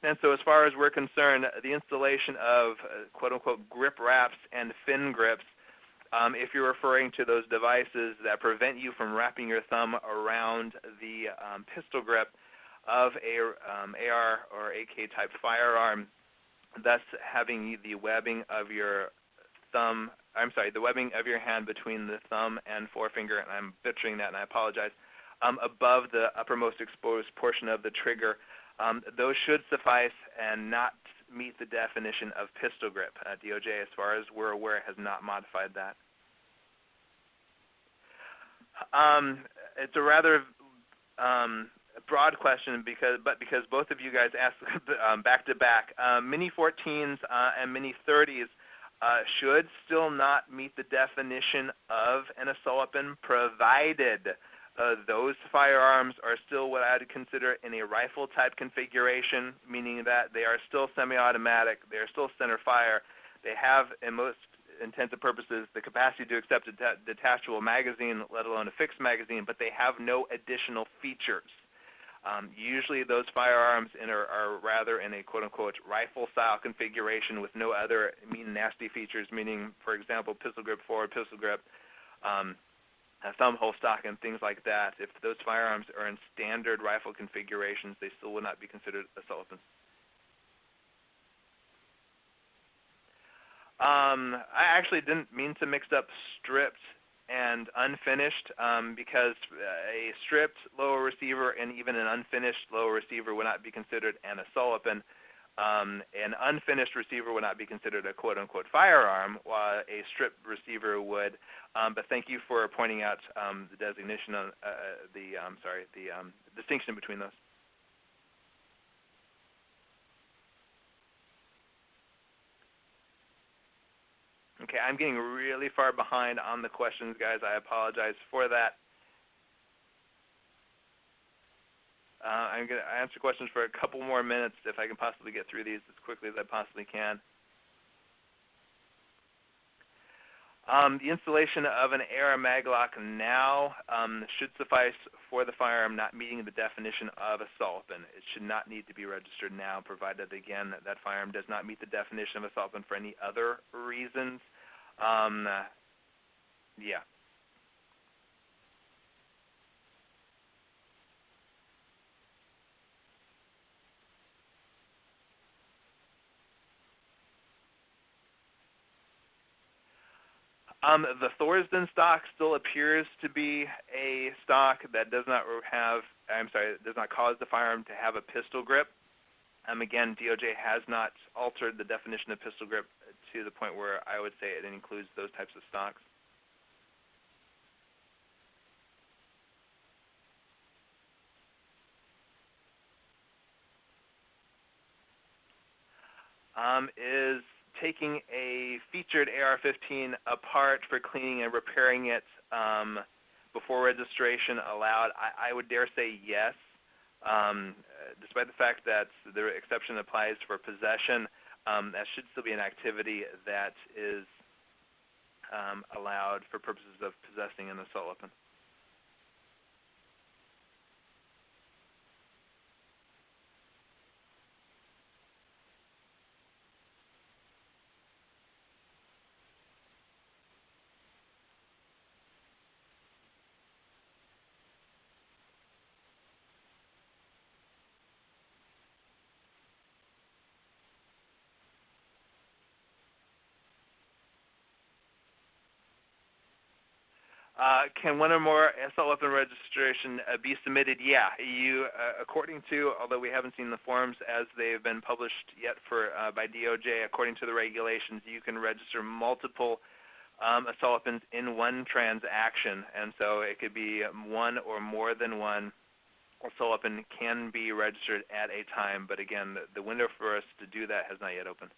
[SPEAKER 2] And so as far as we're concerned, the installation of quote-unquote grip wraps and fin grips, if you're referring to those devices that prevent you from wrapping your thumb around the pistol grip of a AR or AK type firearm, thus having the webbing of your the webbing of your hand between the thumb and forefinger, and I'm butchering that and I apologize, above the uppermost exposed portion of the trigger, those should suffice and not meet the definition of pistol grip. DOJ, as far as we're aware, has not modified that. It's a rather broad question because both of you guys asked back to back. Mini 14s and Mini 30s should still not meet the definition of an assault weapon, provided those firearms are still what I would consider in a rifle type configuration, meaning that they are still semi-automatic, they are still center fire, they have, in most intents and purposes, the capacity to accept a detachable magazine, let alone a fixed magazine, but they have no additional features. Usually those firearms are rather in a quote-unquote rifle-style configuration with no other mean nasty features, meaning, for example, pistol grip forward, pistol grip, thumb hole stock, and things like that. If those firearms are in standard rifle configurations, they still would not be considered assault weapons. I actually didn't mean to mix up stripped and unfinished because a stripped lower receiver and even an unfinished lower receiver would not be considered an assault weapon. An unfinished receiver would not be considered a quote-unquote firearm, while a stripped receiver would. But thank you for pointing out the designation on the distinction between those. Okay, I'm getting really far behind on the questions, guys. I apologize for that. I'm going to answer questions for a couple more minutes if I can possibly get through these as quickly as I possibly can. The installation of an AR maglock now should suffice for the firearm not meeting the definition of assault weapon. It should not need to be registered now, provided, again, that firearm does not meet the definition of assault weapon for any other reasons. Yeah. The Thorsden stock still appears to be a stock that does not cause the firearm to have a pistol grip. Again, DOJ has not altered the definition of pistol grip to the point where I would say it includes those types of stocks. Is taking a featured AR-15 apart for cleaning and repairing it before registration allowed? I would dare say yes, despite the fact that the exception applies for possession. That should still be an activity that is allowed for purposes of possessing an assault weapon. Can one or more assault weapon registration be submitted? Yeah. You, according to, although we haven't seen the forms as they've been published yet by DOJ, according to the regulations, you can register multiple Asolapins in one transaction, and so it could be one or more than one Asolapin can be registered at a time. But again, the window for us to do that has not yet opened.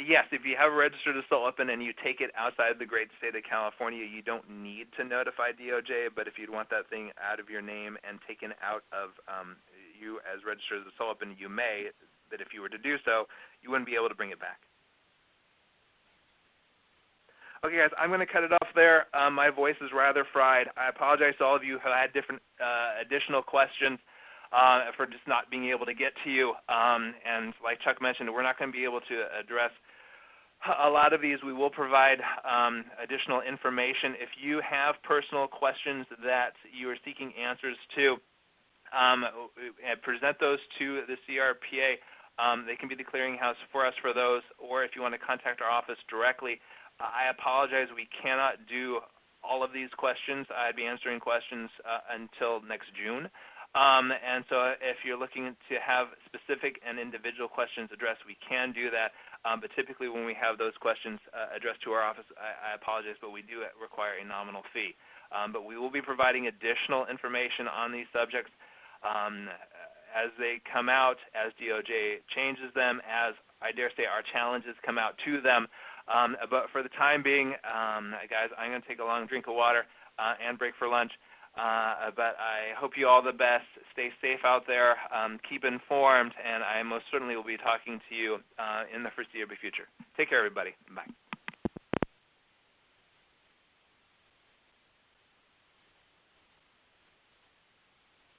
[SPEAKER 2] Yes, if you have a registered Asolapin and you take it outside the great state of California, you don't need to notify DOJ, but if you'd want that thing out of your name and taken out of you as registered as Asolapin, you may, but if you were to do so, you wouldn't be able to bring it back. Okay, guys, I'm going to cut it off there. My voice is rather fried. I apologize to all of you who had different additional questions. For just not being able to get to you. And like Chuck mentioned, we're not going to be able to address a lot of these. We will provide additional information. If you have personal questions that you are seeking answers to, present those to the CRPA. They can be the clearinghouse for us for those, or if you want to contact our office directly. I apologize, we cannot do all of these questions. I'd be answering questions until next June. And so if you're looking to have specific and individual questions addressed, we can do that. But typically when we have those questions addressed to our office, I apologize, but we do require a nominal fee. But we will be providing additional information on these subjects as they come out, as DOJ changes them, as I dare say our challenges come out to them. But for the time being, guys, I'm going to take a long drink of water and break for lunch. But I hope you all the best. Stay safe out there. Keep informed, and I most certainly will be talking to you in the foreseeable future. Take care, everybody. Bye.